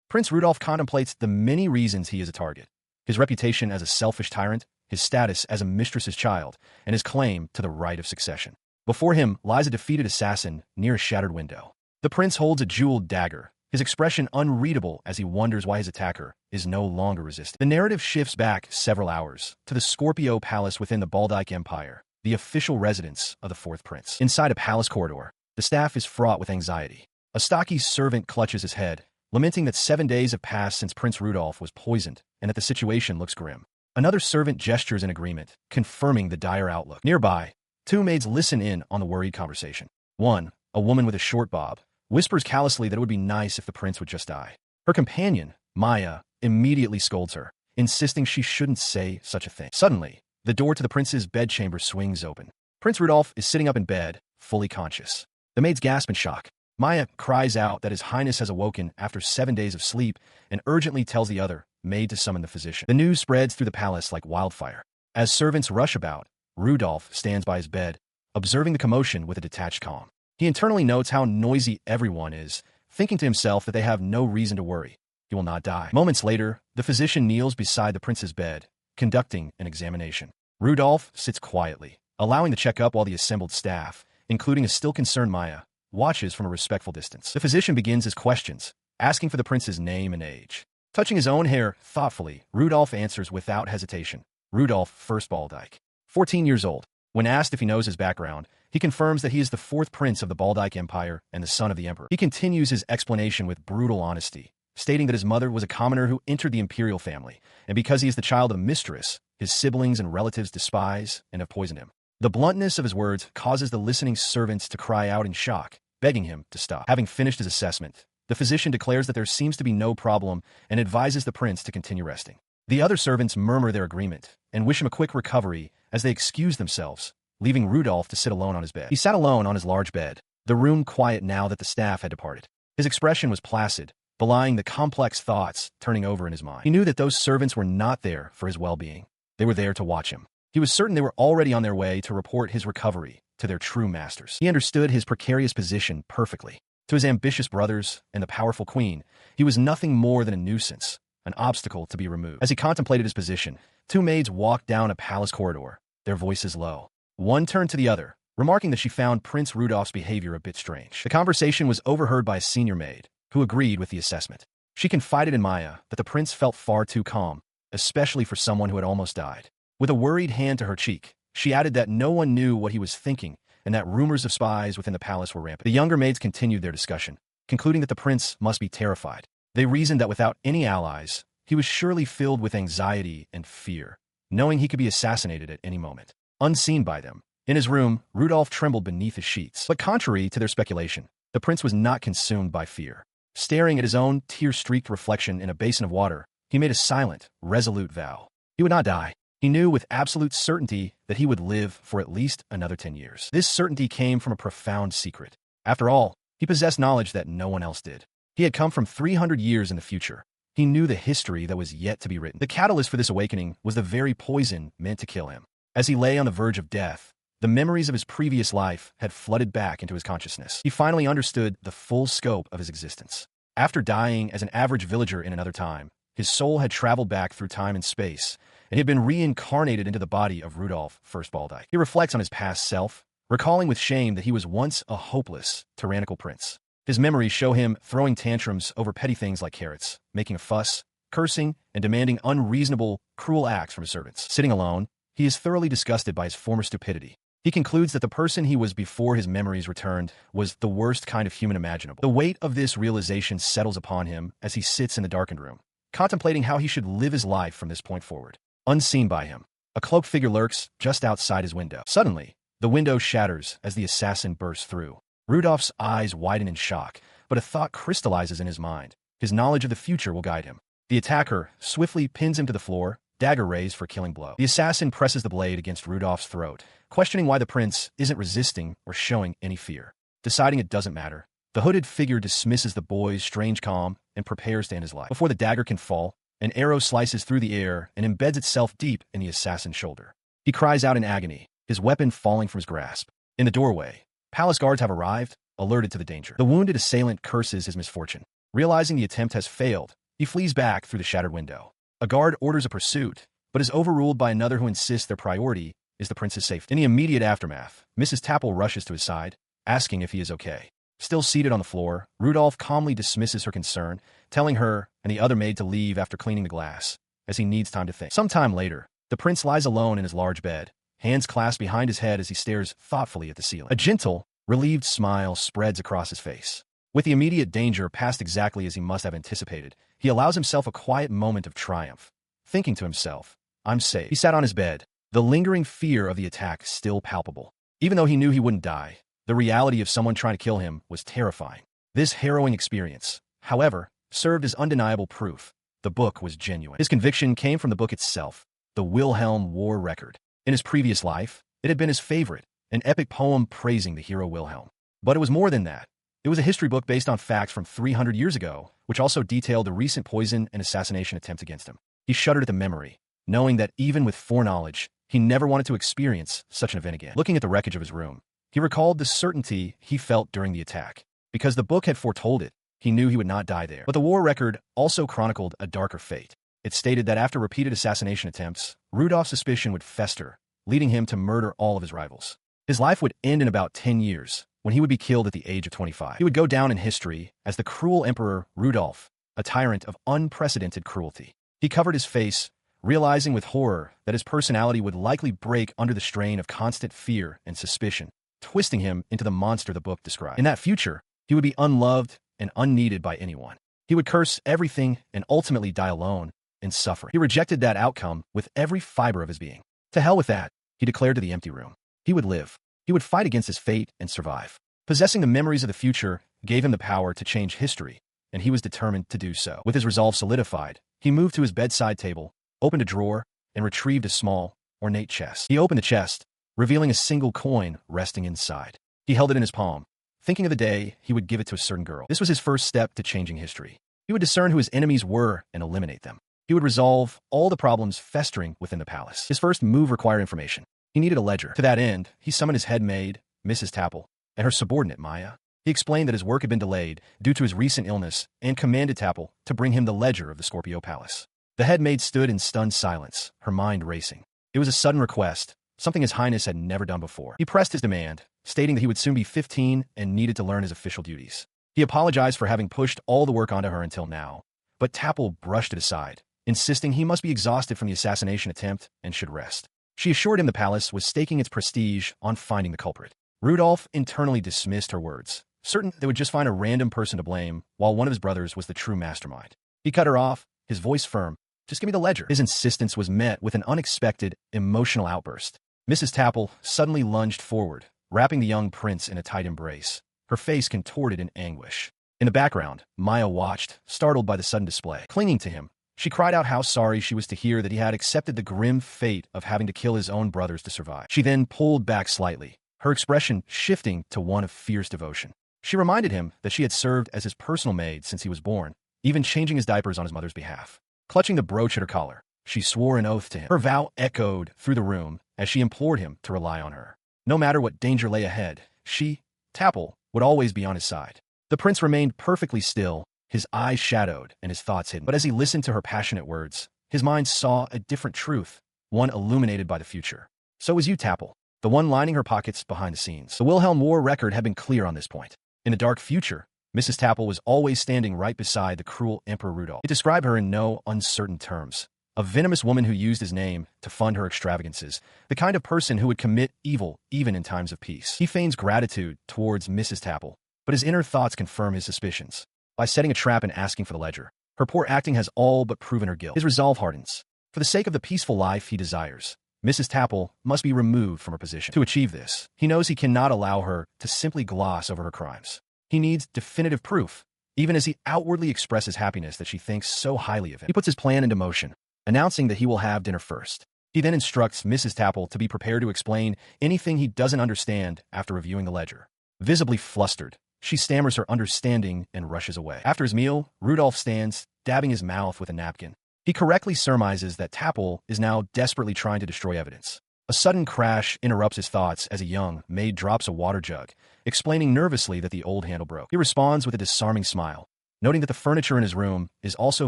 Prince Rudolph contemplates the many reasons he is a target. His reputation as a selfish tyrant, his status as a mistress's child, and his claim to the right of succession. Before him lies a defeated assassin near a shattered window. The prince holds a jeweled dagger, his expression unreadable as he wonders why his attacker is no longer resisting. The narrative shifts back several hours to the Scorpio Palace within the Baldyke Empire, the official residence of the fourth prince. Inside a palace corridor, the staff is fraught with anxiety. A stocky servant clutches his head, lamenting that 7 days have passed since Prince Rudolph was poisoned and that the situation looks grim. Another servant gestures in agreement, confirming the dire outlook. Nearby, two maids listen in on the worried conversation. One, a woman with a short bob, whispers callously that it would be nice if the prince would just die. Her companion, Maya, immediately scolds her, insisting she shouldn't say such a thing. Suddenly, the door to the prince's bedchamber swings open. Prince Rudolph is sitting up in bed, fully conscious. The maids gasp in shock. Maya cries out that His Highness has awoken after 7 days of sleep and urgently tells the other maid to summon the physician. The news spreads through the palace like wildfire. As servants rush about, Rudolph stands by his bed, observing the commotion with a detached calm. He internally notes how noisy everyone is, thinking to himself that they have no reason to worry. He will not die. Moments later, the physician kneels beside the prince's bed, conducting an examination. Rudolph sits quietly, allowing the checkup while the assembled staff, including a still concerned Maya, watches from a respectful distance. The physician begins his questions, asking for the prince's name and age. Touching his own hair thoughtfully, Rudolph answers without hesitation. Rudolph First Baldyke. 14 years old. When asked if he knows his background, he confirms that he is the fourth prince of the Baldyke Empire and the son of the emperor. He continues his explanation with brutal honesty, stating that his mother was a commoner who entered the Imperial family, and because he is the child of a mistress, his siblings and relatives despise and have poisoned him. The bluntness of his words causes the listening servants to cry out in shock, begging him to stop. Having finished his assessment, the physician declares that there seems to be no problem and advises the prince to continue resting. The other servants murmur their agreement and wish him a quick recovery as they excuse themselves, leaving Rudolph to sit alone on his bed. He sat alone on his large bed, the room quiet now that the staff had departed. His expression was placid, belying the complex thoughts turning over in his mind. He knew that those servants were not there for his well-being. They were there to watch him. He was certain they were already on their way to report his recovery to their true masters. He understood his precarious position perfectly. To his ambitious brothers and the powerful queen, he was nothing more than a nuisance, an obstacle to be removed. As he contemplated his position, two maids walked down a palace corridor, their voices low. One turned to the other, remarking that she found Prince Rudolph's behavior a bit strange. The conversation was overheard by a senior maid, who agreed with the assessment. She confided in Maya that the prince felt far too calm, especially for someone who had almost died. With a worried hand to her cheek, she added that no one knew what he was thinking and that rumors of spies within the palace were rampant. The younger maids continued their discussion, concluding that the prince must be terrified. They reasoned that without any allies, he was surely filled with anxiety and fear, knowing he could be assassinated at any moment. Unseen by them, in his room, Rudolph trembled beneath his sheets. But contrary to their speculation, the prince was not consumed by fear. Staring at his own tear-streaked reflection in a basin of water, he made a silent, resolute vow. He would not die. He knew with absolute certainty that he would live for at least another 10 years. This certainty came from a profound secret. After all, he possessed knowledge that no one else did. He had come from 300 years in the future. He knew the history that was yet to be written. The catalyst for this awakening was the very poison meant to kill him. As he lay on the verge of death, the memories of his previous life had flooded back into his consciousness. He finally understood the full scope of his existence. After dying as an average villager in another time, his soul had traveled back through time and space, and he had been reincarnated into the body of Rudolph First Baldyke. He reflects on his past self, recalling with shame that he was once a hopeless, tyrannical prince. His memories show him throwing tantrums over petty things like carrots, making a fuss, cursing, and demanding unreasonable, cruel acts from his servants. Sitting alone, he is thoroughly disgusted by his former stupidity. He concludes that the person he was before his memories returned was the worst kind of human imaginable. The weight of this realization settles upon him as he sits in the darkened room, contemplating how he should live his life from this point forward. Unseen by him, a cloaked figure lurks just outside his window. Suddenly, the window shatters as the assassin bursts through. Rudolph's eyes widen in shock, but a thought crystallizes in his mind. His knowledge of the future will guide him. The attacker swiftly pins him to the floor, dagger raised for killing blow. The assassin presses the blade against Rudolph's throat, questioning why the prince isn't resisting or showing any fear. Deciding it doesn't matter, the hooded figure dismisses the boy's strange calm and prepares to end his life. Before the dagger can fall, an arrow slices through the air and embeds itself deep in the assassin's shoulder. He cries out in agony, his weapon falling from his grasp. In the doorway, palace guards have arrived, alerted to the danger. The wounded assailant curses his misfortune. Realizing the attempt has failed, he flees back through the shattered window. A guard orders a pursuit, but is overruled by another who insists their priority is the prince's safety. In the immediate aftermath, Mrs. Tapple rushes to his side, asking if he is okay. Still seated on the floor, Rudolph calmly dismisses her concern, telling her and the other maid to leave after cleaning the glass, as he needs time to think. Some time later, the prince lies alone in his large bed, hands clasped behind his head as he stares thoughtfully at the ceiling. A gentle, relieved smile spreads across his face. With the immediate danger past exactly as he must have anticipated, he allows himself a quiet moment of triumph, thinking to himself, "I'm safe." He sat on his bed, the lingering fear of the attack still palpable. Even though he knew he wouldn't die, the reality of someone trying to kill him was terrifying. This harrowing experience, however, served as undeniable proof the book was genuine. His conviction came from the book itself, the Wilhelm War Record. In his previous life, it had been his favorite, an epic poem praising the hero Wilhelm. But it was more than that. It was a history book based on facts from 300 years ago, which also detailed the recent poison and assassination attempts against him. He shuddered at the memory, knowing that even with foreknowledge, he never wanted to experience such an event again. Looking at the wreckage of his room, he recalled the certainty he felt during the attack. Because the book had foretold it, he knew he would not die there. But the war record also chronicled a darker fate. It stated that after repeated assassination attempts, Rudolph's suspicion would fester, leading him to murder all of his rivals. His life would end in about 10 years, when he would be killed at the age of 25. He would go down in history as the cruel Emperor Rudolph, a tyrant of unprecedented cruelty. He covered his face, realizing with horror that his personality would likely break under the strain of constant fear and suspicion, twisting him into the monster the book described. In that future, he would be unloved and unneeded by anyone. He would curse everything and ultimately die alone and suffer. He rejected that outcome with every fiber of his being. To hell with that, he declared to the empty room. He would live. He would fight against his fate and survive. Possessing the memories of the future gave him the power to change history, and he was determined to do so. With his resolve solidified, he moved to his bedside table, opened a drawer, and retrieved a small, ornate chest. He opened the chest, revealing a single coin resting inside. He held it in his palm, thinking of the day he would give it to a certain girl. This was his first step to changing history. He would discern who his enemies were and eliminate them. He would resolve all the problems festering within the palace. His first move required information. He needed a ledger. To that end, he summoned his head maid, Mrs. Tapple, and her subordinate, Maya. He explained that his work had been delayed due to his recent illness and commanded Tapple to bring him the ledger of the Scorpio Palace. The head maid stood in stunned silence, her mind racing. It was a sudden request, something His Highness had never done before. He pressed his demand, stating that he would soon be 15 and needed to learn his official duties. He apologized for having pushed all the work onto her until now, but Tapple brushed it aside, insisting he must be exhausted from the assassination attempt and should rest. She assured him the palace was staking its prestige on finding the culprit. Rudolph internally dismissed her words, certain they would just find a random person to blame, while one of his brothers was the true mastermind. He cut her off, his voice firm. "Just give me the ledger." His insistence was met with an unexpected, emotional outburst. Mrs. Tapple suddenly lunged forward, wrapping the young prince in a tight embrace, her face contorted in anguish. In the background, Maya watched, startled by the sudden display. Clinging to him, she cried out how sorry she was to hear that he had accepted the grim fate of having to kill his own brothers to survive. She then pulled back slightly, her expression shifting to one of fierce devotion. She reminded him that she had served as his personal maid since he was born, even changing his diapers on his mother's behalf. Clutching the brooch at her collar, she swore an oath to him. Her vow echoed through the room as she implored him to rely on her. No matter what danger lay ahead, she, Tapple, would always be on his side. The prince remained perfectly still, his eyes shadowed and his thoughts hidden. But as he listened to her passionate words, his mind saw a different truth, one illuminated by the future. So was you, Tapple, the one lining her pockets behind the scenes. The Wilhelm War record had been clear on this point. In the dark future, Mrs. Tapple was always standing right beside the cruel Emperor Rudolph. It described her in no uncertain terms. A venomous woman who used his name to fund her extravagances, the kind of person who would commit evil even in times of peace. He feigns gratitude towards Mrs. Tapple, but his inner thoughts confirm his suspicions. By setting a trap and asking for the ledger, her poor acting has all but proven her guilt. His resolve hardens. For the sake of the peaceful life he desires, Mrs. Tapple must be removed from her position. To achieve this, he knows he cannot allow her to simply gloss over her crimes. He needs definitive proof, even as he outwardly expresses happiness that she thinks so highly of him. He puts his plan into motion, announcing that he will have dinner first. He then instructs Mrs. Tapple to be prepared to explain anything he doesn't understand after reviewing the ledger. Visibly flustered, she stammers her understanding and rushes away. After his meal, Rudolph stands, dabbing his mouth with a napkin. He correctly surmises that Tapple is now desperately trying to destroy evidence. A sudden crash interrupts his thoughts as a young maid drops a water jug, explaining nervously that the old handle broke. He responds with a disarming smile, noting that the furniture in his room is also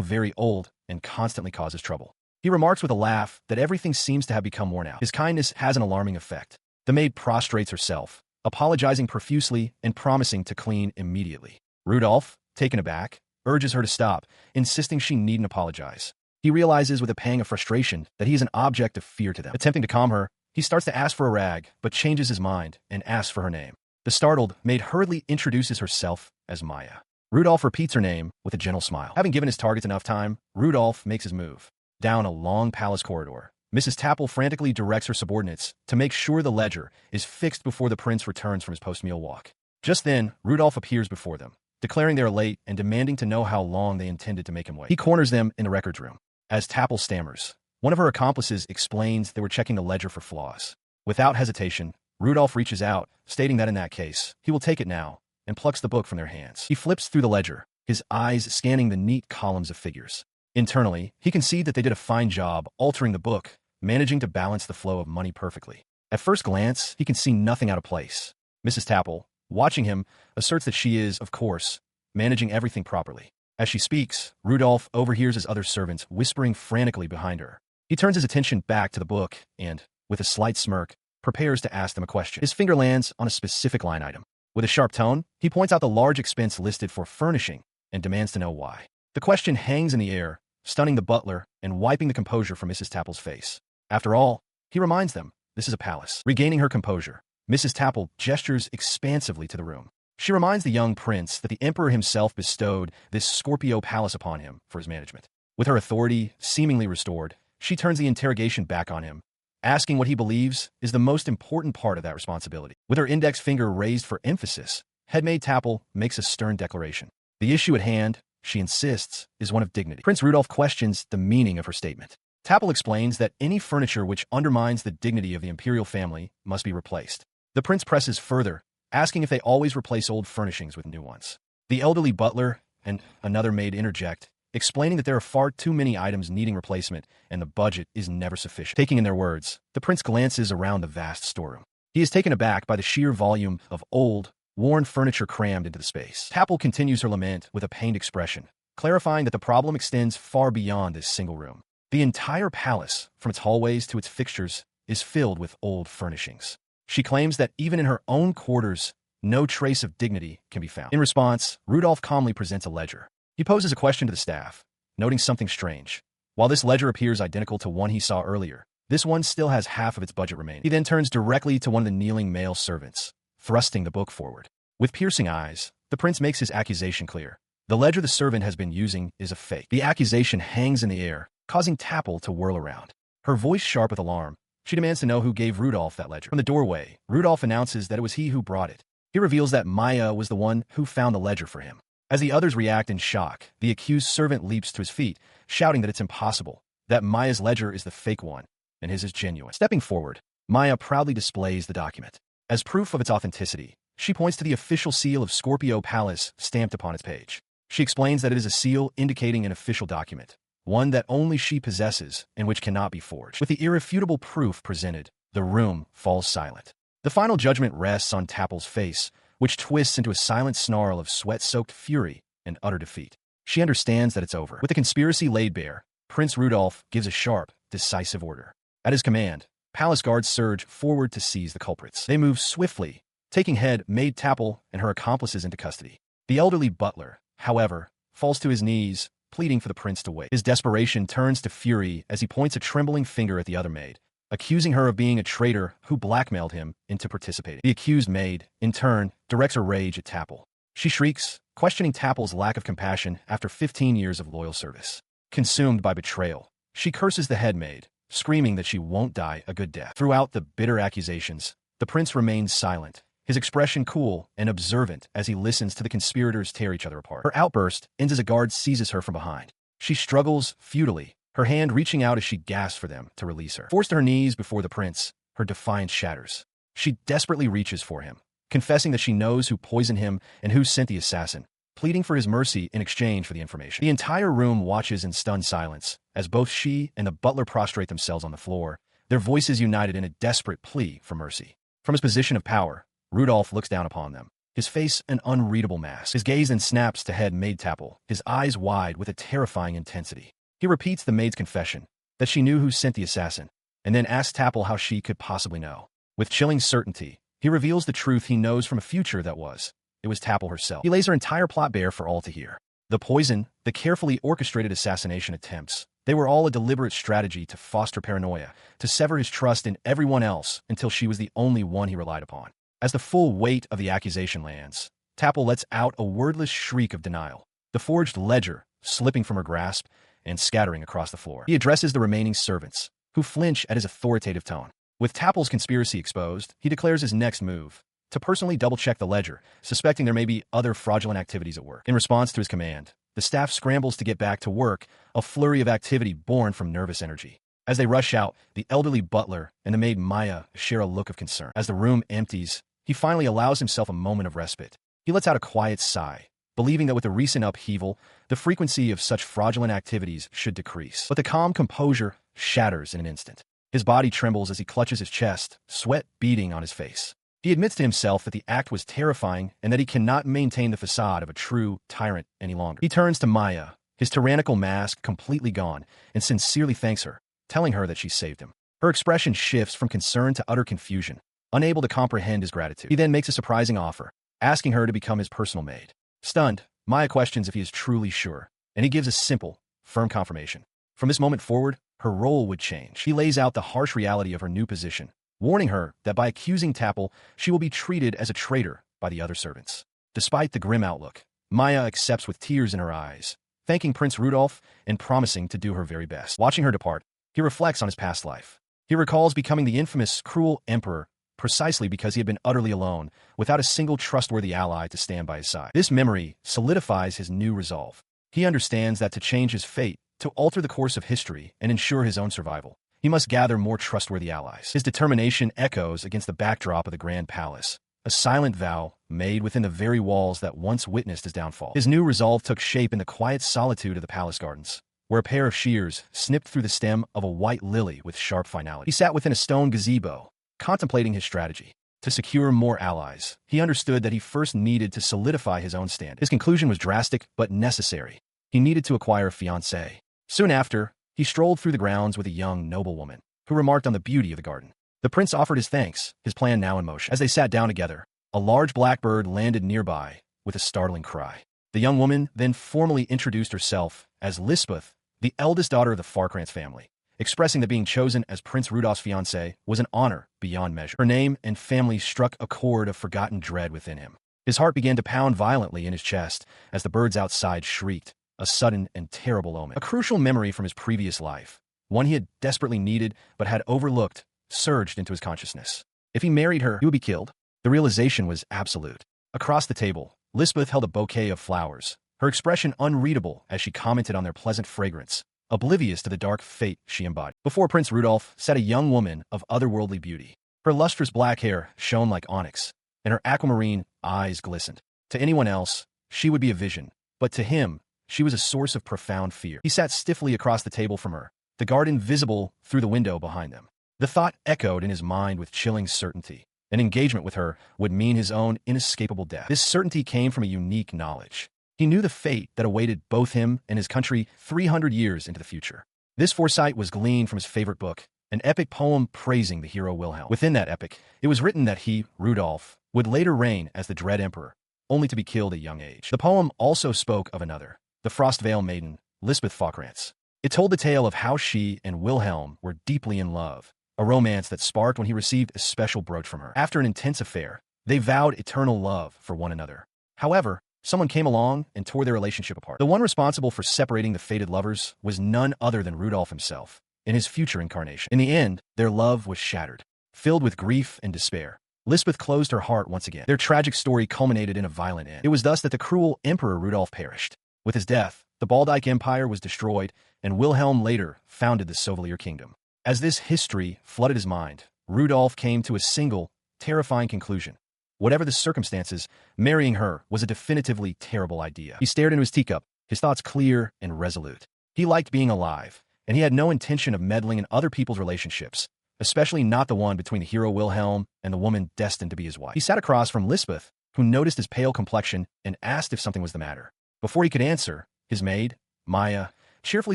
very old and constantly causes trouble. He remarks with a laugh that everything seems to have become worn out. His kindness has an alarming effect. The maid prostrates herself, apologizing profusely and promising to clean immediately. Rudolph, taken aback, urges her to stop, insisting she needn't apologize. He realizes with a pang of frustration that he is an object of fear to them. Attempting to calm her, he starts to ask for a rag, but changes his mind and asks for her name. The startled maid hurriedly introduces herself as Maya. Rudolph repeats her name with a gentle smile. Having given his targets enough time, Rudolph makes his move. Down a long palace corridor, Mrs. Tapple frantically directs her subordinates to make sure the ledger is fixed before the prince returns from his post-meal walk. Just then, Rudolph appears before them, declaring they are late and demanding to know how long they intended to make him wait. He corners them in the records room. As Tapple stammers, one of her accomplices explains they were checking the ledger for flaws. Without hesitation, Rudolph reaches out, stating that in that case, he will take it now, and plucks the book from their hands. He flips through the ledger, his eyes scanning the neat columns of figures. Internally, he can see that they did a fine job altering the book, managing to balance the flow of money perfectly. At first glance, he can see nothing out of place. Mrs. Tapple, watching him, asserts that she is, of course, managing everything properly. As she speaks, Rudolph overhears his other servants whispering frantically behind her. He turns his attention back to the book and, with a slight smirk, prepares to ask them a question. His finger lands on a specific line item. With a sharp tone, he points out the large expense listed for furnishing and demands to know why. The question hangs in the air, stunning the butler and wiping the composure from Mrs. Tapple's face. After all, he reminds them, this is a palace. Regaining her composure, Mrs. Tapple gestures expansively to the room. She reminds the young prince that the emperor himself bestowed this Scorpio palace upon him for his management. With her authority seemingly restored, she turns the interrogation back on him, asking what he believes is the most important part of that responsibility. With her index finger raised for emphasis, Headmaid Tapple makes a stern declaration. The issue at hand, she insists, is one of dignity. Prince Rudolph questions the meaning of her statement. Tapple explains that any furniture which undermines the dignity of the imperial family must be replaced. The prince presses further, asking if they always replace old furnishings with new ones. The elderly butler and another maid interject, explaining that there are far too many items needing replacement and the budget is never sufficient. Taking in their words, the prince glances around the vast storeroom. He is taken aback by the sheer volume of old, worn furniture crammed into the space. Tapple continues her lament with a pained expression, clarifying that the problem extends far beyond this single room. The entire palace, from its hallways to its fixtures, is filled with old furnishings. She claims that even in her own quarters, no trace of dignity can be found. In response, Rudolph calmly presents a ledger. He poses a question to the staff, noting something strange. While this ledger appears identical to one he saw earlier, this one still has half of its budget remaining. He then turns directly to one of the kneeling male servants, thrusting the book forward. With piercing eyes, the prince makes his accusation clear. The ledger the servant has been using is a fake. The accusation hangs in the air, causing Tapple to whirl around. Her voice sharp with alarm, she demands to know who gave Rudolph that ledger. From the doorway, Rudolph announces that it was he who brought it. He reveals that Maya was the one who found the ledger for him. As the others react in shock, the accused servant leaps to his feet, shouting that it's impossible, that Maya's ledger is the fake one, and his is genuine. Stepping forward, Maya proudly displays the document. As proof of its authenticity, she points to the official seal of Scorpio Palace stamped upon its page. She explains that it is a seal indicating an official document, one that only she possesses and which cannot be forged. With the irrefutable proof presented, the room falls silent. The final judgment rests on Tapple's face, which twists into a silent snarl of sweat-soaked fury and utter defeat. She understands that it's over. With the conspiracy laid bare, Prince Rudolph gives a sharp, decisive order. At his command, palace guards surge forward to seize the culprits. They move swiftly, taking Maid Tapple and her accomplices into custody. The elderly butler, however, falls to his knees, pleading for the prince to wait. His desperation turns to fury as he points a trembling finger at the other maid, accusing her of being a traitor who blackmailed him into participating. The accused maid, in turn, directs her rage at Tapple. She shrieks, questioning Tapple's lack of compassion after 15 years of loyal service. Consumed by betrayal, she curses the head maid, screaming that she won't die a good death. Throughout the bitter accusations, the prince remains silent, his expression cool and observant as he listens to the conspirators tear each other apart. Her outburst ends as a guard seizes her from behind. She struggles futilely, her hand reaching out as she gasps for them to release her. Forced to her knees before the prince, her defiance shatters. She desperately reaches for him, confessing that she knows who poisoned him and who sent the assassin, pleading for his mercy in exchange for the information. The entire room watches in stunned silence as both she and the butler prostrate themselves on the floor, their voices united in a desperate plea for mercy. From his position of power, Rudolph looks down upon them, his face an unreadable mask. His gaze then snaps to head maid Tapple, his eyes wide with a terrifying intensity. He repeats the maid's confession, that she knew who sent the assassin, and then asks Tapple how she could possibly know. With chilling certainty, he reveals the truth he knows from a future that was. It was Tapple herself. He lays her entire plot bare for all to hear. The poison, the carefully orchestrated assassination attempts, they were all a deliberate strategy to foster paranoia, to sever his trust in everyone else until she was the only one he relied upon. As the full weight of the accusation lands, Tapple lets out a wordless shriek of denial, the forged ledger slipping from her grasp and scattering across the floor. He addresses the remaining servants, who flinch at his authoritative tone. With Tapple's conspiracy exposed, he declares his next move, to personally double-check the ledger, suspecting there may be other fraudulent activities at work. In response to his command, the staff scrambles to get back to work, a flurry of activity born from nervous energy. As they rush out, the elderly butler and the maid Maya share a look of concern. As the room empties, he finally allows himself a moment of respite. He lets out a quiet sigh, believing that with the recent upheaval, the frequency of such fraudulent activities should decrease. But the calm composure shatters in an instant. His body trembles as he clutches his chest, sweat beading on his face. He admits to himself that the act was terrifying and that he cannot maintain the facade of a true tyrant any longer. He turns to Maya, his tyrannical mask completely gone, and sincerely thanks her, telling her that she saved him. Her expression shifts from concern to utter confusion, unable to comprehend his gratitude. He then makes a surprising offer, asking her to become his personal maid. Stunned, Maya questions if he is truly sure, and he gives a simple, firm confirmation. From this moment forward, her role would change. He lays out the harsh reality of her new position, warning her that by accusing Tapple, she will be treated as a traitor by the other servants. Despite the grim outlook, Maya accepts with tears in her eyes, thanking Prince Rudolph and promising to do her very best. Watching her depart, he reflects on his past life. He recalls becoming the infamous, cruel emperor precisely because he had been utterly alone, without a single trustworthy ally to stand by his side. This memory solidifies his new resolve. He understands that to change his fate, to alter the course of history and ensure his own survival, he must gather more trustworthy allies. His determination echoes against the backdrop of the Grand Palace, a silent vow made within the very walls that once witnessed his downfall. His new resolve took shape in the quiet solitude of the palace gardens, where a pair of shears snipped through the stem of a white lily with sharp finality. He sat within a stone gazebo, contemplating his strategy. To secure more allies, he understood that he first needed to solidify his own stand. His conclusion was drastic but necessary. He needed to acquire a fiancée. Soon after, he strolled through the grounds with a young noblewoman, who remarked on the beauty of the garden. The prince offered his thanks, his plan now in motion. As they sat down together, a large blackbird landed nearby with a startling cry. The young woman then formally introduced herself as Lisbeth, the eldest daughter of the Farkrantz family, expressing that being chosen as Prince Rudolph's fiancée was an honor beyond measure. Her name and family struck a chord of forgotten dread within him. His heart began to pound violently in his chest as the birds outside shrieked, a sudden and terrible omen. A crucial memory from his previous life, one he had desperately needed but had overlooked, surged into his consciousness. If he married her, he would be killed. The realization was absolute. Across the table, Lisbeth held a bouquet of flowers, her expression unreadable as she commented on their pleasant fragrance, oblivious to the dark fate she embodied. Before Prince Rudolph sat a young woman of otherworldly beauty. Her lustrous black hair shone like onyx, and her aquamarine eyes glistened. To anyone else, she would be a vision, but to him, she was a source of profound fear. He sat stiffly across the table from her, the garden visible through the window behind them. The thought echoed in his mind with chilling certainty. An engagement with her would mean his own inescapable death. This certainty came from a unique knowledge. He knew the fate that awaited both him and his country 300 years into the future. This foresight was gleaned from his favorite book, an epic poem praising the hero Wilhelm. Within that epic, it was written that he, Rudolph, would later reign as the Dread Emperor, only to be killed at young age. The poem also spoke of another, the Frostvale maiden, Lisbeth Farkrantz. It told the tale of how she and Wilhelm were deeply in love, a romance that sparked when he received a special brooch from her. After an intense affair, they vowed eternal love for one another. However, someone came along and tore their relationship apart. The one responsible for separating the fated lovers was none other than Rudolph himself, in his future incarnation. In the end, their love was shattered. Filled with grief and despair, Lisbeth closed her heart once again. Their tragic story culminated in a violent end. It was thus that the cruel Emperor Rudolph perished. With his death, the Baldike Empire was destroyed, and Wilhelm later founded the Sauvelier Kingdom. As this history flooded his mind, Rudolph came to a single, terrifying conclusion. Whatever the circumstances, marrying her was a definitively terrible idea. He stared into his teacup, his thoughts clear and resolute. He liked being alive, and he had no intention of meddling in other people's relationships, especially not the one between the hero Wilhelm and the woman destined to be his wife. He sat across from Lisbeth, who noticed his pale complexion and asked if something was the matter. Before he could answer, his maid, Maya, cheerfully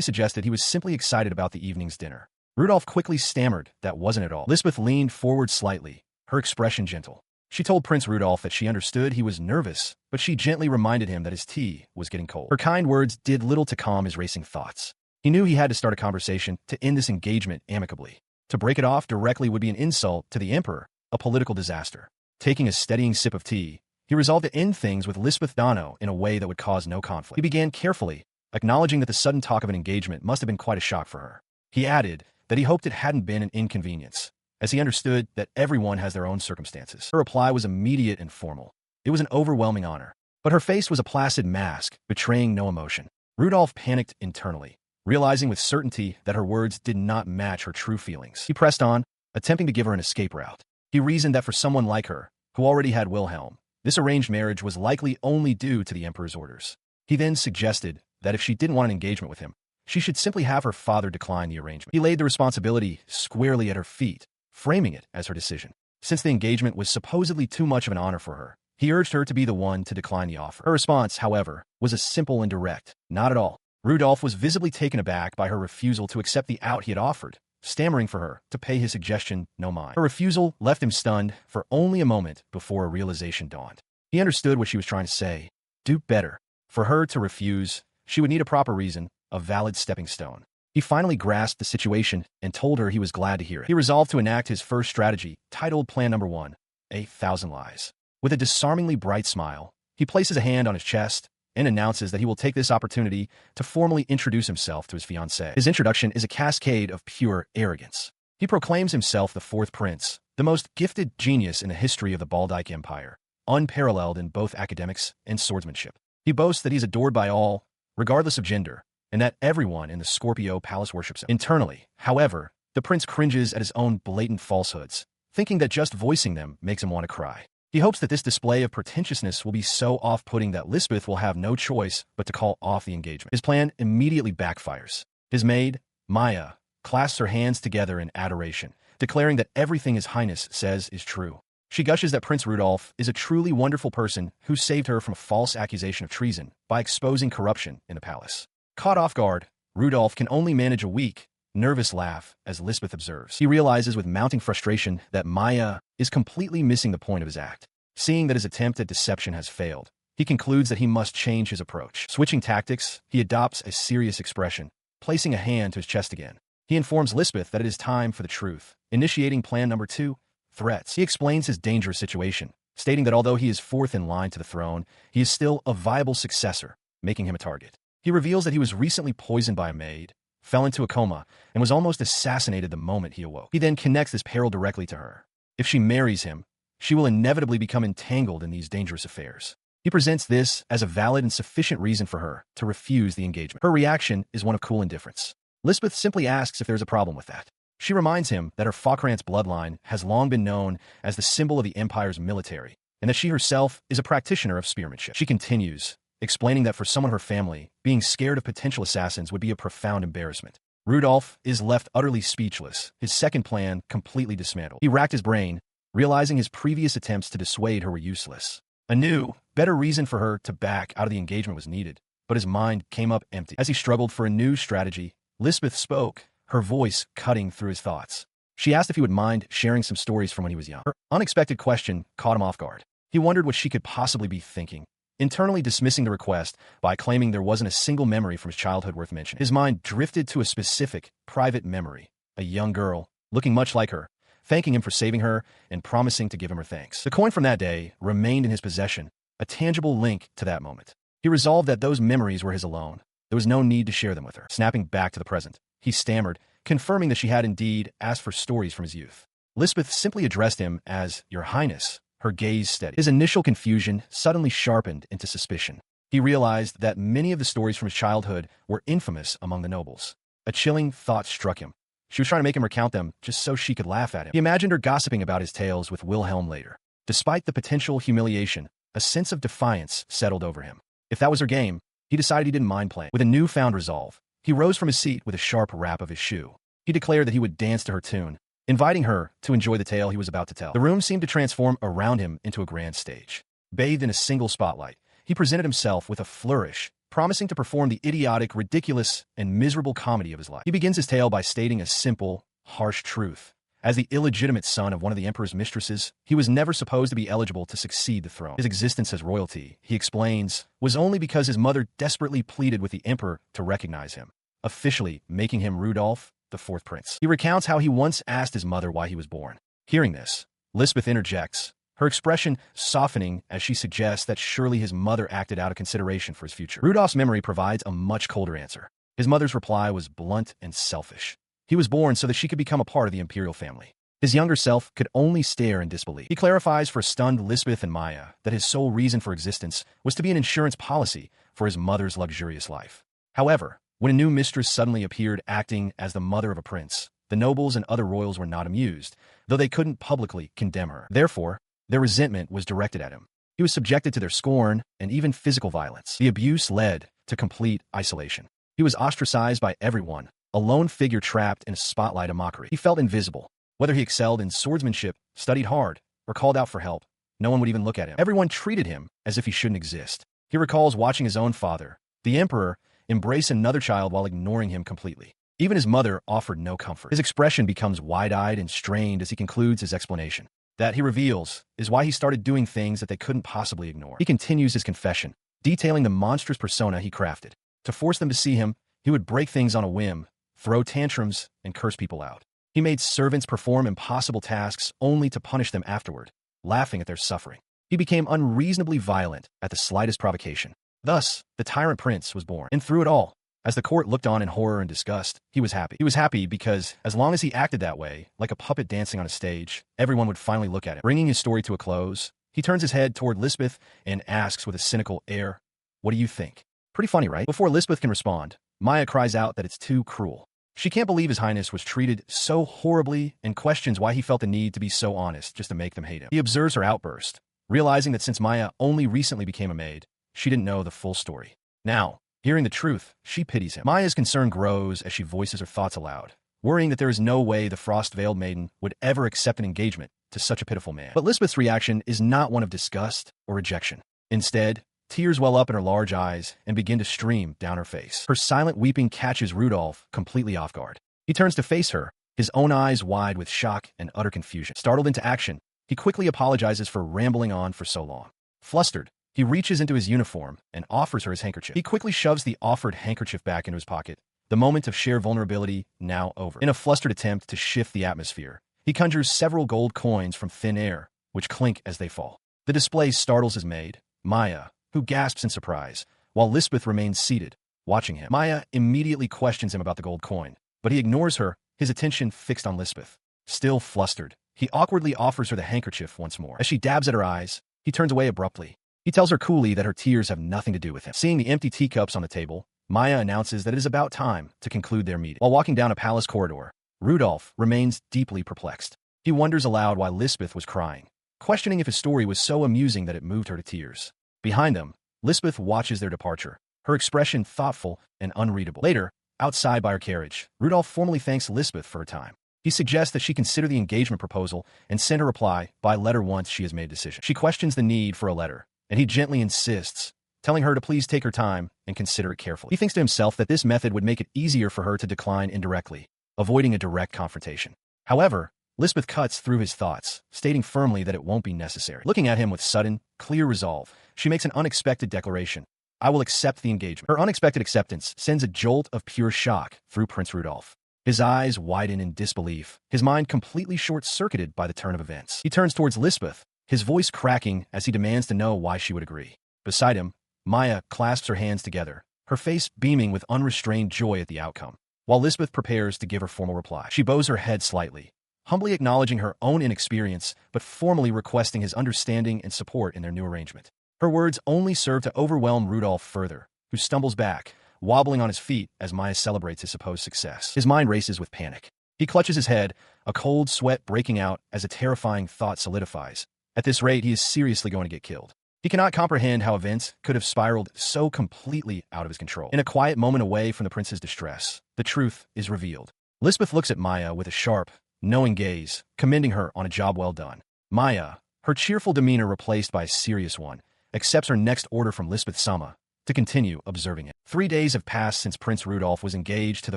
suggested he was simply excited about the evening's dinner. Rudolph quickly stammered that wasn't at all. Lisbeth leaned forward slightly, her expression gentle. She told Prince Rudolph that she understood he was nervous, but she gently reminded him that his tea was getting cold. Her kind words did little to calm his racing thoughts. He knew he had to start a conversation to end this engagement amicably. To break it off directly would be an insult to the Emperor, a political disaster. Taking a steadying sip of tea, he resolved to end things with Lisbeth Dano in a way that would cause no conflict. He began carefully, acknowledging that the sudden talk of an engagement must have been quite a shock for her. He added that he hoped it hadn't been an inconvenience, as he understood that everyone has their own circumstances. Her reply was immediate and formal. It was an overwhelming honor, but her face was a placid mask, betraying no emotion. Rudolph panicked internally, realizing with certainty that her words did not match her true feelings. He pressed on, attempting to give her an escape route. He reasoned that for someone like her, who already had Wilhelm, this arranged marriage was likely only due to the Emperor's orders. He then suggested that if she didn't want an engagement with him, she should simply have her father decline the arrangement. He laid the responsibility squarely at her feet, framing it as her decision. Since the engagement was supposedly too much of an honor for her, he urged her to be the one to decline the offer. Her response, however, was a simple and direct, "Not at all." Rudolph was visibly taken aback by her refusal to accept the out he had offered, stammering for her to pay his suggestion no mind. Her refusal left him stunned for only a moment before a realization dawned. He understood what she was trying to say. Do better. For her to refuse, she would need a proper reason, a valid stepping stone. He finally grasped the situation and told her he was glad to hear it. He resolved to enact his first strategy, titled Plan Number 1, 1,000 Lies. With a disarmingly bright smile, he places a hand on his chest and announces that he will take this opportunity to formally introduce himself to his fiancée. His introduction is a cascade of pure arrogance. He proclaims himself the fourth prince, the most gifted genius in the history of the Baldike Empire, unparalleled in both academics and swordsmanship. He boasts that he's adored by all, regardless of gender, and that everyone in the Scorpio Palace worships him. Internally, however, the prince cringes at his own blatant falsehoods, thinking that just voicing them makes him want to cry. He hopes that this display of pretentiousness will be so off-putting that Lisbeth will have no choice but to call off the engagement. His plan immediately backfires. His maid, Maya, clasps her hands together in adoration, declaring that everything His Highness says is true. She gushes that Prince Rudolph is a truly wonderful person who saved her from a false accusation of treason by exposing corruption in the palace. Caught off guard, Rudolph can only manage a weak, nervous laugh as Lisbeth observes. He realizes with mounting frustration that Maya is completely missing the point of his act. Seeing that his attempt at deception has failed, he concludes that he must change his approach. Switching tactics, he adopts a serious expression, placing a hand to his chest again. He informs Lisbeth that it is time for the truth, initiating Plan Number 2, threats. He explains his dangerous situation, stating that although he is fourth in line to the throne, he is still a viable successor, making him a target. He reveals that he was recently poisoned by a maid, fell into a coma, and was almost assassinated the moment he awoke. He then connects this peril directly to her. If she marries him, she will inevitably become entangled in these dangerous affairs. He presents this as a valid and sufficient reason for her to refuse the engagement. Her reaction is one of cool indifference. Lisbeth simply asks if there's a problem with that. She reminds him that her Falkrantz bloodline has long been known as the symbol of the Empire's military, and that she herself is a practitioner of spearmanship. She continues, explaining that for someone of her family, being scared of potential assassins would be a profound embarrassment. Rudolph is left utterly speechless, his second plan completely dismantled. He racked his brain, realizing his previous attempts to dissuade her were useless. A new, better reason for her to back out of the engagement was needed, but his mind came up empty. As he struggled for a new strategy, Lisbeth spoke, her voice cutting through his thoughts. She asked if he would mind sharing some stories from when he was young. Her unexpected question caught him off guard. He wondered what she could possibly be thinking, internally dismissing the request by claiming there wasn't a single memory from his childhood worth mentioning. His mind drifted to a specific, private memory, a young girl, looking much like her, thanking him for saving her and promising to give him her thanks. The coin from that day remained in his possession, a tangible link to that moment. He resolved that those memories were his alone. There was no need to share them with her. Snapping back to the present, he stammered, confirming that she had indeed asked for stories from his youth. Lisbeth simply addressed him as Your Highness, her gaze steady. His initial confusion suddenly sharpened into suspicion. He realized that many of the stories from his childhood were infamous among the nobles. A chilling thought struck him. She was trying to make him recount them just so she could laugh at him. He imagined her gossiping about his tales with Wilhelm later. Despite the potential humiliation, a sense of defiance settled over him. If that was her game, he decided he didn't mind playing. With a newfound resolve, he rose from his seat with a sharp rap of his shoe. He declared that he would dance to her tune, inviting her to enjoy the tale he was about to tell. The room seemed to transform around him into a grand stage. Bathed in a single spotlight, he presented himself with a flourish, promising to perform the idiotic, ridiculous, and miserable comedy of his life. He begins his tale by stating a simple, harsh truth. As the illegitimate son of one of the emperor's mistresses, he was never supposed to be eligible to succeed the throne. His existence as royalty, he explains, was only because his mother desperately pleaded with the emperor to recognize him, officially making him Rudolph, the fourth prince. He recounts how he once asked his mother why he was born. Hearing this, Lisbeth interjects, her expression softening as she suggests that surely his mother acted out of consideration for his future. Rudolph's memory provides a much colder answer. His mother's reply was blunt and selfish. He was born so that she could become a part of the Imperial family. His younger self could only stare in disbelief. He clarifies for stunned Lisbeth and Maya that his sole reason for existence was to be an insurance policy for his mother's luxurious life. However, when a new mistress suddenly appeared acting as the mother of a prince, the nobles and other royals were not amused, though they couldn't publicly condemn her. Therefore, their resentment was directed at him. He was subjected to their scorn and even physical violence. The abuse led to complete isolation. He was ostracized by everyone, a lone figure trapped in a spotlight of mockery. He felt invisible. Whether he excelled in swordsmanship, studied hard, or called out for help, no one would even look at him. Everyone treated him as if he shouldn't exist. He recalls watching his own father, the emperor, embrace another child while ignoring him completely. Even his mother offered no comfort. His expression becomes wide-eyed and strained as he concludes his explanation. That, he reveals, is why he started doing things that they couldn't possibly ignore. He continues his confession, detailing the monstrous persona he crafted. To force them to see him, he would break things on a whim, throw tantrums, and curse people out. He made servants perform impossible tasks only to punish them afterward, laughing at their suffering. He became unreasonably violent at the slightest provocation. Thus, the Tyrant Prince was born. And through it all, as the court looked on in horror and disgust, he was happy. He was happy because, as long as he acted that way, like a puppet dancing on a stage, everyone would finally look at him. Bringing his story to a close, he turns his head toward Lisbeth and asks with a cynical air, "What do you think?" Pretty funny, right? Before Lisbeth can respond, Maya cries out that it's too cruel. She can't believe His Highness was treated so horribly and questions why he felt the need to be so honest just to make them hate him. He observes her outburst, realizing that since Maya only recently became a maid, she didn't know the full story. Now, hearing the truth, she pities him. Maya's concern grows as she voices her thoughts aloud, worrying that there is no way the frost-veiled maiden would ever accept an engagement to such a pitiful man. But Lisbeth's reaction is not one of disgust or rejection. Instead, tears well up in her large eyes and begin to stream down her face. Her silent weeping catches Rudolph completely off guard. He turns to face her, his own eyes wide with shock and utter confusion. Startled into action, he quickly apologizes for rambling on for so long. Flustered, he reaches into his uniform and offers her his handkerchief. He quickly shoves the offered handkerchief back into his pocket, the moment of sheer vulnerability now over. In a flustered attempt to shift the atmosphere, he conjures several gold coins from thin air, which clink as they fall. The display startles his maid, Maya, who gasps in surprise, while Lisbeth remains seated, watching him. Maya immediately questions him about the gold coin, but he ignores her, his attention fixed on Lisbeth. Still flustered, he awkwardly offers her the handkerchief once more. As she dabs at her eyes, he turns away abruptly. He tells her coolly that her tears have nothing to do with him. Seeing the empty teacups on the table, Maya announces that it is about time to conclude their meeting. While walking down a palace corridor, Rudolph remains deeply perplexed. He wonders aloud why Lisbeth was crying, questioning if his story was so amusing that it moved her to tears. Behind them, Lisbeth watches their departure, her expression thoughtful and unreadable. Later, outside by her carriage, Rudolph formally thanks Lisbeth for her time. He suggests that she consider the engagement proposal and send her reply by letter once she has made a decision. She questions the need for a letter, and he gently insists, telling her to please take her time and consider it carefully. He thinks to himself that this method would make it easier for her to decline indirectly, avoiding a direct confrontation. However, Lisbeth cuts through his thoughts, stating firmly that it won't be necessary. Looking at him with sudden, clear resolve, she makes an unexpected declaration. "I will accept the engagement." Her unexpected acceptance sends a jolt of pure shock through Prince Rudolph. His eyes widen in disbelief, his mind completely short-circuited by the turn of events. He turns towards Lisbeth, his voice cracking as he demands to know why she would agree. Beside him, Maya clasps her hands together, her face beaming with unrestrained joy at the outcome. While Lisbeth prepares to give her formal reply, she bows her head slightly, humbly acknowledging her own inexperience, but formally requesting his understanding and support in their new arrangement. Her words only serve to overwhelm Rudolph further, who stumbles back, wobbling on his feet as Maya celebrates his supposed success. His mind races with panic. He clutches his head, a cold sweat breaking out as a terrifying thought solidifies. At this rate, he is seriously going to get killed. He cannot comprehend how events could have spiraled so completely out of his control. In a quiet moment away from the prince's distress, the truth is revealed. Lisbeth looks at Maya with a sharp, knowing gaze, commending her on a job well done. Maya, her cheerful demeanor replaced by a serious one, accepts her next order from Lisbeth Sama to continue observing it. 3 days have passed since Prince Rudolf was engaged to the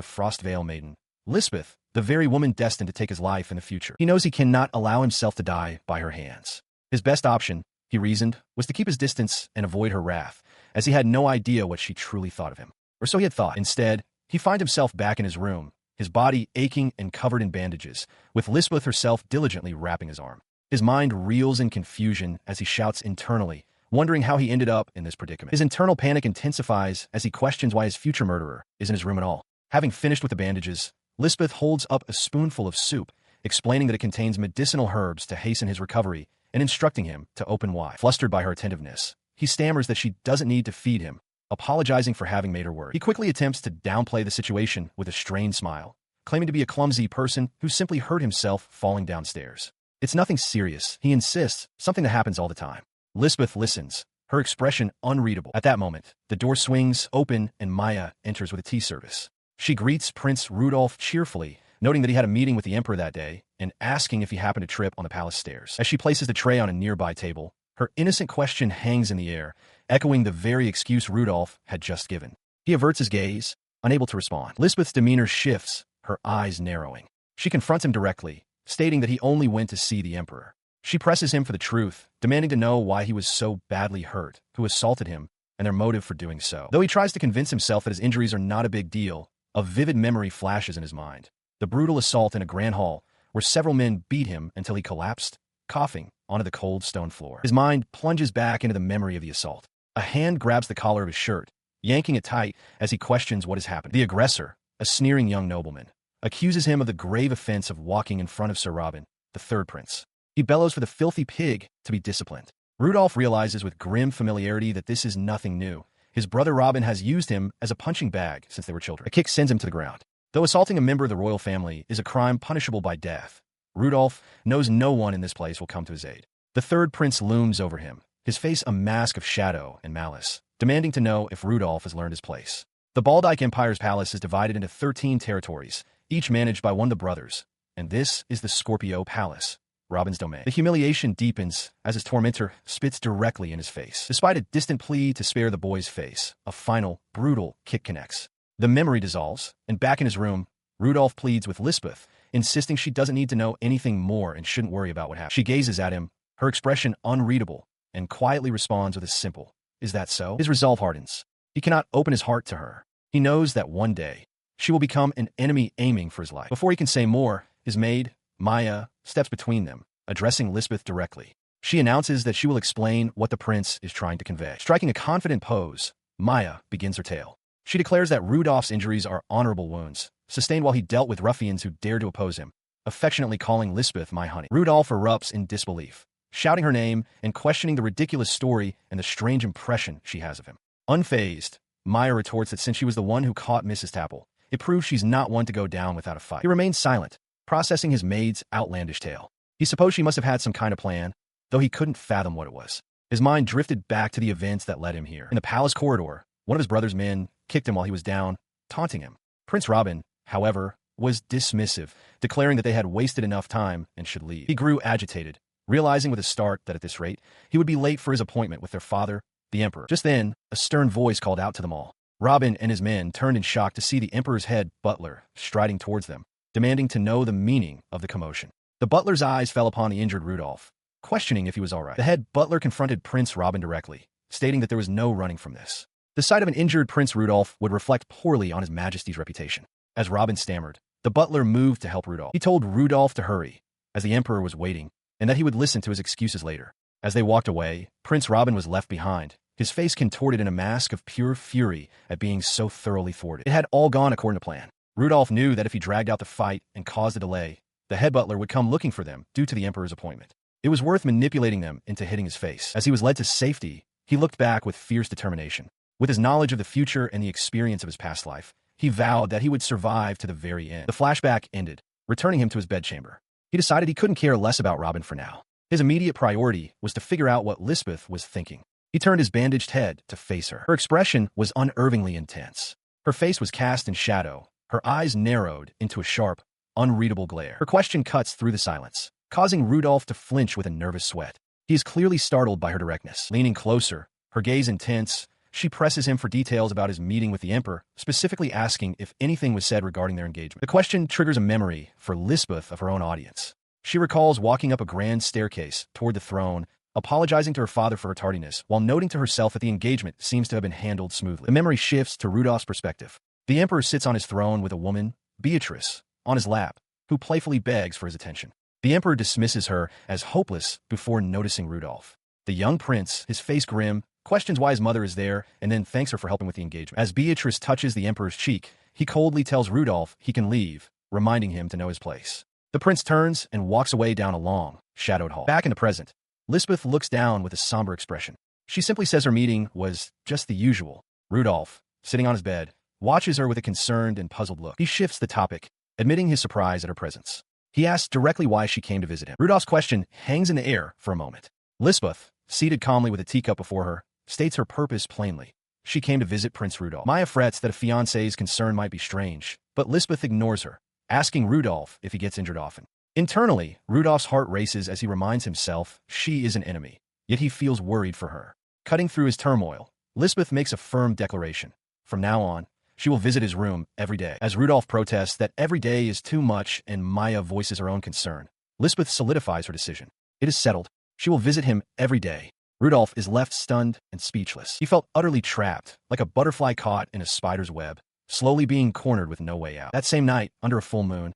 Frostvale maiden, Lisbeth, the very woman destined to take his life in the future. He knows he cannot allow himself to die by her hands. His best option, he reasoned, was to keep his distance and avoid her wrath, as he had no idea what she truly thought of him. Or so he had thought. Instead, he finds himself back in his room, his body aching and covered in bandages, with Lisbeth herself diligently wrapping his arm. His mind reels in confusion as he shouts internally, wondering how he ended up in this predicament. His internal panic intensifies as he questions why his future murderer is in his room at all. Having finished with the bandages, Lisbeth holds up a spoonful of soup, explaining that it contains medicinal herbs to hasten his recovery and instructing him to open wide. Flustered by her attentiveness, he stammers that she doesn't need to feed him, apologizing for having made her worry. He quickly attempts to downplay the situation with a strained smile, claiming to be a clumsy person who simply hurt himself falling downstairs. It's nothing serious, he insists, something that happens all the time. Lisbeth listens, her expression unreadable. At that moment, the door swings open and Maya enters with a tea service. She greets Prince Rudolf cheerfully, noting that he had a meeting with the Emperor that day, and asking if he happened to trip on the palace stairs. As she places the tray on a nearby table, her innocent question hangs in the air, echoing the very excuse Rudolf had just given. He averts his gaze, unable to respond. Lisbeth's demeanor shifts, her eyes narrowing. She confronts him directly, stating that he only went to see the Emperor. She presses him for the truth, demanding to know why he was so badly hurt, who assaulted him, and their motive for doing so. Though he tries to convince himself that his injuries are not a big deal, a vivid memory flashes in his mind. The brutal assault in a grand hall, where several men beat him until he collapsed, coughing, onto the cold stone floor. His mind plunges back into the memory of the assault. A hand grabs the collar of his shirt, yanking it tight as he questions what has happened. The aggressor, a sneering young nobleman, accuses him of the grave offense of walking in front of Sir Robin, the third prince. He bellows for the filthy pig to be disciplined. Rudolf realizes with grim familiarity that this is nothing new. His brother Robin has used him as a punching bag since they were children. A kick sends him to the ground. Though assaulting a member of the royal family is a crime punishable by death, Rudolf knows no one in this place will come to his aid. The third prince looms over him, his face a mask of shadow and malice, demanding to know if Rudolf has learned his place. The Baldike Empire's palace is divided into 13 territories, each managed by one of the brothers, and this is the Scorpio Palace, Robin's domain. The humiliation deepens as his tormentor spits directly in his face. Despite a distant plea to spare the boy's face, a final, brutal kick connects. The memory dissolves, and back in his room, Rudolf pleads with Lisbeth, insisting she doesn't need to know anything more and shouldn't worry about what happened. She gazes at him, her expression unreadable, and quietly responds with a simple, "Is that so?" His resolve hardens. He cannot open his heart to her. He knows that one day, she will become an enemy aiming for his life. Before he can say more, his maid, Maya, steps between them, addressing Lisbeth directly. She announces that she will explain what the prince is trying to convey. Striking a confident pose, Maya begins her tale. She declares that Rudolf's injuries are honorable wounds, sustained while he dealt with ruffians who dared to oppose him, affectionately calling Lisbeth my honey. Rudolf erupts in disbelief, shouting her name and questioning the ridiculous story and the strange impression she has of him. Unfazed, Maya retorts that since she was the one who caught Mrs. Tapple, it proves she's not one to go down without a fight. He remains silent, processing his maid's outlandish tale. He supposed she must have had some kind of plan, though he couldn't fathom what it was. His mind drifted back to the events that led him here. In the palace corridor, one of his brother's men kicked him while he was down, taunting him. Prince Robin, however, was dismissive, declaring that they had wasted enough time and should leave. He grew agitated, realizing with a start that at this rate, he would be late for his appointment with their father, the Emperor. Just then, a stern voice called out to them all. Robin and his men turned in shock to see the Emperor's head butler striding towards them, demanding to know the meaning of the commotion. The butler's eyes fell upon the injured Rudolf, questioning if he was all right. The head butler confronted Prince Robin directly, stating that there was no running from this. The sight of an injured Prince Rudolf would reflect poorly on his Majesty's reputation. As Robin stammered, the butler moved to help Rudolf. He told Rudolf to hurry, as the Emperor was waiting, and that he would listen to his excuses later. As they walked away, Prince Robin was left behind, his face contorted in a mask of pure fury at being so thoroughly thwarted. It had all gone according to plan. Rudolf knew that if he dragged out the fight and caused a delay, the head butler would come looking for them due to the Emperor's appointment. It was worth manipulating them into hitting his face. As he was led to safety, he looked back with fierce determination. With his knowledge of the future and the experience of his past life, he vowed that he would survive to the very end. The flashback ended, returning him to his bedchamber. He decided he couldn't care less about Robin for now. His immediate priority was to figure out what Lisbeth was thinking. He turned his bandaged head to face her. Her expression was unnervingly intense. Her face was cast in shadow, her eyes narrowed into a sharp, unreadable glare. Her question cuts through the silence, causing Rudolf to flinch with a nervous sweat. He is clearly startled by her directness. Leaning closer, her gaze intense, she presses him for details about his meeting with the Emperor, specifically asking if anything was said regarding their engagement. The question triggers a memory for Lisbeth of her own audience. She recalls walking up a grand staircase toward the throne, apologizing to her father for her tardiness, while noting to herself that the engagement seems to have been handled smoothly. The memory shifts to Rudolph's perspective. The Emperor sits on his throne with a woman, Beatrice, on his lap, who playfully begs for his attention. The Emperor dismisses her as hopeless before noticing Rudolph. The young prince, his face grim, questions why his mother is there, and then thanks her for helping with the engagement. As Beatrice touches the Emperor's cheek, he coldly tells Rudolph he can leave, reminding him to know his place. The prince turns and walks away down a long, shadowed hall. Back in the present, Lisbeth looks down with a somber expression. She simply says her meeting was just the usual. Rudolph, sitting on his bed, watches her with a concerned and puzzled look. He shifts the topic, admitting his surprise at her presence. He asks directly why she came to visit him. Rudolph's question hangs in the air for a moment. Lisbeth, seated calmly with a teacup before her, states her purpose plainly. She came to visit Prince Rudolph. Maya frets that a fiancé's concern might be strange, but Lisbeth ignores her, asking Rudolph if he gets injured often. Internally, Rudolph's heart races as he reminds himself she is an enemy, yet he feels worried for her. Cutting through his turmoil, Lisbeth makes a firm declaration. From now on, she will visit his room every day. As Rudolph protests that every day is too much and Maya voices her own concern, Lisbeth solidifies her decision. It is settled. She will visit him every day. Rudolph is left stunned and speechless. He felt utterly trapped, like a butterfly caught in a spider's web, slowly being cornered with no way out. That same night, under a full moon,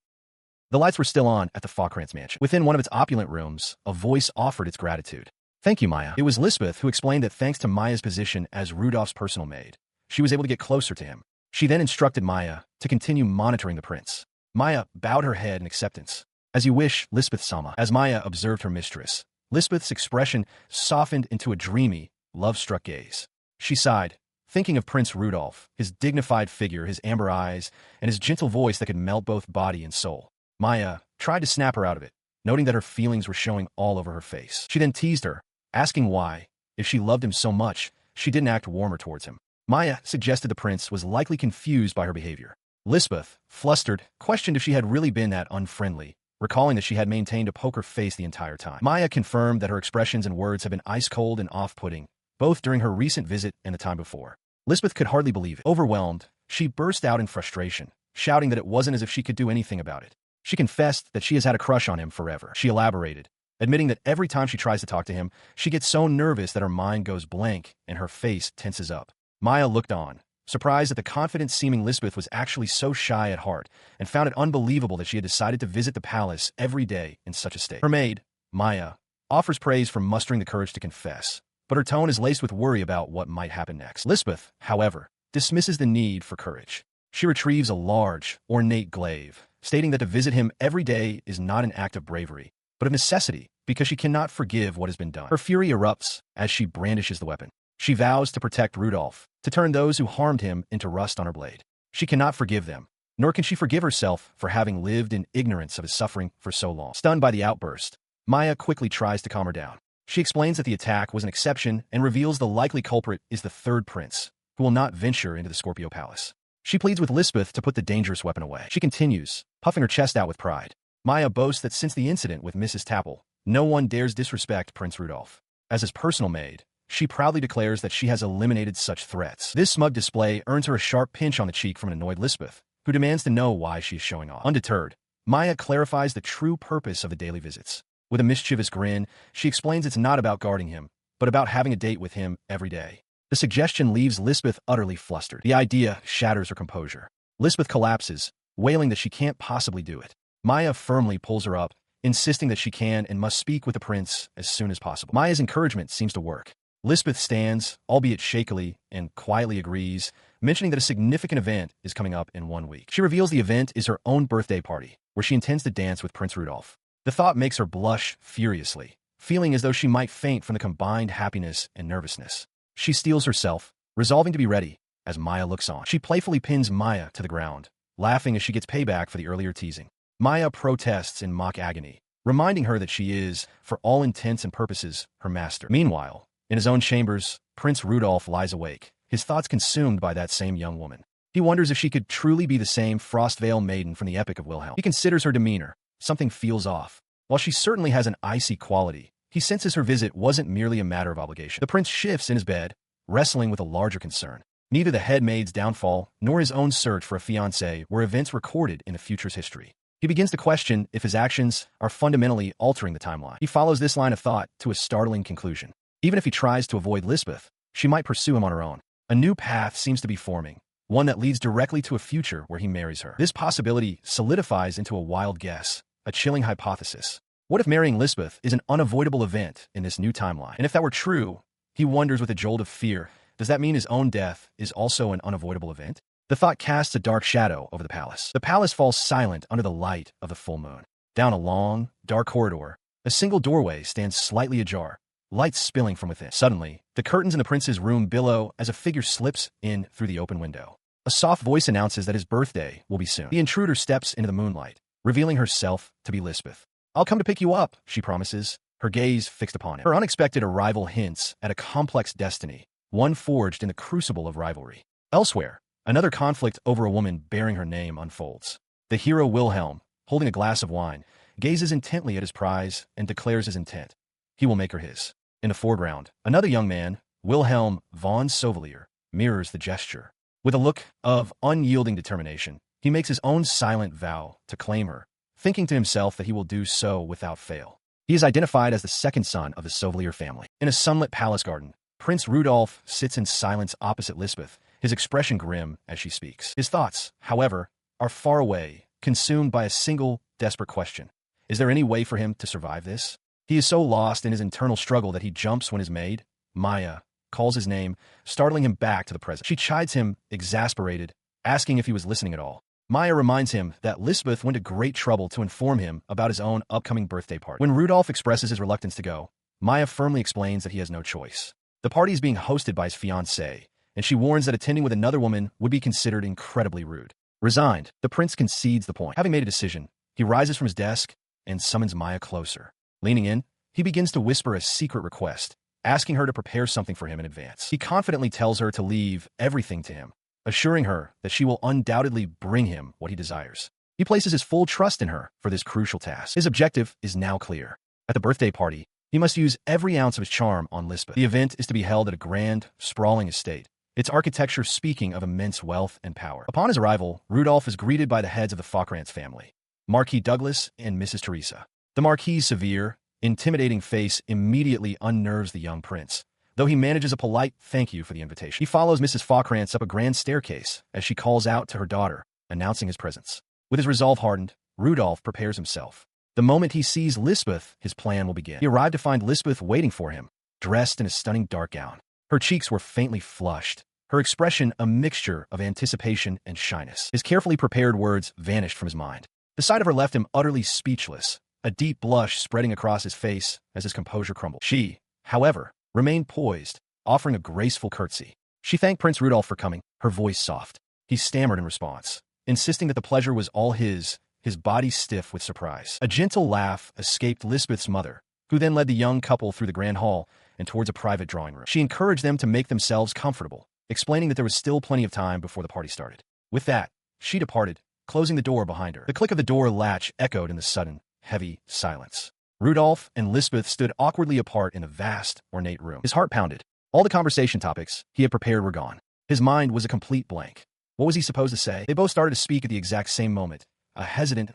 the lights were still on at the Falkrantz mansion. Within one of its opulent rooms, a voice offered its gratitude. Thank you, Maya. It was Lisbeth who explained that thanks to Maya's position as Rudolph's personal maid, she was able to get closer to him. She then instructed Maya to continue monitoring the prince. Maya bowed her head in acceptance. As you wish, Lisbeth-sama. As Maya observed her mistress, Lisbeth's expression softened into a dreamy, love-struck gaze. She sighed, thinking of Prince Rudolph, his dignified figure, his amber eyes, and his gentle voice that could melt both body and soul. Maya tried to snap her out of it, noting that her feelings were showing all over her face. She then teased her, asking why, if she loved him so much, she didn't act warmer towards him. Maya suggested the prince was likely confused by her behavior. Lisbeth, flustered, questioned if she had really been that unfriendly, recalling that she had maintained a poker face the entire time. Maya confirmed that her expressions and words had been ice-cold and off-putting, both during her recent visit and the time before. Lisbeth could hardly believe it. Overwhelmed, she burst out in frustration, shouting that it wasn't as if she could do anything about it. She confessed that she has had a crush on him forever. She elaborated, admitting that every time she tries to talk to him, she gets so nervous that her mind goes blank and her face tenses up. Maya looked on, surprised that the confident-seeming Lisbeth was actually so shy at heart, and found it unbelievable that she had decided to visit the palace every day in such a state. Her maid, Maya, offers praise for mustering the courage to confess, but her tone is laced with worry about what might happen next. Lisbeth, however, dismisses the need for courage. She retrieves a large, ornate glaive, stating that to visit him every day is not an act of bravery, but of necessity, because she cannot forgive what has been done. Her fury erupts as she brandishes the weapon. She vows to protect Rudolph, to turn those who harmed him into rust on her blade. She cannot forgive them, nor can she forgive herself for having lived in ignorance of his suffering for so long. Stunned by the outburst, Maya quickly tries to calm her down. She explains that the attack was an exception and reveals the likely culprit is the third prince, who will not venture into the Scorpio Palace. She pleads with Lisbeth to put the dangerous weapon away. She continues, puffing her chest out with pride. Maya boasts that since the incident with Mrs. Tapple, no one dares disrespect Prince Rudolph. As his personal maid, she proudly declares that she has eliminated such threats. This smug display earns her a sharp pinch on the cheek from an annoyed Lisbeth, who demands to know why she is showing off. Undeterred, Maya clarifies the true purpose of the daily visits. With a mischievous grin, she explains it's not about guarding him, but about having a date with him every day. The suggestion leaves Lisbeth utterly flustered. The idea shatters her composure. Lisbeth collapses, wailing that she can't possibly do it. Maya firmly pulls her up, insisting that she can and must speak with the prince as soon as possible. Maya's encouragement seems to work. Lisbeth stands, albeit shakily, and quietly agrees, mentioning that a significant event is coming up in 1 week. She reveals the event is her own birthday party, where she intends to dance with Prince Rudolph. The thought makes her blush furiously, feeling as though she might faint from the combined happiness and nervousness. She steels herself, resolving to be ready, as Maya looks on. She playfully pins Maya to the ground, laughing as she gets payback for the earlier teasing. Maya protests in mock agony, reminding her that she is, for all intents and purposes, her master. Meanwhile, in his own chambers, Prince Rudolph lies awake, his thoughts consumed by that same young woman. He wonders if she could truly be the same Frostvale maiden from the Epic of Wilhelm. He considers her demeanor. Something feels off. While she certainly has an icy quality, He senses her visit wasn't merely a matter of obligation. The prince shifts in his bed, wrestling with a larger concern. Neither the head maid's downfall nor his own search for a fiancée were events recorded in the future's history. He begins to question if his actions are fundamentally altering the timeline. He follows this line of thought to a startling conclusion. Even if he tries to avoid Lisbeth, she might pursue him on her own. A new path seems to be forming, one that leads directly to a future where he marries her. This possibility solidifies into a wild guess, a chilling hypothesis. What if marrying Lisbeth is an unavoidable event in this new timeline? And if that were true, he wonders with a jolt of fear, does that mean his own death is also an unavoidable event? The thought casts a dark shadow over the palace. The palace falls silent under the light of the full moon. Down a long, dark corridor, a single doorway stands slightly ajar, light spilling from within. Suddenly, the curtains in the prince's room billow as a figure slips in through the open window. A soft voice announces that his birthday will be soon. The intruder steps into the moonlight, revealing herself to be Lisbeth. "I'll come to pick you up," she promises, her gaze fixed upon him. Her unexpected arrival hints at a complex destiny, one forged in the crucible of rivalry. Elsewhere, another conflict over a woman bearing her name unfolds. The hero Wilhelm, holding a glass of wine, gazes intently at his prize and declares his intent. He will make her his. In the foreground, another young man, Wilhelm von Sauvelier, mirrors the gesture. With a look of unyielding determination, he makes his own silent vow to claim her, thinking to himself that he will do so without fail. He is identified as the second son of the Sauvelier family. In a sunlit palace garden, Prince Rudolf sits in silence opposite Lisbeth, his expression grim as she speaks. His thoughts, however, are far away, consumed by a single, desperate question. Is there any way for him to survive this? He is so lost in his internal struggle that he jumps when his maid, Maya, calls his name, startling him back to the present. She chides him, exasperated, asking if he was listening at all. Maya reminds him that Lisbeth went to great trouble to inform him about his own upcoming birthday party. When Rudolf expresses his reluctance to go, Maya firmly explains that he has no choice. The party is being hosted by his fiancée, and she warns that attending with another woman would be considered incredibly rude. Resigned, the prince concedes the point. Having made a decision, he rises from his desk and summons Maya closer. Leaning in, he begins to whisper a secret request, asking her to prepare something for him in advance. He confidently tells her to leave everything to him, assuring her that she will undoubtedly bring him what he desires. He places his full trust in her for this crucial task. His objective is now clear. At the birthday party, he must use every ounce of his charm on Lisbeth. The event is to be held at a grand, sprawling estate, its architecture speaking of immense wealth and power. Upon his arrival, Rudolf is greeted by the heads of the Falkrantz family, Marquis Douglas and Mrs. Teresa. The Marquis' severe, intimidating face immediately unnerves the young prince, though he manages a polite thank you for the invitation. He follows Mrs. Falkrantz up a grand staircase as she calls out to her daughter, announcing his presence. With his resolve hardened, Rudolf prepares himself. The moment he sees Lisbeth, his plan will begin. He arrived to find Lisbeth waiting for him, dressed in a stunning dark gown. Her cheeks were faintly flushed, her expression a mixture of anticipation and shyness. His carefully prepared words vanished from his mind. The sight of her left him utterly speechless, a deep blush spreading across his face as his composure crumbled. She, however, remained poised, offering a graceful curtsy. She thanked Prince Rudolf for coming, her voice soft. He stammered in response, insisting that the pleasure was all his body stiff with surprise. A gentle laugh escaped Lisbeth's mother, who then led the young couple through the grand hall and towards a private drawing room. She encouraged them to make themselves comfortable, explaining that there was still plenty of time before the party started. With that, she departed, closing the door behind her. The click of the door latch echoed in the sudden, heavy silence. Rudolf and Lisbeth stood awkwardly apart in the vast, ornate room. His heart pounded. All the conversation topics he had prepared were gone. His mind was a complete blank. What was he supposed to say? They both started to speak at the exact same moment, a hesitant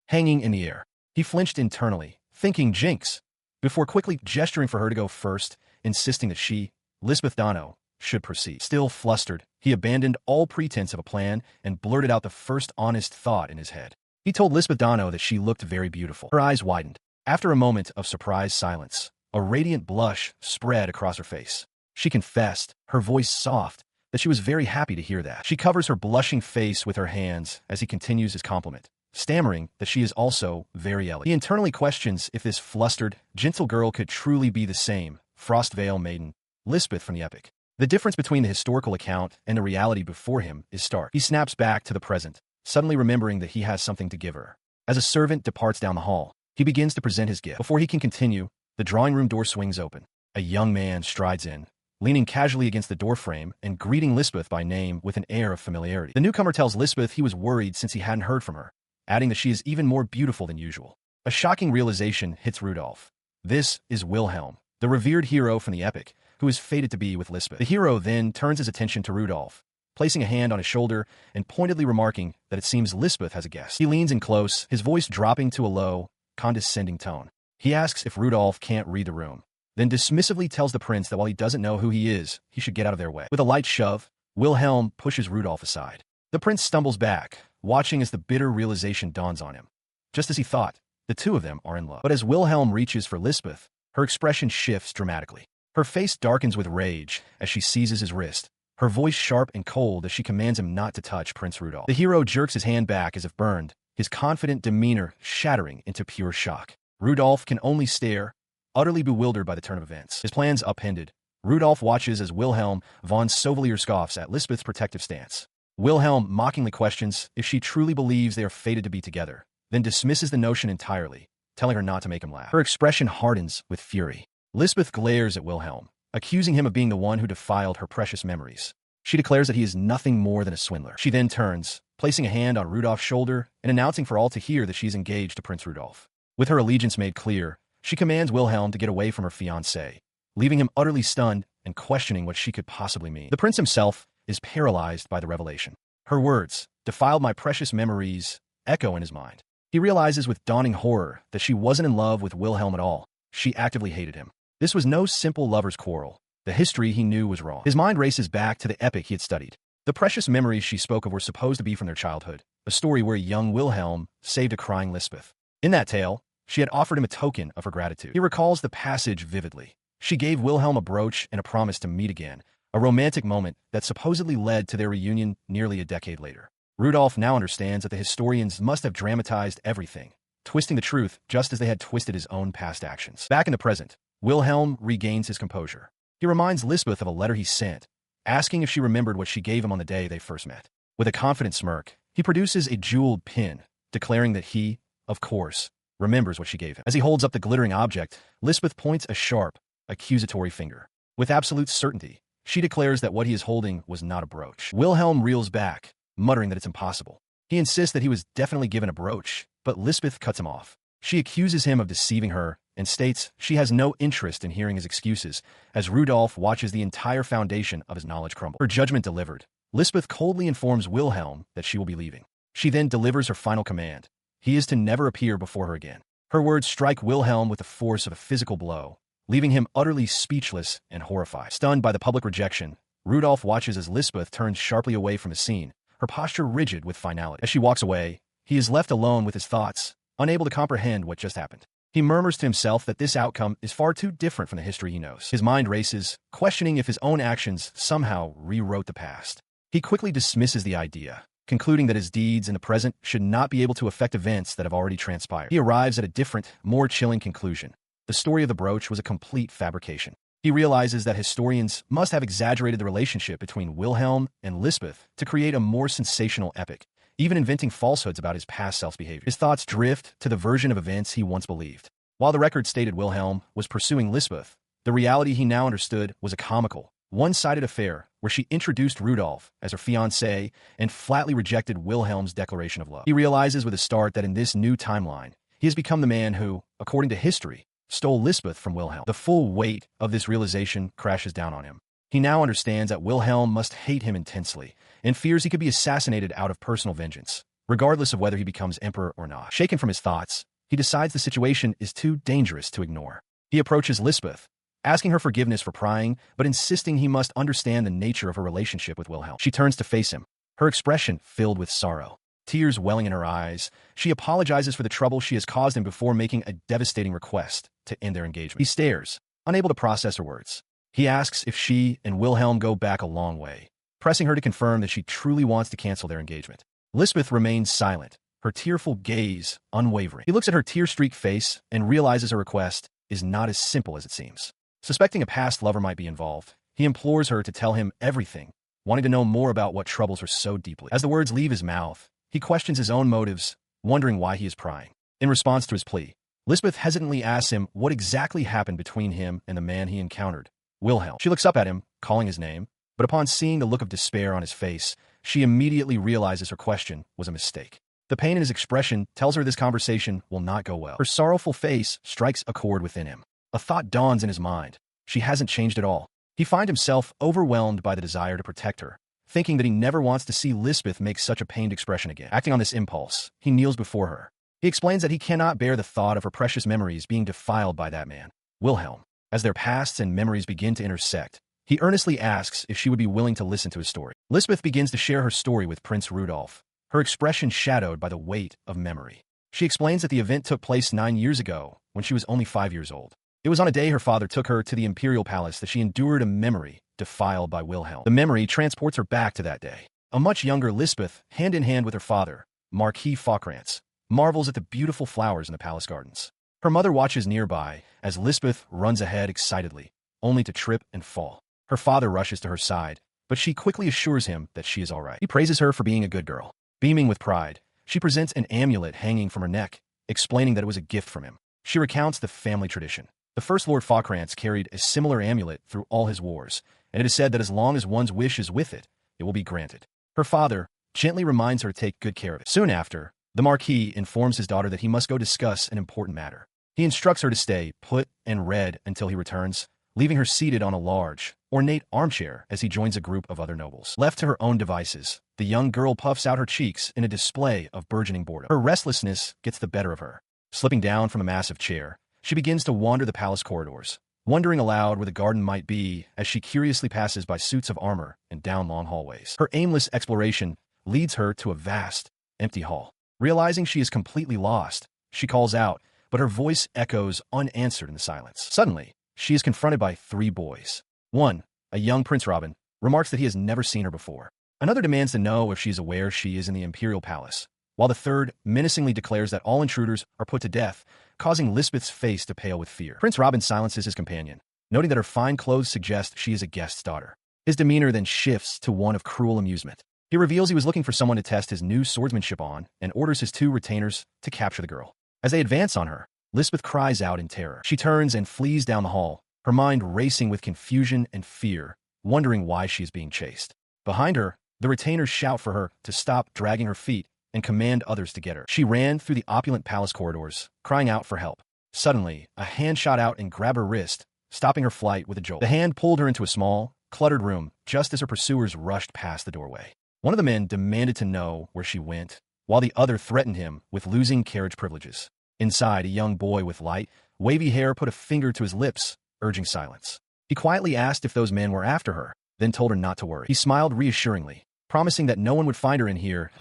hanging in the air. He flinched internally, thinking jinx, before quickly gesturing for her to go first, insisting that she, Lisbeth Dano, should proceed. Still flustered, he abandoned all pretense of a plan and blurted out the first honest thought in his head. He told Lisbeth Dano that she looked very beautiful. Her eyes widened. After a moment of surprised silence, a radiant blush spread across her face. She confessed, her voice soft, that she was very happy to hear that. She covers her blushing face with her hands as he continues his compliment, stammering that she is also very elegant. He internally questions if this flustered, gentle girl could truly be the same Frostvale maiden, Lisbeth from the epic. The difference between the historical account and the reality before him is stark. He snaps back to the present, suddenly remembering that he has something to give her. As a servant departs down the hall, he begins to present his gift. Before he can continue, the drawing room door swings open. A young man strides in, leaning casually against the doorframe and greeting Lisbeth by name with an air of familiarity. The newcomer tells Lisbeth he was worried since he hadn't heard from her, adding that she is even more beautiful than usual. A shocking realization hits Rudolf. This is Wilhelm, the revered hero from the epic, who is fated to be with Lisbeth. The hero then turns his attention to Rudolph, placing a hand on his shoulder and pointedly remarking that it seems Lisbeth has a guest. He leans in close, his voice dropping to a low, condescending tone. He asks if Rudolph can't read the room, then dismissively tells the prince that while he doesn't know who he is, he should get out of their way. With a light shove, Wilhelm pushes Rudolph aside. The prince stumbles back, watching as the bitter realization dawns on him. Just as he thought, the two of them are in love. But as Wilhelm reaches for Lisbeth, her expression shifts dramatically. Her face darkens with rage as she seizes his wrist, her voice sharp and cold as she commands him not to touch Prince Rudolph. The hero jerks his hand back as if burned, his confident demeanor shattering into pure shock. Rudolph can only stare, utterly bewildered by the turn of events. His plans upended, Rudolph watches as Wilhelm von Sauvelier scoffs at Lisbeth's protective stance. Wilhelm mockingly questions if she truly believes they are fated to be together, then dismisses the notion entirely, telling her not to make him laugh. Her expression hardens with fury. Lisbeth glares at Wilhelm, accusing him of being the one who defiled her precious memories. She declares that he is nothing more than a swindler. She then turns, placing a hand on Rudolph's shoulder and announcing for all to hear that she is engaged to Prince Rudolph. With her allegiance made clear, she commands Wilhelm to get away from her fiancé, leaving him utterly stunned and questioning what she could possibly mean. The prince himself is paralyzed by the revelation. Her words, "defiled my precious memories," echo in his mind. He realizes with dawning horror that she wasn't in love with Wilhelm at all. She actively hated him. This was no simple lover's quarrel. The history he knew was wrong. His mind races back to the epic he had studied. The precious memories she spoke of were supposed to be from their childhood, a story where young Wilhelm saved a crying Lisbeth. In that tale, she had offered him a token of her gratitude. He recalls the passage vividly. She gave Wilhelm a brooch and a promise to meet again, a romantic moment that supposedly led to their reunion nearly a decade later. Rudolph now understands that the historians must have dramatized everything, twisting the truth just as they had twisted his own past actions. Back in the present, Wilhelm regains his composure. He reminds Lisbeth of a letter he sent, asking if she remembered what she gave him on the day they first met. With a confident smirk, he produces a jeweled pin, declaring that he, of course, remembers what she gave him. As he holds up the glittering object, Lisbeth points a sharp, accusatory finger. With absolute certainty, she declares that what he is holding was not a brooch. Wilhelm reels back, muttering that it's impossible. He insists that he was definitely given a brooch, but Lisbeth cuts him off. She accuses him of deceiving her and states she has no interest in hearing his excuses as Rudolph watches the entire foundation of his knowledge crumble. Her judgment delivered, Lisbeth coldly informs Wilhelm that she will be leaving. She then delivers her final command. He is to never appear before her again. Her words strike Wilhelm with the force of a physical blow, leaving him utterly speechless and horrified. Stunned by the public rejection, Rudolph watches as Lisbeth turns sharply away from the scene, her posture rigid with finality. As she walks away, he is left alone with his thoughts, unable to comprehend what just happened. He murmurs to himself that this outcome is far too different from the history he knows. His mind races, questioning if his own actions somehow rewrote the past. He quickly dismisses the idea, concluding that his deeds in the present should not be able to affect events that have already transpired. He arrives at a different, more chilling conclusion. The story of the brooch was a complete fabrication. He realizes that historians must have exaggerated the relationship between Wilhelm and Lisbeth to create a more sensational epic, even inventing falsehoods about his past self's behavior. His thoughts drift to the version of events he once believed. While the record stated Wilhelm was pursuing Lisbeth, the reality he now understood was a comical, one-sided affair where she introduced Rudolph as her fiancé and flatly rejected Wilhelm's declaration of love. He realizes with a start that in this new timeline, he has become the man who, according to history, stole Lisbeth from Wilhelm. The full weight of this realization crashes down on him. He now understands that Wilhelm must hate him intensely and fears he could be assassinated out of personal vengeance, regardless of whether he becomes emperor or not. Shaken from his thoughts, he decides the situation is too dangerous to ignore. He approaches Lisbeth, asking her forgiveness for prying, but insisting he must understand the nature of her relationship with Wilhelm. She turns to face him, her expression filled with sorrow. Tears welling in her eyes, she apologizes for the trouble she has caused him before making a devastating request to end their engagement. He stares, unable to process her words. He asks if she and Wilhelm go back a long way, pressing her to confirm that she truly wants to cancel their engagement. Lisbeth remains silent, her tearful gaze unwavering. He looks at her tear-streaked face and realizes her request is not as simple as it seems. Suspecting a past lover might be involved, he implores her to tell him everything, wanting to know more about what troubles her so deeply. As the words leave his mouth, he questions his own motives, wondering why he is prying. In response to his plea, Lisbeth hesitantly asks him what exactly happened between him and the man he encountered, Wilhelm. She looks up at him, calling his name, but upon seeing the look of despair on his face, she immediately realizes her question was a mistake. The pain in his expression tells her this conversation will not go well. Her sorrowful face strikes a chord within him. A thought dawns in his mind. She hasn't changed at all. He finds himself overwhelmed by the desire to protect her, thinking that he never wants to see Lisbeth make such a pained expression again. Acting on this impulse, he kneels before her. He explains that he cannot bear the thought of her precious memories being defiled by that man, Wilhelm. As their pasts and memories begin to intersect, he earnestly asks if she would be willing to listen to his story. Lisbeth begins to share her story with Prince Rudolf, her expression shadowed by the weight of memory. She explains that the event took place 9 years ago, when she was only 5 years old. It was on a day her father took her to the Imperial palace that she endured a memory defiled by Wilhelm. The memory transports her back to that day. A much younger Lisbeth, hand in hand with her father, Marquis Fockrantz, marvels at the beautiful flowers in the palace gardens. Her mother watches nearby as Lisbeth runs ahead excitedly, only to trip and fall. Her father rushes to her side, but she quickly assures him that she is all right. He praises her for being a good girl. Beaming with pride, she presents an amulet hanging from her neck, explaining that it was a gift from him. She recounts the family tradition. The first Lord Fockrantz carried a similar amulet through all his wars, and it is said that as long as one's wish is with it, it will be granted. Her father gently reminds her to take good care of it. Soon after, the Marquis informs his daughter that he must go discuss an important matter. He instructs her to stay put and read until he returns, leaving her seated on a large, ornate armchair as he joins a group of other nobles. Left to her own devices, the young girl puffs out her cheeks in a display of burgeoning boredom. Her restlessness gets the better of her. Slipping down from a massive chair, she begins to wander the palace corridors, wondering aloud where the garden might be as she curiously passes by suits of armor and down long hallways. Her aimless exploration leads her to a vast, empty hall. Realizing she is completely lost, she calls out, but her voice echoes unanswered in the silence. Suddenly, she is confronted by 3 boys. One, a young Prince Robin, remarks that he has never seen her before. Another demands to know if she is aware she is in the Imperial palace, while the third menacingly declares that all intruders are put to death, causing Lisbeth's face to pale with fear. Prince Robin silences his companion, noting that her fine clothes suggest she is a guest's daughter. His demeanor then shifts to one of cruel amusement. He reveals he was looking for someone to test his new swordsmanship on and orders his 2 retainers to capture the girl. As they advance on her, Lisbeth cries out in terror. She turns and flees down the hall, her mind racing with confusion and fear, wondering why she is being chased. Behind her, the retainers shout for her to stop dragging her feet and command others to get her. She ran through the opulent palace corridors, crying out for help. Suddenly, a hand shot out and grabbed her wrist, stopping her flight with a jolt. The hand pulled her into a small, cluttered room just as her pursuers rushed past the doorway. One of the men demanded to know where she went, while the other threatened him with losing carriage privileges. Inside, a young boy with light, wavy hair put a finger to his lips, urging silence. He quietly asked if those men were after her, then told her not to worry. He smiled reassuringly, promising that no one would find her in here,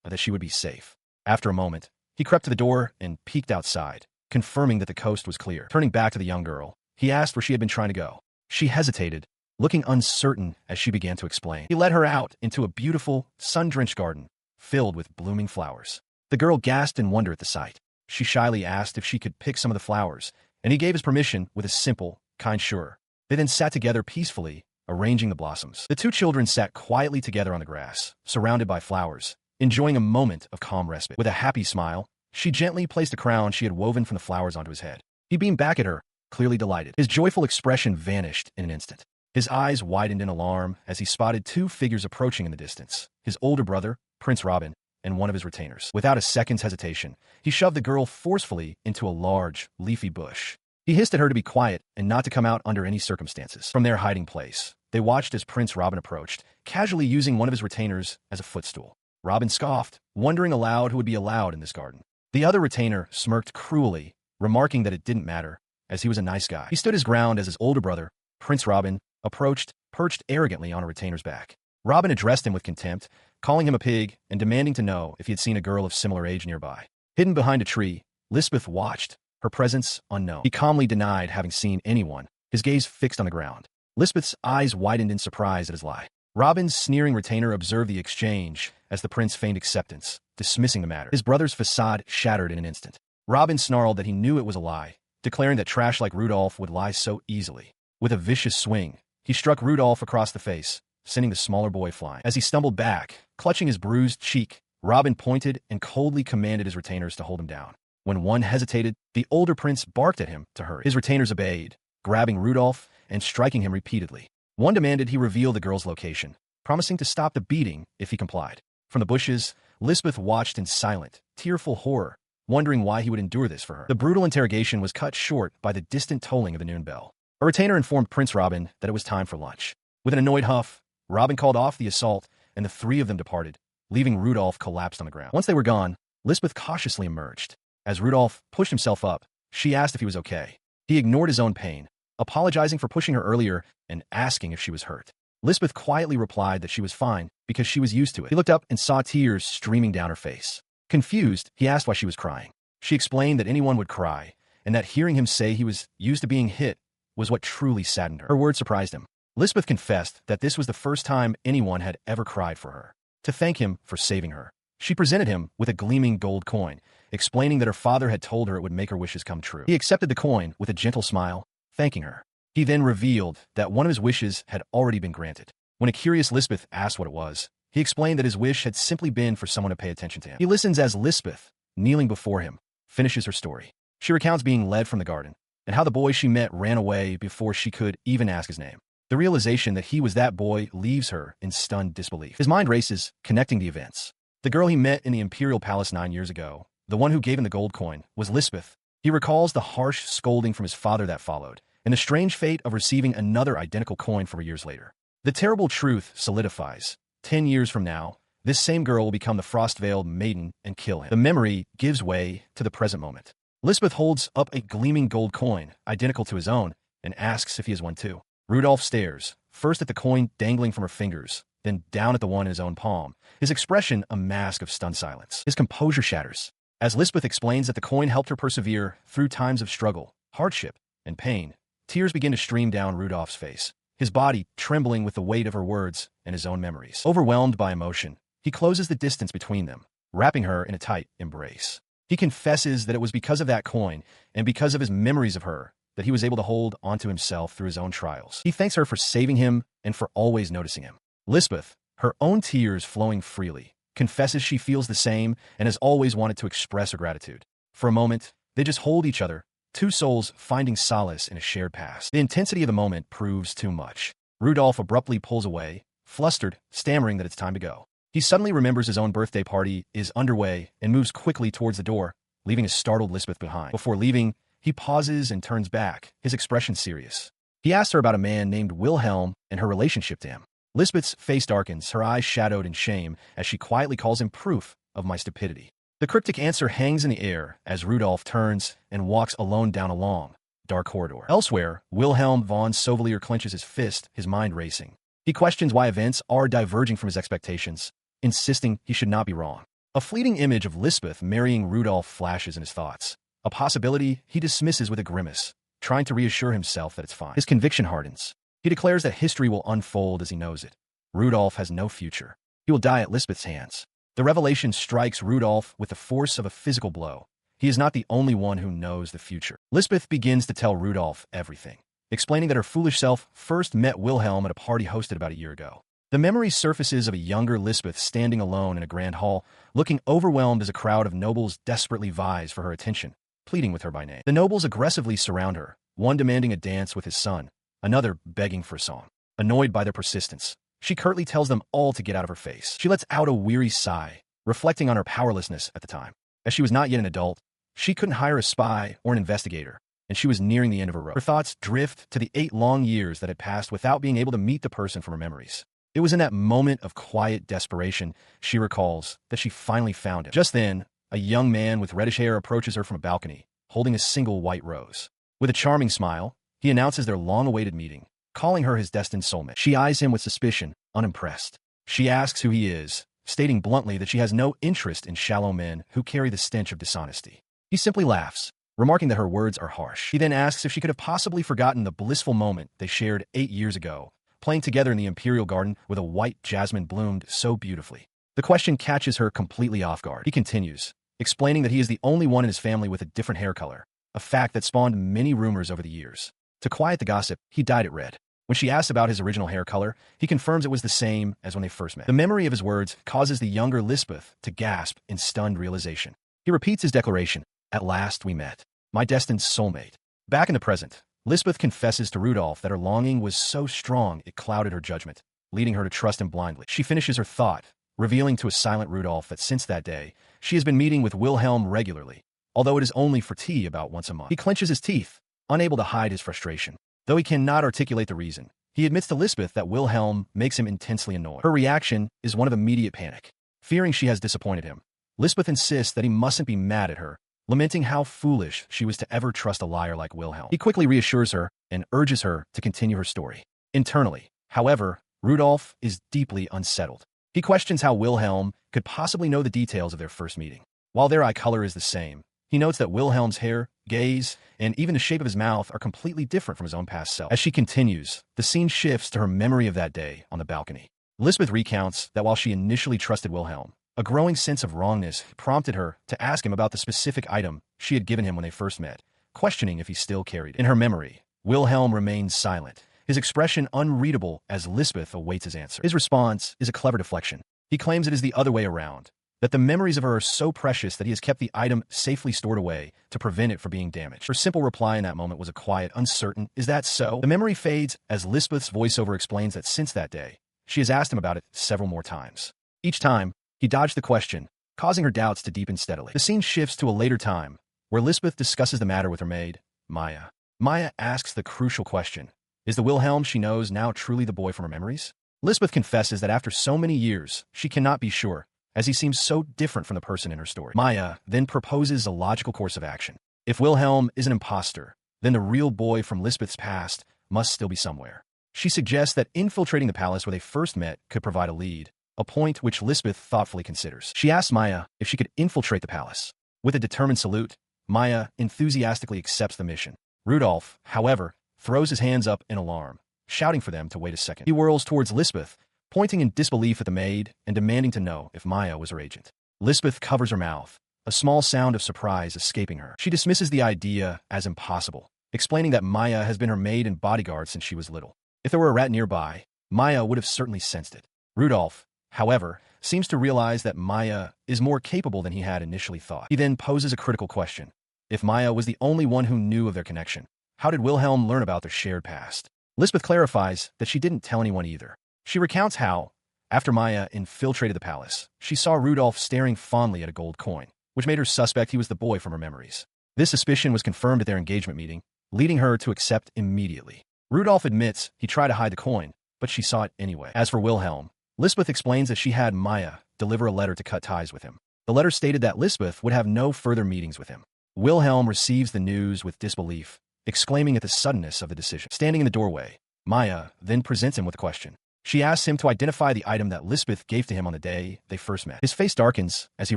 that she would be safe. After a moment, he crept to the door and peeked outside, confirming that the coast was clear. Turning back to the young girl, he asked where she had been trying to go. She hesitated, looking uncertain as she began to explain. He led her out into a beautiful, sun-drenched garden, filled with blooming flowers. The girl gasped in wonder at the sight. She shyly asked if she could pick some of the flowers, and he gave his permission with a simple, kind sure. They then sat together peacefully, arranging the blossoms. The 2 children sat quietly together on the grass, surrounded by flowers, enjoying a moment of calm respite. With a happy smile, she gently placed a crown she had woven from the flowers onto his head. He beamed back at her, clearly delighted. His joyful expression vanished in an instant. His eyes widened in alarm as he spotted 2 figures approaching in the distance, his older brother, Prince Robin, and one of his retainers. Without a second's hesitation, he shoved the girl forcefully into a large, leafy bush. He hissed at her to be quiet and not to come out under any circumstances. From their hiding place, they watched as Prince Robin approached, casually using one of his retainers as a footstool. Robin scoffed, wondering aloud who would be allowed in this garden. The other retainer smirked cruelly, remarking that it didn't matter, as he was a nice guy. He stood his ground as his older brother, Prince Robin, approached, perched arrogantly on a retainer's back. Robin addressed him with contempt, calling him a pig and demanding to know if he had seen a girl of similar age nearby. Hidden behind a tree, Lisbeth watched, her presence unknown. He calmly denied having seen anyone, his gaze fixed on the ground. Lisbeth's eyes widened in surprise at his lie. Robin's sneering retainer observed the exchange as the prince feigned acceptance, dismissing the matter. His brother's facade shattered in an instant. Robin snarled that he knew it was a lie, declaring that trash like Rudolph would lie so easily. With a vicious swing, he struck Rudolph across the face, sending the smaller boy flying. As he stumbled back, clutching his bruised cheek, Robin pointed and coldly commanded his retainers to hold him down. When one hesitated, the older prince barked at him to hurry. His retainers obeyed, grabbing Rudolph and striking him repeatedly. One demanded he reveal the girl's location, promising to stop the beating if he complied. From the bushes, Lisbeth watched in silent, tearful horror wondering why he would endure this for her. The brutal interrogation was cut short by the distant tolling of the noon bell. A retainer informed Prince Robin that it was time for lunch. With an annoyed huff, Robin called off the assault, and the three of them departed, leaving Rudolph collapsed on the ground. Once they were gone, Lisbeth cautiously emerged. As Rudolph pushed himself up, she asked if he was okay. He ignored his own pain, apologizing for pushing her earlier and asking if she was hurt. Lisbeth quietly replied that she was fine because she was used to it. He looked up and saw tears streaming down her face. Confused, he asked why she was crying. She explained that anyone would cry, and that hearing him say he was used to being hit was what truly saddened her. Her words surprised him. Lisbeth confessed that this was the first time anyone had ever cried for her. To thank him for saving her, she presented him with a gleaming gold coin, explaining that her father had told her it would make her wishes come true. He accepted the coin with a gentle smile, thanking her. He then revealed that one of his wishes had already been granted. When a curious Lisbeth asked what it was, he explained that his wish had simply been for someone to pay attention to him. He listens as Lisbeth, kneeling before him, finishes her story. She recounts being led from the garden, and how the boy she met ran away before she could even ask his name. The realization that he was that boy leaves her in stunned disbelief. His mind races, connecting the events. The girl he met in the Imperial Palace 9 years ago, the one who gave him the gold coin, was Lisbeth. He recalls the harsh scolding from his father that followed, and the strange fate of receiving another identical coin 4 years later. The terrible truth solidifies. 10 years from now, this same girl will become the Frost-Veiled Maiden and kill him. The memory gives way to the present moment. Lisbeth holds up a gleaming gold coin, identical to his own, and asks if he has one too. Rudolph stares, first at the coin dangling from her fingers, then down at the one in his own palm, his expression a mask of stunned silence. His composure shatters. As Lisbeth explains that the coin helped her persevere through times of struggle, hardship, and pain, tears begin to stream down Rudolph's face, his body trembling with the weight of her words and his own memories. Overwhelmed by emotion, he closes the distance between them, wrapping her in a tight embrace. He confesses that it was because of that coin and because of his memories of her that he was able to hold onto himself through his own trials. He thanks her for saving him and for always noticing him. Lisbeth, her own tears flowing freely, confesses she feels the same and has always wanted to express her gratitude. For a moment, they just hold each other, two souls finding solace in a shared past. The intensity of the moment proves too much. Rudolph abruptly pulls away, flustered, stammering that it's time to go. He suddenly remembers his own birthday party is underway and moves quickly towards the door, leaving a startled Lisbeth behind. Before leaving, he pauses and turns back, his expression serious. He asks her about a man named Wilhelm and her relationship to him. Lisbeth's face darkens, her eyes shadowed in shame, as she quietly calls him proof of my stupidity. The cryptic answer hangs in the air as Rudolph turns and walks alone down a long, dark corridor. Elsewhere, Wilhelm von Sauvelier clenches his fist, his mind racing. He questions why events are diverging from his expectations, insisting he should not be wrong. A fleeting image of Lisbeth marrying Rudolph flashes in his thoughts, a possibility he dismisses with a grimace, trying to reassure himself that it's fine. His conviction hardens. He declares that history will unfold as he knows it. Rudolph has no future. He will die at Lisbeth's hands. The revelation strikes Rudolph with the force of a physical blow. He is not the only one who knows the future. Lisbeth begins to tell Rudolph everything, explaining that her foolish self first met Wilhelm at a party hosted about a year ago. The memory surfaces of a younger Lisbeth standing alone in a grand hall, looking overwhelmed as a crowd of nobles desperately vies for her attention, pleading with her by name. The nobles aggressively surround her, one demanding a dance with his son, another begging for a song. Annoyed by their persistence, she curtly tells them all to get out of her face. She lets out a weary sigh, reflecting on her powerlessness at the time. As she was not yet an adult, she couldn't hire a spy or an investigator, and she was nearing the end of her rope. Her thoughts drift to the 8 long years that had passed without being able to meet the person from her memories. It was in that moment of quiet desperation, she recalls, that she finally found him. Just then, a young man with reddish hair approaches her from a balcony, holding a single white rose. With a charming smile, he announces their long-awaited meeting, calling her his destined soulmate. She eyes him with suspicion, unimpressed. She asks who he is, stating bluntly that she has no interest in shallow men who carry the stench of dishonesty. He simply laughs, remarking that her words are harsh. He then asks if she could have possibly forgotten the blissful moment they shared 8 years ago, playing together in the Imperial garden where the white jasmine bloomed so beautifully. The question catches her completely off guard. He continues, explaining that he is the only one in his family with a different hair color, a fact that spawned many rumors over the years. To quiet the gossip, he dyed it red. When she asks about his original hair color, he confirms it was the same as when they first met. The memory of his words causes the younger Lisbeth to gasp in stunned realization. He repeats his declaration, "At last we met. My destined soulmate." Back in the present, Lisbeth confesses to Rudolph that her longing was so strong it clouded her judgment, leading her to trust him blindly. She finishes her thought, revealing to a silent Rudolph that since that day, she has been meeting with Wilhelm regularly, although it is only for tea about once a month. He clenches his teeth, unable to hide his frustration. Though he cannot articulate the reason, he admits to Lisbeth that Wilhelm makes him intensely annoyed. Her reaction is one of immediate panic. Fearing she has disappointed him, Lisbeth insists that he mustn't be mad at her, lamenting how foolish she was to ever trust a liar like Wilhelm. He quickly reassures her and urges her to continue her story. Internally, however, Rudolf is deeply unsettled. He questions how Wilhelm could possibly know the details of their first meeting. While their eye color is the same, he notes that Wilhelm's hair, gaze, and even the shape of his mouth are completely different from his own past self. As she continues, the scene shifts to her memory of that day on the balcony. Lisbeth recounts that while she initially trusted Wilhelm, a growing sense of wrongness prompted her to ask him about the specific item she had given him when they first met, questioning if he still carried it. In her memory, Wilhelm remains silent, his expression unreadable as Lisbeth awaits his answer. His response is a clever deflection. He claims it is the other way around, that the memories of her are so precious that he has kept the item safely stored away to prevent it from being damaged. Her simple reply in that moment was a quiet, uncertain, "Is that so?" The memory fades as Lisbeth's voiceover explains that since that day, she has asked him about it several more times. Each time, he dodged the question, causing her doubts to deepen steadily. The scene shifts to a later time, where Lisbeth discusses the matter with her maid, Maya. Maya asks the crucial question, is the Wilhelm she knows now truly the boy from her memories? Lisbeth confesses that after so many years, she cannot be sure, as he seems so different from the person in her story. Maya then proposes a logical course of action. If Wilhelm is an imposter, then the real boy from Lisbeth's past must still be somewhere. She suggests that infiltrating the palace where they first met could provide a lead, a point which Lisbeth thoughtfully considers. She asks Maya if she could infiltrate the palace. With a determined salute, Maya enthusiastically accepts the mission. Rudolf, however, throws his hands up in alarm, shouting for them to wait a second. He whirls towards Lisbeth, pointing in disbelief at the maid and demanding to know if Maya was her agent. Lisbeth covers her mouth, a small sound of surprise escaping her. She dismisses the idea as impossible, explaining that Maya has been her maid and bodyguard since she was little. If there were a rat nearby, Maya would have certainly sensed it. Rudolf, however, seems to realize that Maya is more capable than he had initially thought. He then poses a critical question. If Maya was the only one who knew of their connection, how did Wilhelm learn about their shared past? Lisbeth clarifies that she didn't tell anyone either. She recounts how, after Maya infiltrated the palace, she saw Rudolf staring fondly at a gold coin, which made her suspect he was the boy from her memories. This suspicion was confirmed at their engagement meeting, leading her to accept immediately. Rudolf admits he tried to hide the coin, but she saw it anyway. As for Wilhelm, Lisbeth explains that she had Maya deliver a letter to cut ties with him. The letter stated that Lisbeth would have no further meetings with him. Wilhelm receives the news with disbelief, exclaiming at the suddenness of the decision. Standing in the doorway, Maya then presents him with a question. She asks him to identify the item that Lisbeth gave to him on the day they first met. His face darkens as he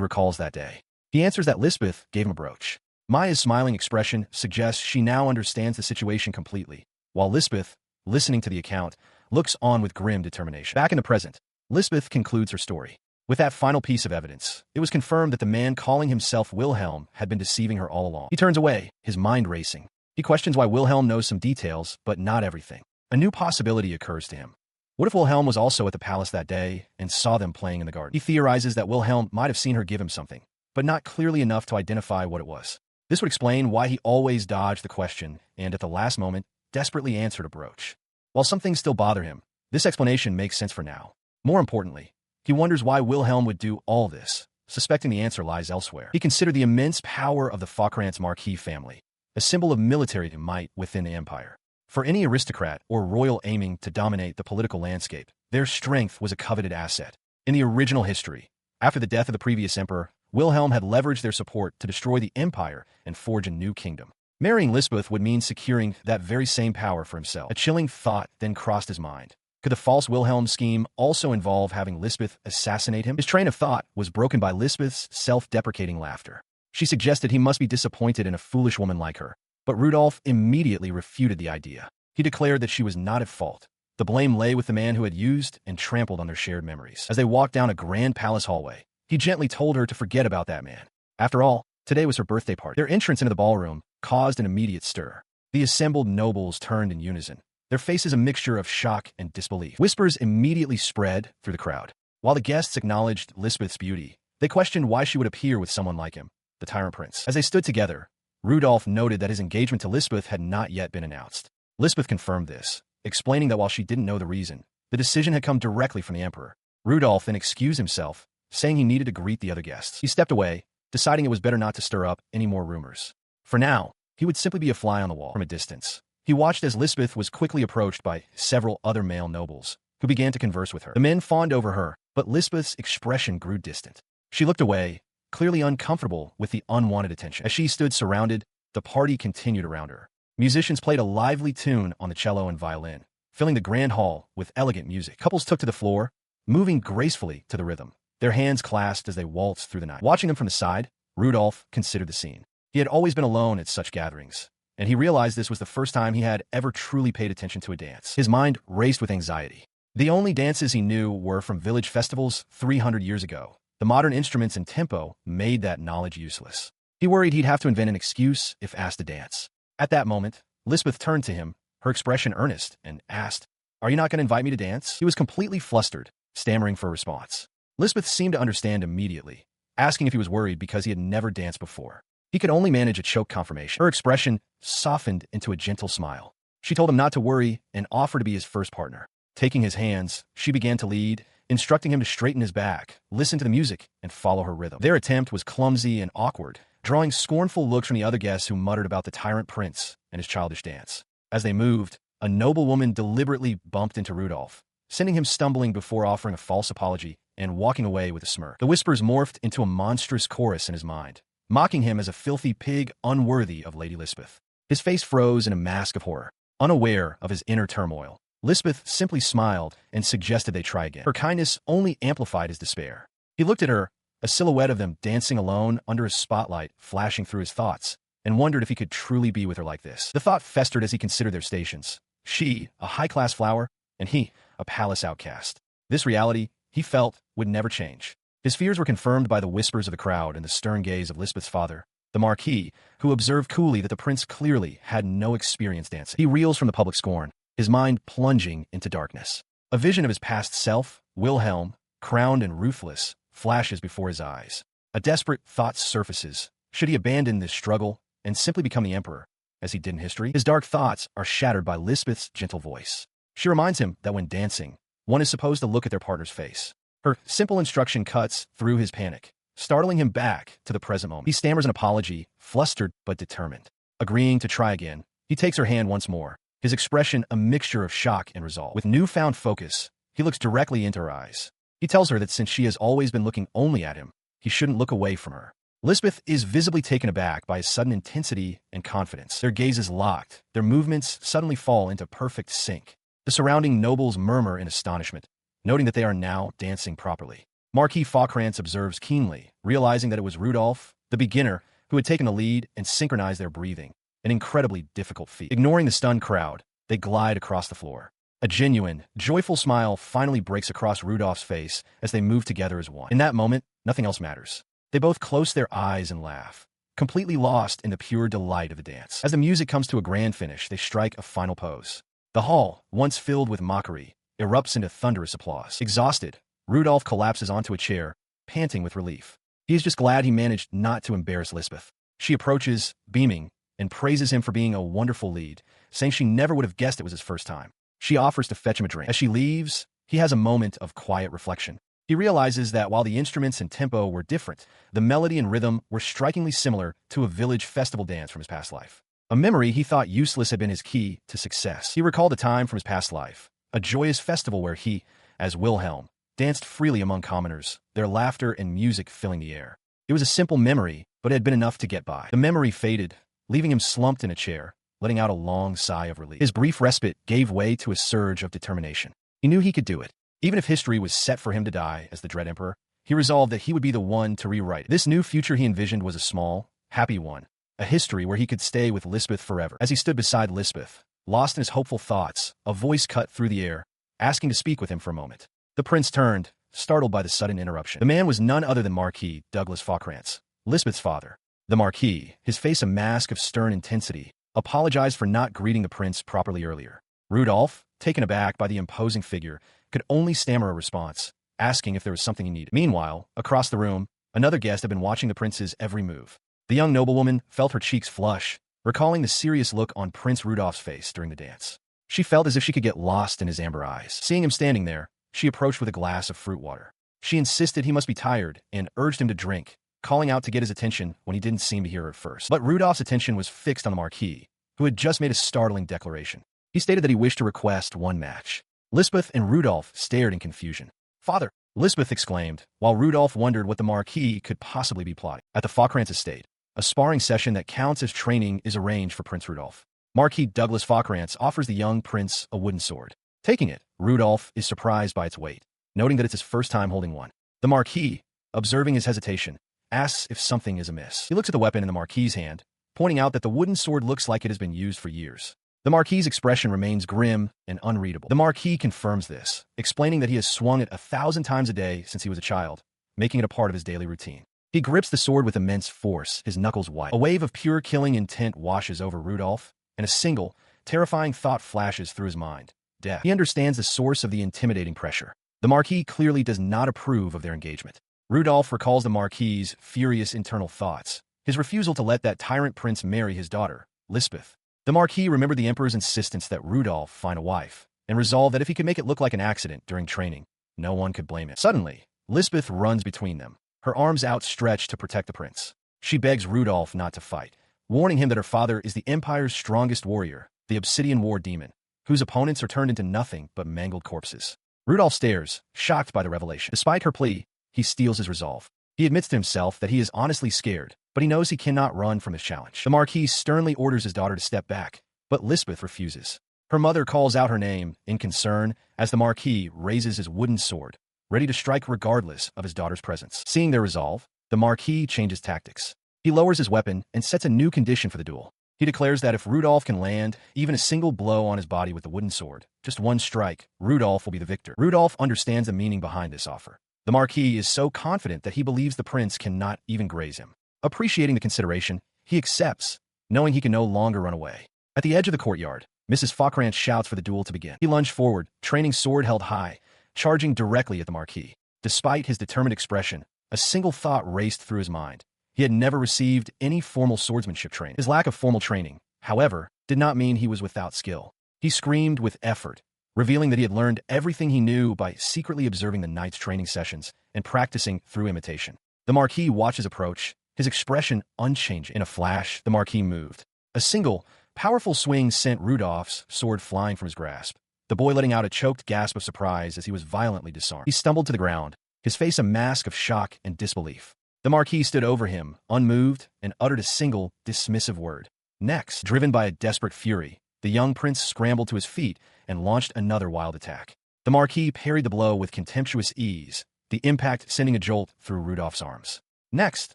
recalls that day. He answers that Lisbeth gave him a brooch. Maya's smiling expression suggests she now understands the situation completely, while Lisbeth, listening to the account, looks on with grim determination. Back in the present, Lisbeth concludes her story. With that final piece of evidence, it was confirmed that the man calling himself Wilhelm had been deceiving her all along. He turns away, his mind racing. He questions why Wilhelm knows some details, but not everything. A new possibility occurs to him. What if Wilhelm was also at the palace that day and saw them playing in the garden? He theorizes that Wilhelm might have seen her give him something, but not clearly enough to identify what it was. This would explain why he always dodged the question and, at the last moment, desperately answered a brooch. While some things still bother him, this explanation makes sense for now. More importantly, he wonders why Wilhelm would do all this, suspecting the answer lies elsewhere. He considered the immense power of the Falkrantz Marquis family, a symbol of military might within the empire. For any aristocrat or royal aiming to dominate the political landscape, their strength was a coveted asset. In the original history, after the death of the previous emperor, Wilhelm had leveraged their support to destroy the empire and forge a new kingdom. Marrying Lisbeth would mean securing that very same power for himself. A chilling thought then crossed his mind. Could the false Wilhelm scheme also involve having Lisbeth assassinate him? His train of thought was broken by Lisbeth's self-deprecating laughter. She suggested he must be disappointed in a foolish woman like her, but Rudolf immediately refuted the idea. He declared that she was not at fault. The blame lay with the man who had used and trampled on their shared memories. As they walked down a grand palace hallway, he gently told her to forget about that man. After all, today was her birthday party. Their entrance into the ballroom caused an immediate stir. The assembled nobles turned in unison, their faces a mixture of shock and disbelief. Whispers immediately spread through the crowd. While the guests acknowledged Lisbeth's beauty, they questioned why she would appear with someone like him, the Tyrant Prince. As they stood together, Rudolf noted that his engagement to Lisbeth had not yet been announced. Lisbeth confirmed this, explaining that while she didn't know the reason, the decision had come directly from the emperor. Rudolf then excused himself, saying he needed to greet the other guests. He stepped away, deciding it was better not to stir up any more rumors. For now, he would simply be a fly on the wall from a distance. He watched as Lisbeth was quickly approached by several other male nobles, who began to converse with her. The men fawned over her, but Lisbeth's expression grew distant. She looked away, clearly uncomfortable with the unwanted attention. As she stood surrounded, the party continued around her. Musicians played a lively tune on the cello and violin, filling the grand hall with elegant music. Couples took to the floor, moving gracefully to the rhythm, their hands clasped as they waltzed through the night. Watching them from the side, Rudolph considered the scene. He had always been alone at such gatherings, and he realized this was the first time he had ever truly paid attention to a dance. His mind raced with anxiety. The only dances he knew were from village festivals 300 years ago. The modern instruments and tempo made that knowledge useless. He worried he'd have to invent an excuse if asked to dance. At that moment, Lisbeth turned to him, her expression earnest, and asked, "Are you not going to invite me to dance?" He was completely flustered, stammering for a response. Lisbeth seemed to understand immediately, asking if he was worried because he had never danced before. He could only manage a choked confirmation. Her expression softened into a gentle smile. She told him not to worry and offered to be his first partner. Taking his hands, she began to lead, instructing him to straighten his back, listen to the music, and follow her rhythm. Their attempt was clumsy and awkward, drawing scornful looks from the other guests who muttered about the Tyrant Prince and his childish dance. As they moved, a noblewoman deliberately bumped into Rudolph, sending him stumbling before offering a false apology and walking away with a smirk. The whispers morphed into a monstrous chorus in his mind, mocking him as a filthy pig unworthy of Lady Lisbeth. His face froze in a mask of horror, unaware of his inner turmoil. Lisbeth simply smiled and suggested they try again. Her kindness only amplified his despair. He looked at her, a silhouette of them dancing alone under a spotlight flashing through his thoughts, and wondered if he could truly be with her like this. The thought festered as he considered their stations. She, a high-class flower, and he, a palace outcast. This reality, he felt, would never change. His fears were confirmed by the whispers of the crowd and the stern gaze of Lisbeth's father, the Marquis, who observed coolly that the prince clearly had no experience dancing. He reels from the public scorn, his mind plunging into darkness. A vision of his past self, Wilhelm, crowned and ruthless, flashes before his eyes. A desperate thought surfaces. Should he abandon this struggle and simply become the emperor, as he did in history? His dark thoughts are shattered by Lisbeth's gentle voice. She reminds him that when dancing, one is supposed to look at their partner's face. Her simple instruction cuts through his panic, startling him back to the present moment. He stammers an apology, flustered but determined. Agreeing to try again, he takes her hand once more, his expression a mixture of shock and resolve. With newfound focus, he looks directly into her eyes. He tells her that since she has always been looking only at him, he shouldn't look away from her. Lisbeth is visibly taken aback by his sudden intensity and confidence. Their gazes locked, their movements suddenly fall into perfect sync. The surrounding nobles murmur in astonishment, noting that they are now dancing properly. Marquis Faucrance observes keenly, realizing that it was Rudolph, the beginner, who had taken the lead and synchronized their breathing, an incredibly difficult feat. Ignoring the stunned crowd, they glide across the floor. A genuine, joyful smile finally breaks across Rudolph's face as they move together as one. In that moment, nothing else matters. They both close their eyes and laugh, completely lost in the pure delight of the dance. As the music comes to a grand finish, they strike a final pose. The hall, once filled with mockery, erupts into thunderous applause. Exhausted, Rudolph collapses onto a chair, panting with relief. He is just glad he managed not to embarrass Lisbeth. She approaches, beaming, and praises him for being a wonderful lead, saying she never would have guessed it was his first time. She offers to fetch him a drink. As she leaves, he has a moment of quiet reflection. He realizes that while the instruments and tempo were different, the melody and rhythm were strikingly similar to a village festival dance from his past life. A memory he thought useless had been his key to success. He recalled a time from his past life, a joyous festival where he, as Wilhelm, danced freely among commoners, their laughter and music filling the air. It was a simple memory, but it had been enough to get by. The memory faded, leaving him slumped in a chair, letting out a long sigh of relief. His brief respite gave way to a surge of determination. He knew he could do it. Even if history was set for him to die as the Dread Emperor, he resolved that he would be the one to rewrite it. This new future he envisioned was a small, happy one, a history where he could stay with Lisbeth forever. As he stood beside Lisbeth, lost in his hopeful thoughts, a voice cut through the air, asking to speak with him for a moment. The prince turned, startled by the sudden interruption. The man was none other than Marquis Douglas Faucrance, Lisbeth's father. The Marquis, his face a mask of stern intensity, apologized for not greeting the prince properly earlier. Rudolph, taken aback by the imposing figure, could only stammer a response, asking if there was something he needed. Meanwhile, across the room, another guest had been watching the prince's every move. The young noblewoman felt her cheeks flush, recalling the serious look on Prince Rudolph's face during the dance. She felt as if she could get lost in his amber eyes. Seeing him standing there, she approached with a glass of fruit water. She insisted he must be tired and urged him to drink, calling out to get his attention when he didn't seem to hear her at first. But Rudolph's attention was fixed on the Marquis, who had just made a startling declaration. He stated that he wished to request one match. Lisbeth and Rudolph stared in confusion. "Father!" Lisbeth exclaimed, while Rudolph wondered what the Marquis could possibly be plotting. At the Fockrantz estate, a sparring session that counts as training is arranged for Prince Rudolph. Marquis Douglas Fockrantz offers the young prince a wooden sword. Taking it, Rudolph is surprised by its weight, noting that it's his first time holding one. The Marquis, observing his hesitation, asks if something is amiss. He looks at the weapon in the Marquis's hand, pointing out that the wooden sword looks like it has been used for years. The Marquis's expression remains grim and unreadable. The Marquis confirms this, explaining that he has swung it 1,000 times a day since he was a child, making it a part of his daily routine. He grips the sword with immense force, his knuckles white. A wave of pure killing intent washes over Rudolph, and a single, terrifying thought flashes through his mind: death. He understands the source of the intimidating pressure. The Marquis clearly does not approve of their engagement. Rudolph recalls the Marquis's furious internal thoughts, his refusal to let that tyrant prince marry his daughter, Lisbeth. The Marquis remembered the Emperor's insistence that Rudolph find a wife, and resolved that if he could make it look like an accident during training, no one could blame him. Suddenly, Lisbeth runs between them, her arms outstretched to protect the prince. She begs Rudolph not to fight, warning him that her father is the Empire's strongest warrior, the Obsidian War Demon, whose opponents are turned into nothing but mangled corpses. Rudolph stares, shocked by the revelation. Despite her plea, he steels his resolve. He admits to himself that he is honestly scared, but he knows he cannot run from his challenge. The Marquis sternly orders his daughter to step back, but Lisbeth refuses. Her mother calls out her name in concern as the Marquis raises his wooden sword, ready to strike regardless of his daughter's presence. Seeing their resolve, the Marquis changes tactics. He lowers his weapon and sets a new condition for the duel. He declares that if Rudolph can land even a single blow on his body with the wooden sword, just one strike, Rudolph will be the victor. Rudolph understands the meaning behind this offer. The Marquis is so confident that he believes the prince cannot even graze him. Appreciating the consideration, he accepts, knowing he can no longer run away. At the edge of the courtyard, Mrs. Fockrantz shouts for the duel to begin. He lunged forward, training sword held high, charging directly at the Marquis. Despite his determined expression, a single thought raced through his mind. He had never received any formal swordsmanship training. His lack of formal training, however, did not mean he was without skill. He screamed with effort, revealing that he had learned everything he knew by secretly observing the knight's training sessions and practicing through imitation. The Marquis watched his approach, his expression unchanging. In a flash, the Marquis moved. A single, powerful swing sent Rudolph's sword flying from his grasp, the boy letting out a choked gasp of surprise as he was violently disarmed. He stumbled to the ground, his face a mask of shock and disbelief. The Marquis stood over him, unmoved, and uttered a single, dismissive word. Next, driven by a desperate fury, the young prince scrambled to his feet and launched another wild attack. The Marquis parried the blow with contemptuous ease, the impact sending a jolt through Rudolph's arms. Next,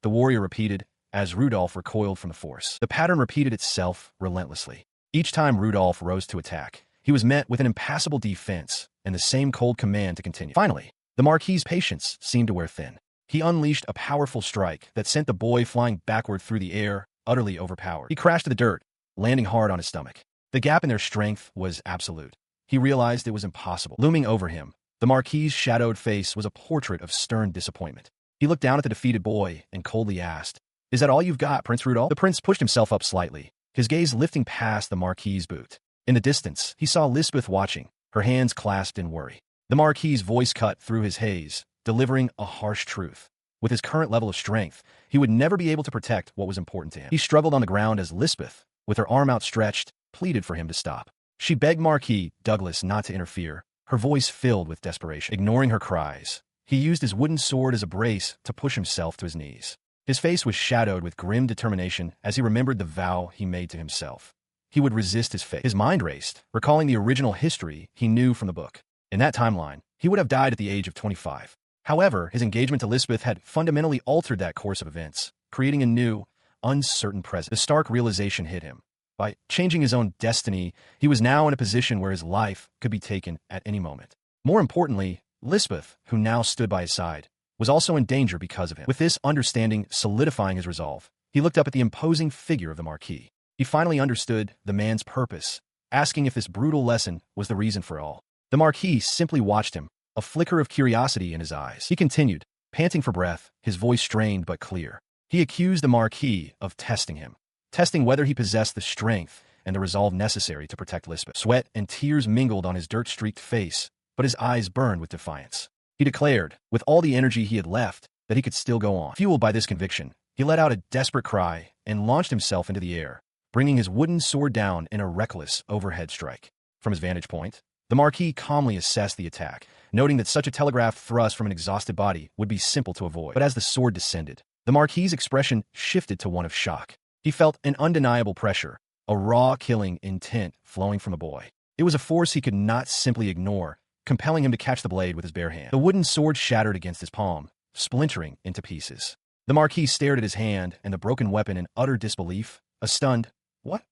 the warrior repeated, as Rudolph recoiled from the force. The pattern repeated itself relentlessly. Each time Rudolph rose to attack, he was met with an impassable defense and the same cold command to continue. Finally, the Marquis's patience seemed to wear thin. He unleashed a powerful strike that sent the boy flying backward through the air, utterly overpowered. He crashed to the dirt, landing hard on his stomach. The gap in their strength was absolute. He realized it was impossible. Looming over him, the Marquis's shadowed face was a portrait of stern disappointment. He looked down at the defeated boy and coldly asked, "Is that all you've got, Prince Rudolph?" The prince pushed himself up slightly, his gaze lifting past the Marquis's boot. In the distance, he saw Lisbeth watching, her hands clasped in worry. The Marquis's voice cut through his haze, delivering a harsh truth. With his current level of strength, he would never be able to protect what was important to him. He struggled on the ground as Lisbeth, with her arm outstretched, pleaded for him to stop. She begged Marquis Douglas not to interfere, her voice filled with desperation. Ignoring her cries, he used his wooden sword as a brace to push himself to his knees. His face was shadowed with grim determination as he remembered the vow he made to himself. He would resist his fate. His mind raced, recalling the original history he knew from the book. In that timeline, he would have died at the age of 25. However, his engagement to Lisbeth had fundamentally altered that course of events, creating a new, uncertain present. The stark realization hit him. By changing his own destiny, he was now in a position where his life could be taken at any moment. More importantly, Lisbeth, who now stood by his side, was also in danger because of him. With this understanding solidifying his resolve, he looked up at the imposing figure of the Marquis. He finally understood the man's purpose, asking if this brutal lesson was the reason for all. The Marquis simply watched him, a flicker of curiosity in his eyes. He continued, panting for breath, his voice strained but clear. He accused the Marquis of testing him, testing whether he possessed the strength and the resolve necessary to protect Lisbeth. Sweat and tears mingled on his dirt-streaked face, but his eyes burned with defiance. He declared, with all the energy he had left, that he could still go on. Fueled by this conviction, he let out a desperate cry and launched himself into the air, bringing his wooden sword down in a reckless overhead strike. From his vantage point, the Marquis calmly assessed the attack, noting that such a telegraphed thrust from an exhausted body would be simple to avoid. But as the sword descended, the Marquis's expression shifted to one of shock. He felt an undeniable pressure, a raw killing intent flowing from the boy. It was a force he could not simply ignore, compelling him to catch the blade with his bare hand. The wooden sword shattered against his palm, splintering into pieces. The Marquis stared at his hand and the broken weapon in utter disbelief, a stunned, "What?"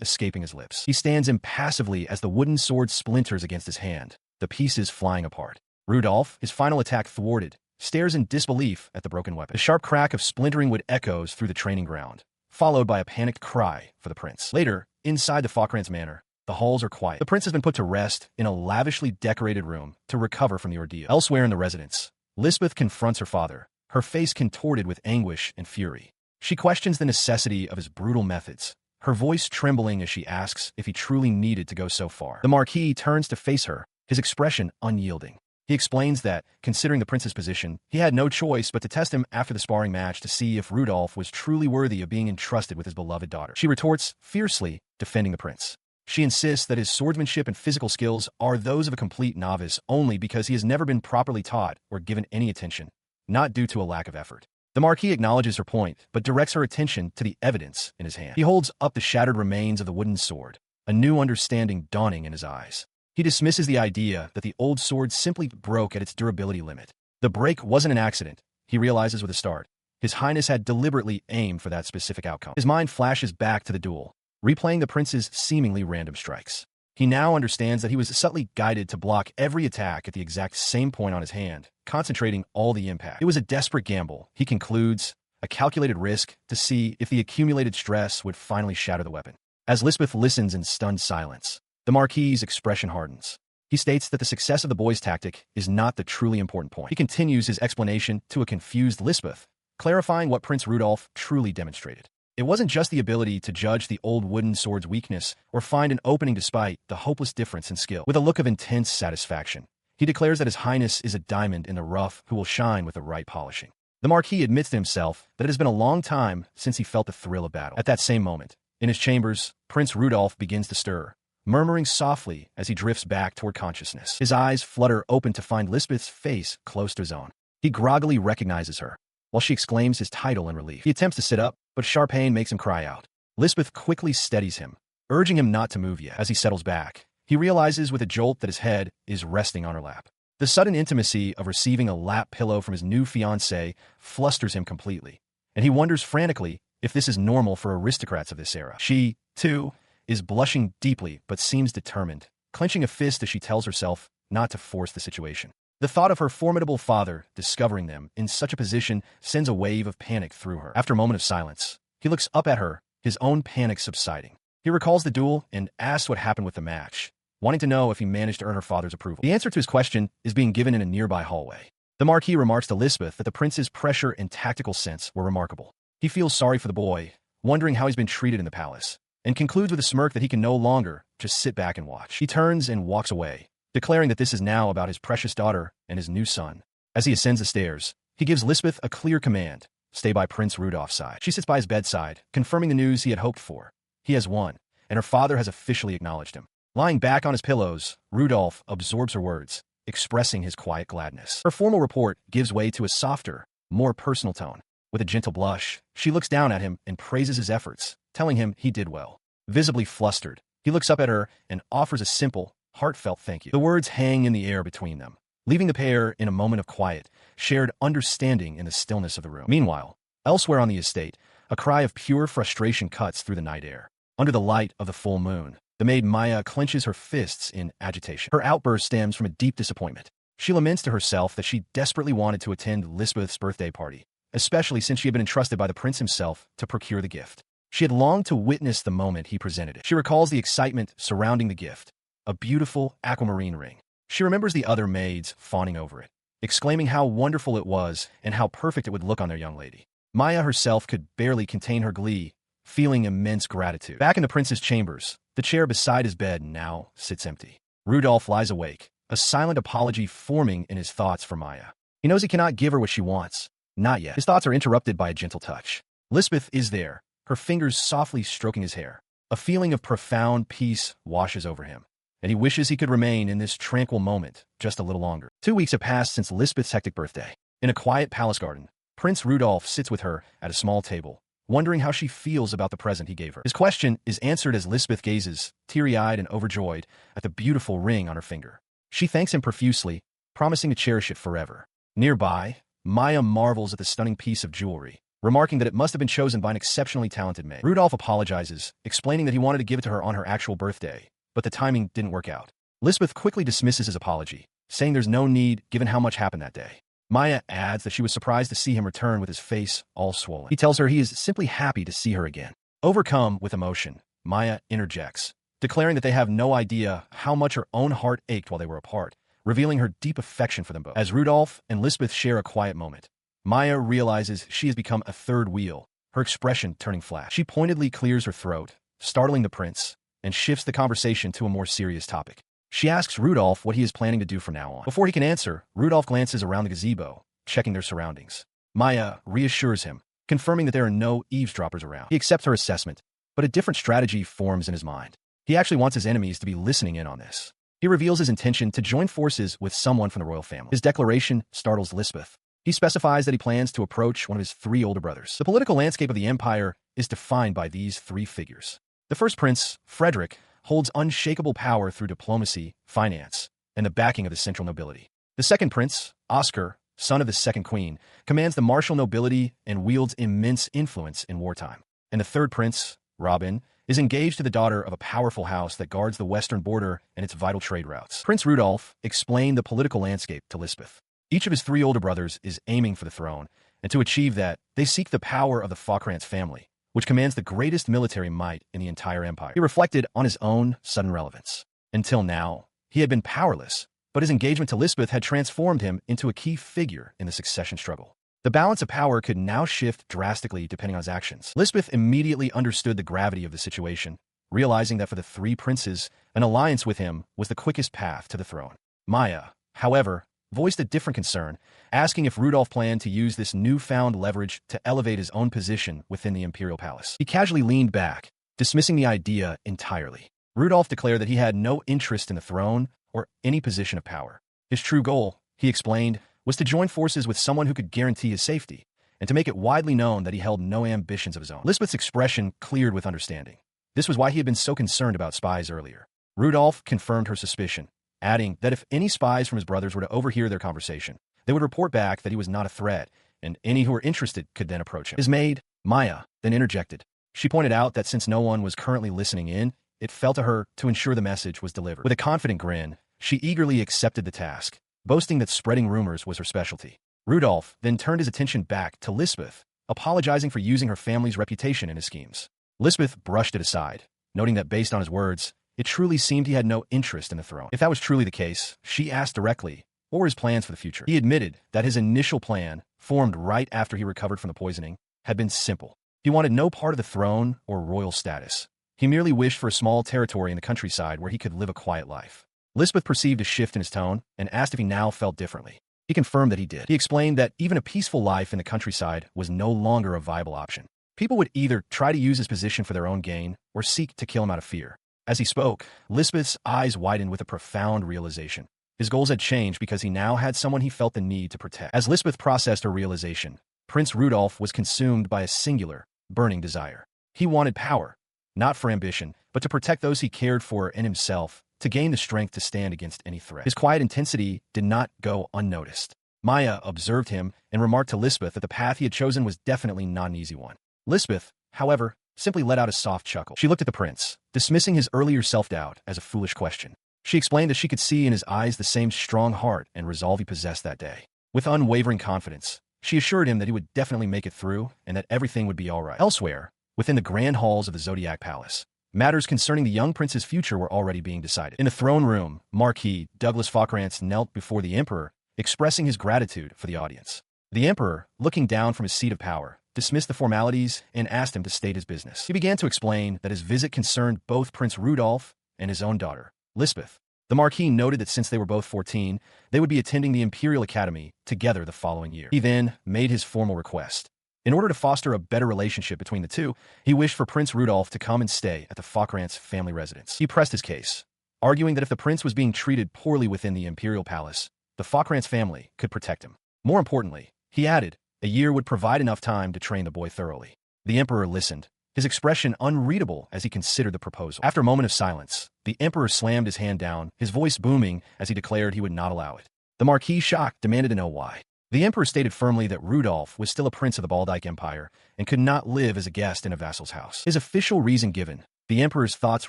escaping his lips. He stands impassively as the wooden sword splinters against his hand, the pieces flying apart. Rudolph, his final attack thwarted, stares in disbelief at the broken weapon. The sharp crack of splintering wood echoes through the training ground, followed by a panicked cry for the prince. Later, inside the Falkrantz manor, the halls are quiet. The prince has been put to rest in a lavishly decorated room to recover from the ordeal. Elsewhere in the residence, Lisbeth confronts her father, her face contorted with anguish and fury. She questions the necessity of his brutal methods, her voice trembling as she asks if he truly needed to go so far. The Marquis turns to face her, his expression unyielding. He explains that, considering the prince's position, he had no choice but to test him after the sparring match to see if Rudolph was truly worthy of being entrusted with his beloved daughter. She retorts, fiercely defending the prince. She insists that his swordsmanship and physical skills are those of a complete novice only because he has never been properly taught or given any attention, not due to a lack of effort. The Marquis acknowledges her point, but directs her attention to the evidence in his hand. He holds up the shattered remains of the wooden sword, a new understanding dawning in his eyes. He dismisses the idea that the old sword simply broke at its durability limit. The break wasn't an accident, he realizes with a start. His Highness had deliberately aimed for that specific outcome. His mind flashes back to the duel, replaying the prince's seemingly random strikes. He now understands that he was subtly guided to block every attack at the exact same point on his hand, concentrating all the impact. It was a desperate gamble, he concludes, a calculated risk to see if the accumulated stress would finally shatter the weapon. As Lisbeth listens in stunned silence, the Marquis's expression hardens. He states that the success of the boy's tactic is not the truly important point. He continues his explanation to a confused Lisbeth, clarifying what Prince Rudolph truly demonstrated. It wasn't just the ability to judge the old wooden sword's weakness or find an opening despite the hopeless difference in skill. With a look of intense satisfaction, he declares that his Highness is a diamond in the rough who will shine with the right polishing. The Marquis admits to himself that it has been a long time since he felt the thrill of battle. At that same moment, in his chambers, Prince Rudolph begins to stir, murmuring softly as he drifts back toward consciousness. His eyes flutter open to find Lisbeth's face close to his own. He groggily recognizes her, while she exclaims his title in relief. He attempts to sit up, but sharp pain makes him cry out. Lisbeth quickly steadies him, urging him not to move yet. As he settles back, he realizes with a jolt that his head is resting on her lap. The sudden intimacy of receiving a lap pillow from his new fiancée flusters him completely, and he wonders frantically if this is normal for aristocrats of this era. She, too, is blushing deeply but seems determined, clenching a fist as she tells herself not to force the situation. The thought of her formidable father discovering them in such a position sends a wave of panic through her. After a moment of silence, he looks up at her, his own panic subsiding. He recalls the duel and asks what happened with the match, wanting to know if he managed to earn her father's approval. The answer to his question is being given in a nearby hallway. The Marquis remarks to Lisbeth that the prince's pressure and tactical sense were remarkable. He feels sorry for the boy, wondering how he's been treated in the palace, and concludes with a smirk that he can no longer just sit back and watch. He turns and walks away, declaring that this is now about his precious daughter and his new son. As he ascends the stairs, he gives Lisbeth a clear command: stay by Prince Rudolph's side. She sits by his bedside, confirming the news he had hoped for. He has won, and her father has officially acknowledged him. Lying back on his pillows, Rudolph absorbs her words, expressing his quiet gladness. Her formal report gives way to a softer, more personal tone. With a gentle blush, she looks down at him and praises his efforts, telling him he did well. Visibly flustered, he looks up at her and offers a simple, heartfelt thank you. The words hang in the air between them, leaving the pair in a moment of quiet, shared understanding in the stillness of the room. Meanwhile, elsewhere on the estate, a cry of pure frustration cuts through the night air. Under the light of the full moon, the maid Maya clenches her fists in agitation. Her outburst stems from a deep disappointment. She laments to herself that she desperately wanted to attend Lisbeth's birthday party, especially since she had been entrusted by the prince himself to procure the gift. She had longed to witness the moment he presented it. She recalls the excitement surrounding the gift, a beautiful aquamarine ring. She remembers the other maids fawning over it, exclaiming how wonderful it was and how perfect it would look on their young lady. Maya herself could barely contain her glee, feeling immense gratitude. Back in the prince's chambers, the chair beside his bed now sits empty. Rudolph lies awake, a silent apology forming in his thoughts for Maya. He knows he cannot give her what she wants, Not yet. His thoughts are interrupted by a gentle touch. Lisbeth is there, her fingers softly stroking his hair. A feeling of profound peace washes over him, and he wishes he could remain in this tranquil moment just a little longer. 2 weeks have passed since Lisbeth's hectic birthday. In a quiet palace garden, Prince Rudolph sits with her at a small table, wondering how she feels about the present he gave her. His question is answered as Lisbeth gazes, teary-eyed and overjoyed, at the beautiful ring on her finger. She thanks him profusely, promising to cherish it forever. Nearby, Maya marvels at the stunning piece of jewelry, remarking that it must have been chosen by an exceptionally talented maid. Rudolph apologizes, explaining that he wanted to give it to her on her actual birthday, but the timing didn't work out. Lisbeth quickly dismisses his apology, saying there's no need given how much happened that day. Maya adds that she was surprised to see him return with his face all swollen. He tells her he is simply happy to see her again. Overcome with emotion, Maya interjects, declaring that they have no idea how much her own heart ached while they were apart, revealing her deep affection for them both. As Rudolph and Lisbeth share a quiet moment, Maya realizes she has become a third wheel, her expression turning flat. She pointedly clears her throat, startling the prince, and shifts the conversation to a more serious topic. She asks Rudolph what he is planning to do from now on. Before he can answer, Rudolph glances around the gazebo, checking their surroundings. Maya reassures him, confirming that there are no eavesdroppers around. He accepts her assessment, but a different strategy forms in his mind. He actually wants his enemies to be listening in on this. He reveals his intention to join forces with someone from the royal family. His declaration startles Lisbeth. He specifies that he plans to approach one of his 3 older brothers. The political landscape of the empire is defined by these 3 figures. The first prince, Frederick, holds unshakable power through diplomacy, finance, and the backing of the central nobility. The second prince, Oscar, son of the second queen, commands the martial nobility and wields immense influence in wartime. And the third prince, Robin, is engaged to the daughter of a powerful house that guards the western border and its vital trade routes. Prince Rudolph explained the political landscape to Lisbeth. Each of his 3 older brothers is aiming for the throne, and to achieve that, they seek the power of the Falkrantz family, which commands the greatest military might in the entire empire. He reflected on his own sudden relevance. Until now, he had been powerless, but his engagement to Lisbeth had transformed him into a key figure in the succession struggle. The balance of power could now shift drastically depending on his actions. Lisbeth immediately understood the gravity of the situation, realizing that for the 3 princes, an alliance with him was the quickest path to the throne. Maya, however, voiced a different concern, asking if Rudolph planned to use this newfound leverage to elevate his own position within the Imperial palace. He casually leaned back, dismissing the idea entirely. Rudolph declared that he had no interest in the throne or any position of power. His true goal, he explained, was to join forces with someone who could guarantee his safety, and to make it widely known that he held no ambitions of his own. Lisbeth's expression cleared with understanding. This was why he had been so concerned about spies earlier. Rudolph confirmed her suspicion, adding that if any spies from his brothers were to overhear their conversation, they would report back that he was not a threat, and any who were interested could then approach him. His maid, Maya, then interjected. She pointed out that since no one was currently listening in, it fell to her to ensure the message was delivered. With a confident grin, she eagerly accepted the task, boasting that spreading rumors was her specialty. Rudolph then turned his attention back to Lisbeth, apologizing for using her family's reputation in his schemes. Lisbeth brushed it aside, noting that based on his words, it truly seemed he had no interest in the throne. If that was truly the case, she asked directly, what were his plans for the future? He admitted that his initial plan, formed right after he recovered from the poisoning, had been simple. He wanted no part of the throne or royal status. He merely wished for a small territory in the countryside where he could live a quiet life. Lisbeth perceived a shift in his tone and asked if he now felt differently. He confirmed that he did. He explained that even a peaceful life in the countryside was no longer a viable option. People would either try to use his position for their own gain or seek to kill him out of fear. As he spoke, Lisbeth's eyes widened with a profound realization. His goals had changed because he now had someone he felt the need to protect. As Lisbeth processed her realization, Prince Rudolph was consumed by a singular, burning desire. He wanted power, not for ambition, but to protect those he cared for and himself, to gain the strength to stand against any threat. His quiet intensity did not go unnoticed. Maya observed him and remarked to Lisbeth that the path he had chosen was definitely not an easy one. Lisbeth, however, simply let out a soft chuckle. She looked at the prince, dismissing his earlier self-doubt as a foolish question. She explained that she could see in his eyes the same strong heart and resolve he possessed that day. With unwavering confidence, she assured him that he would definitely make it through and that everything would be all right. Elsewhere, within the grand halls of the Zodiac Palace, matters concerning the young prince's future were already being decided. In the throne room, Marquis Douglas Falkrantz knelt before the emperor, expressing his gratitude for the audience. The emperor, looking down from his seat of power, dismissed the formalities and asked him to state his business. He began to explain that his visit concerned both Prince Rudolph and his own daughter, Lisbeth. The The Marquis noted that since they were both 14, they would be attending the Imperial Academy together the following year. He then made his formal request. In order to foster a better relationship between the two, he wished for Prince Rudolf to come and stay at the Fockrantz family residence. He pressed his case, arguing that if the prince was being treated poorly within the Imperial Palace, the Fockrantz family could protect him. More importantly, he added, a year would provide enough time to train the boy thoroughly. The Emperor listened, his expression unreadable as he considered the proposal. After a moment of silence, the Emperor slammed his hand down, his voice booming as he declared he would not allow it. The Marquis, shocked, demanded to know why. The Emperor stated firmly that Rudolf was still a prince of the Baldike Empire and could not live as a guest in a vassal's house. His official reason given, the Emperor's thoughts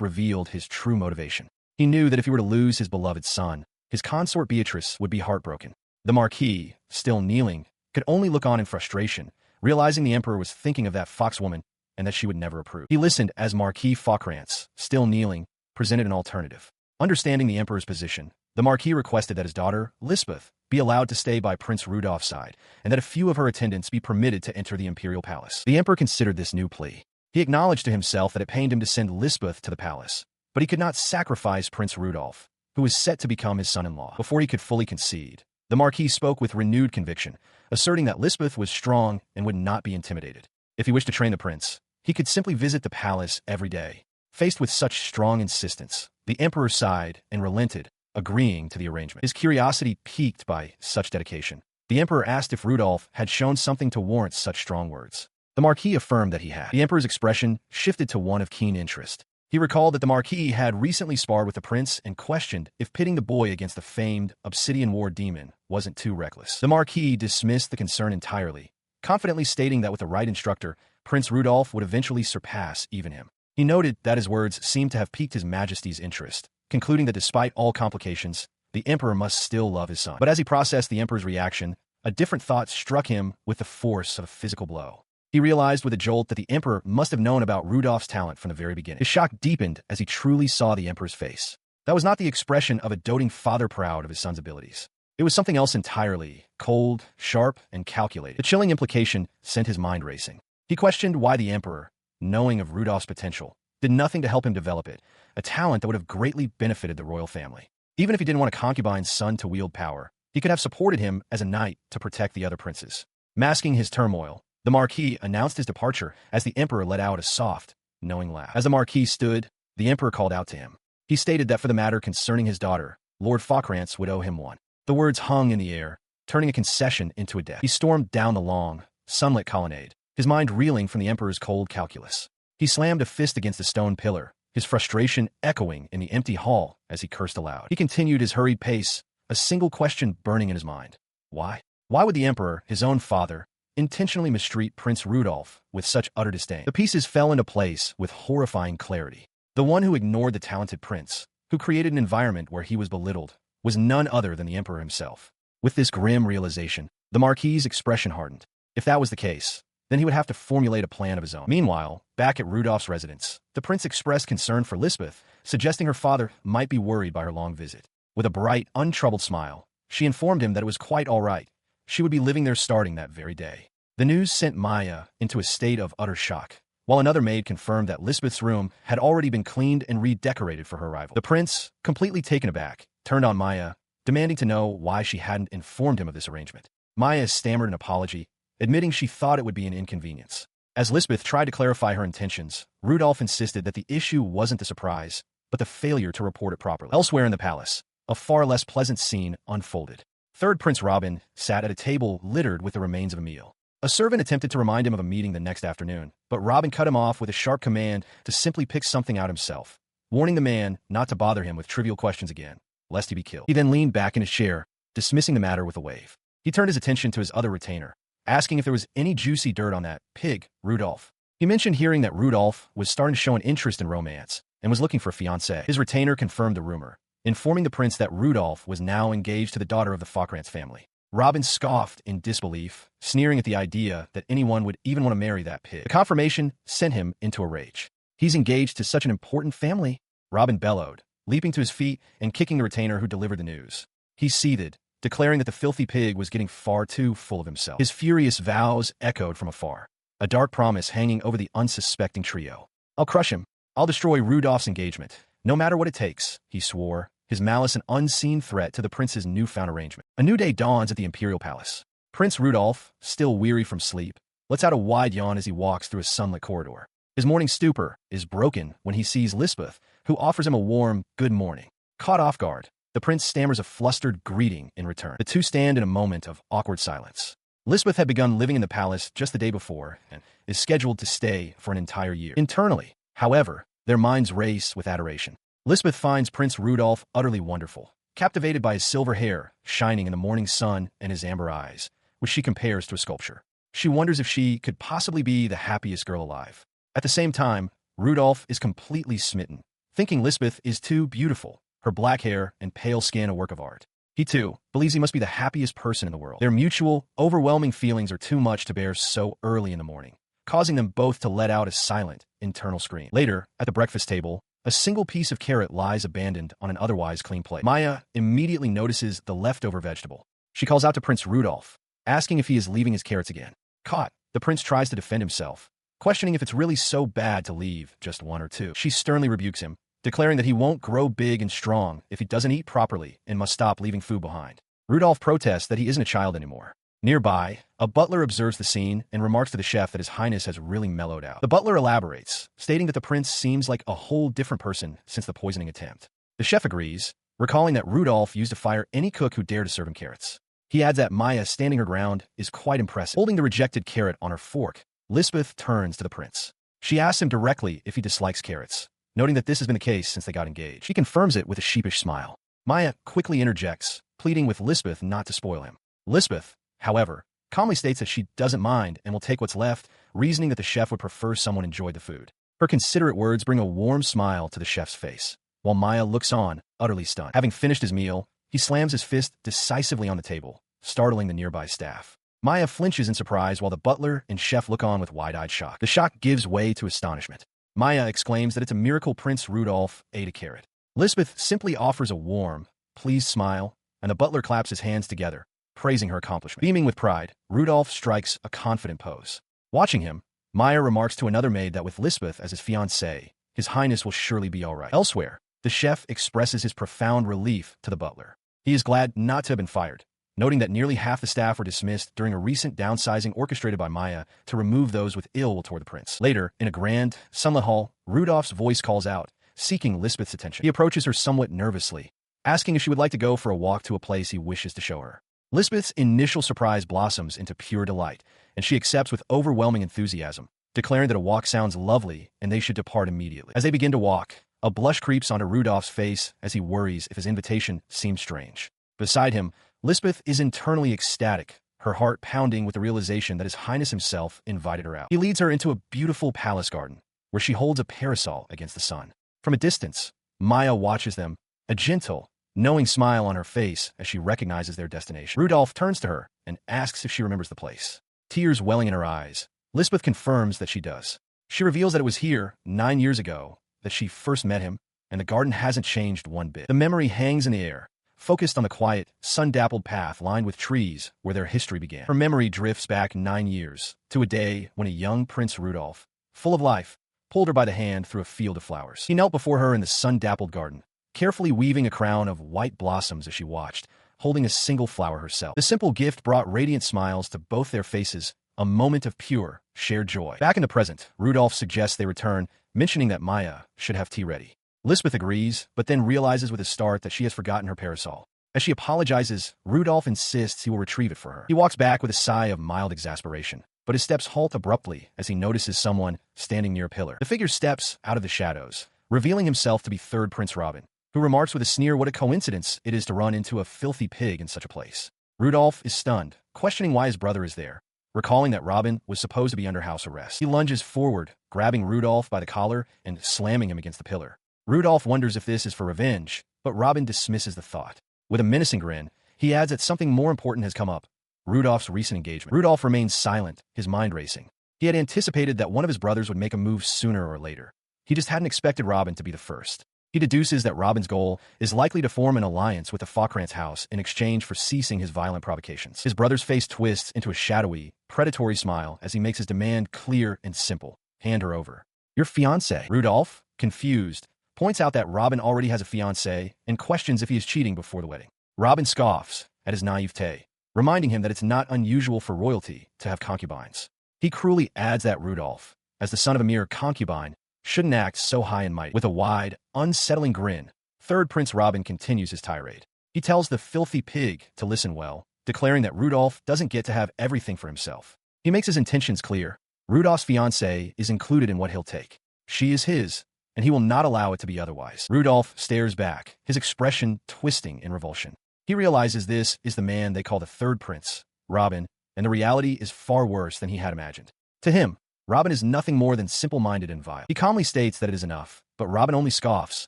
revealed his true motivation. He knew that if he were to lose his beloved son, his consort Beatrice would be heartbroken. The Marquis, still kneeling, could only look on in frustration, realizing the Emperor was thinking of that fox woman and that she would never approve. He listened as Marquis Fockrantz, still kneeling, presented an alternative. Understanding the Emperor's position, the Marquis requested that his daughter, Lisbeth, be allowed to stay by Prince Rudolf's side, and that a few of her attendants be permitted to enter the Imperial Palace. The Emperor considered this new plea. He acknowledged to himself that it pained him to send Lisbeth to the palace, but he could not sacrifice Prince Rudolf, who was set to become his son-in-law. Before he could fully concede, the Marquis spoke with renewed conviction, asserting that Lisbeth was strong and would not be intimidated. If he wished to train the prince, he could simply visit the palace every day. Faced with such strong insistence, the Emperor sighed and relented, agreeing to the arrangement. His curiosity piqued by such dedication. The Emperor asked if Rudolf had shown something to warrant such strong words. The Marquis affirmed that he had. The Emperor's expression shifted to one of keen interest. He recalled that the Marquis had recently sparred with the prince and questioned if pitting the boy against the famed Obsidian War demon wasn't too reckless. The Marquis dismissed the concern entirely, confidently stating that with the right instructor, Prince Rudolf would eventually surpass even him. He noted that his words seemed to have piqued his Majesty's interest, concluding that despite all complications, the Emperor must still love his son. But as he processed the Emperor's reaction, a different thought struck him with the force of a physical blow. He realized with a jolt that the Emperor must have known about Rudolf's talent from the very beginning. His shock deepened as he truly saw the Emperor's face. That was not the expression of a doting father proud of his son's abilities. It was something else entirely, cold, sharp, and calculated. The chilling implication sent his mind racing. He questioned why the Emperor, knowing of Rudolf's potential, did nothing to help him develop it, a talent that would have greatly benefited the royal family. Even if he didn't want a concubine's son to wield power, he could have supported him as a knight to protect the other princes. Masking his turmoil, the Marquis announced his departure as the Emperor let out a soft, knowing laugh. As the Marquis stood, the Emperor called out to him. He stated that for the matter concerning his daughter, Lord Fockrantz would owe him one. The words hung in the air, turning a concession into a debt. He stormed down the long, sunlit colonnade, his mind reeling from the Emperor's cold calculus. He slammed a fist against a stone pillar, his frustration echoing in the empty hall as he cursed aloud. He continued his hurried pace, a single question burning in his mind. Why? Why would the Emperor, his own father, intentionally mistreat Prince Rudolf with such utter disdain? The pieces fell into place with horrifying clarity. The one who ignored the talented prince, who created an environment where he was belittled, was none other than the Emperor himself. With this grim realization, the Marquis's expression hardened. If that was the case, then he would have to formulate a plan of his own. Meanwhile, back at Rudolf's residence, the prince expressed concern for Lisbeth, suggesting her father might be worried by her long visit. With a bright, untroubled smile, she informed him that it was quite all right. She would be living there starting that very day. The news sent Maya into a state of utter shock, while another maid confirmed that Lisbeth's room had already been cleaned and redecorated for her arrival. The prince, completely taken aback, turned on Maya, demanding to know why she hadn't informed him of this arrangement. Maya stammered an apology, admitting she thought it would be an inconvenience. As Lisbeth tried to clarify her intentions, Rudolf insisted that the issue wasn't the surprise, but the failure to report it properly. Elsewhere in the palace, a far less pleasant scene unfolded. Third Prince Robin sat at a table littered with the remains of a meal. A servant attempted to remind him of a meeting the next afternoon, but Robin cut him off with a sharp command to simply pick something out himself, warning the man not to bother him with trivial questions again, lest he be killed. He then leaned back in his chair, dismissing the matter with a wave. He turned his attention to his other retainer, asking if there was any juicy dirt on that pig, Rudolf. He mentioned hearing that Rudolf was starting to show an interest in romance and was looking for a fiancée. His retainer confirmed the rumor, informing the prince that Rudolf was now engaged to the daughter of the Fockrantz family. Robin scoffed in disbelief, sneering at the idea that anyone would even want to marry that pig. The confirmation sent him into a rage. He's engaged to such an important family? Robin bellowed, leaping to his feet and kicking the retainer who delivered the news. He seethed, declaring that the filthy pig was getting far too full of himself. His furious vows echoed from afar, a dark promise hanging over the unsuspecting trio. I'll crush him. I'll destroy Rudolf's engagement, no matter what it takes, he swore, his malice an unseen threat to the prince's newfound arrangement. A new day dawns at the Imperial Palace. Prince Rudolph, still weary from sleep, lets out a wide yawn as he walks through a sunlit corridor. His morning stupor is broken when he sees Lisbeth, who offers him a warm good morning. Caught off guard, the prince stammers a flustered greeting in return. The two stand in a moment of awkward silence. Lisbeth had begun living in the palace just the day before and is scheduled to stay for an entire year. Internally, however, their minds race with adoration. Lisbeth finds Prince Rudolph utterly wonderful, captivated by his silver hair shining in the morning sun and his amber eyes, which she compares to a sculpture. She wonders if she could possibly be the happiest girl alive. At the same time, Rudolph is completely smitten, thinking Lisbeth is too beautiful, her black hair and pale skin a work of art. He, too, believes he must be the happiest person in the world. Their mutual, overwhelming feelings are too much to bear so early in the morning, causing them both to let out a silent, internal scream. Later, at the breakfast table, a single piece of carrot lies abandoned on an otherwise clean plate. Maya immediately notices the leftover vegetable. She calls out to Prince Rudolph, asking if he is leaving his carrots again. Caught, the prince tries to defend himself, questioning if it's really so bad to leave just one or two. She sternly rebukes him, declaring that he won't grow big and strong if he doesn't eat properly and must stop leaving food behind. Rudolph protests that he isn't a child anymore. Nearby, a butler observes the scene and remarks to the chef that his highness has really mellowed out. The butler elaborates, stating that the prince seems like a whole different person since the poisoning attempt. The chef agrees, recalling that Rudolph used to fire any cook who dared to serve him carrots. He adds that Maya, standing her ground, is quite impressive. Holding the rejected carrot on her fork, Lisbeth turns to the prince. She asks him directly if he dislikes carrots, noting that this has been the case since they got engaged. He confirms it with a sheepish smile. Maya quickly interjects, pleading with Lisbeth not to spoil him. Lisbeth, however, calmly states that she doesn't mind and will take what's left, reasoning that the chef would prefer someone enjoyed the food. Her considerate words bring a warm smile to the chef's face, while Maya looks on, utterly stunned. Having finished his meal, he slams his fist decisively on the table, startling the nearby staff. Maya flinches in surprise while the butler and chef look on with wide-eyed shock. The shock gives way to astonishment. Maya exclaims that it's a miracle Prince Rudolph ate a carrot. Lisbeth simply offers a warm, pleased smile, and the butler claps his hands together, praising her accomplishment. Beaming with pride, Rudolph strikes a confident pose. Watching him, Maya remarks to another maid that with Lisbeth as his fiancée, his highness will surely be all right. Elsewhere, the chef expresses his profound relief to the butler. He is glad not to have been fired, noting that nearly half the staff were dismissed during a recent downsizing orchestrated by Maya to remove those with ill will toward the prince. Later, in a grand, sunlit hall, Rudolph's voice calls out, seeking Lisbeth's attention. He approaches her somewhat nervously, asking if she would like to go for a walk to a place he wishes to show her. Lisbeth's initial surprise blossoms into pure delight, and she accepts with overwhelming enthusiasm, declaring that a walk sounds lovely and they should depart immediately. As they begin to walk, a blush creeps onto Rudolph's face as he worries if his invitation seems strange. Beside him, Lisbeth is internally ecstatic, her heart pounding with the realization that His Highness himself invited her out. He leads her into a beautiful palace garden, where she holds a parasol against the sun. From a distance, Maya watches them, a gentle, knowing smile on her face as she recognizes their destination. Rudolph turns to her and asks if she remembers the place. Tears welling in her eyes, Lisbeth confirms that she does. She reveals that it was here, 9 years ago, that she first met him, and the garden hasn't changed one bit. The memory hangs in the air, focused on the quiet, sun-dappled path lined with trees where their history began. Her memory drifts back 9 years, to a day when a young Prince Rudolph, full of life, pulled her by the hand through a field of flowers. He knelt before her in the sun-dappled garden, carefully weaving a crown of white blossoms as she watched, holding a single flower herself. The simple gift brought radiant smiles to both their faces, a moment of pure, shared joy. Back in the present, Rudolph suggests they return, mentioning that Maya should have tea ready. Lisbeth agrees, but then realizes with a start that she has forgotten her parasol. As she apologizes, Rudolph insists he will retrieve it for her. He walks back with a sigh of mild exasperation, but his steps halt abruptly as he notices someone standing near a pillar. The figure steps out of the shadows, revealing himself to be third Prince Robin, who remarks with a sneer what a coincidence it is to run into a filthy pig in such a place. Rudolph is stunned, questioning why his brother is there, recalling that Robin was supposed to be under house arrest. He lunges forward, grabbing Rudolph by the collar and slamming him against the pillar. Rudolph wonders if this is for revenge, but Robin dismisses the thought. With a menacing grin, he adds that something more important has come up, Rudolph's recent engagement. Rudolph remains silent, his mind racing. He had anticipated that one of his brothers would make a move sooner or later. He just hadn't expected Robin to be the first. He deduces that Robin's goal is likely to form an alliance with the Faukrant's house in exchange for ceasing his violent provocations. His brother's face twists into a shadowy, predatory smile as he makes his demand clear and simple. Hand her over. Your fiancé. Rudolph, confused, points out that Robin already has a fiancée and questions if he is cheating before the wedding. Robin scoffs at his naivete, reminding him that it's not unusual for royalty to have concubines. He cruelly adds that Rudolph, as the son of a mere concubine, shouldn't act so high and mighty. With a wide, unsettling grin, third Prince Robin continues his tirade. He tells the filthy pig to listen well, declaring that Rudolph doesn't get to have everything for himself. He makes his intentions clear. Rudolph's fiancée is included in what he'll take. She is his, and he will not allow it to be otherwise. Rudolph stares back, his expression twisting in revulsion. He realizes this is the man they call the third prince, Robin, and the reality is far worse than he had imagined. To him, Robin is nothing more than simple-minded and vile. He calmly states that it is enough, but Robin only scoffs,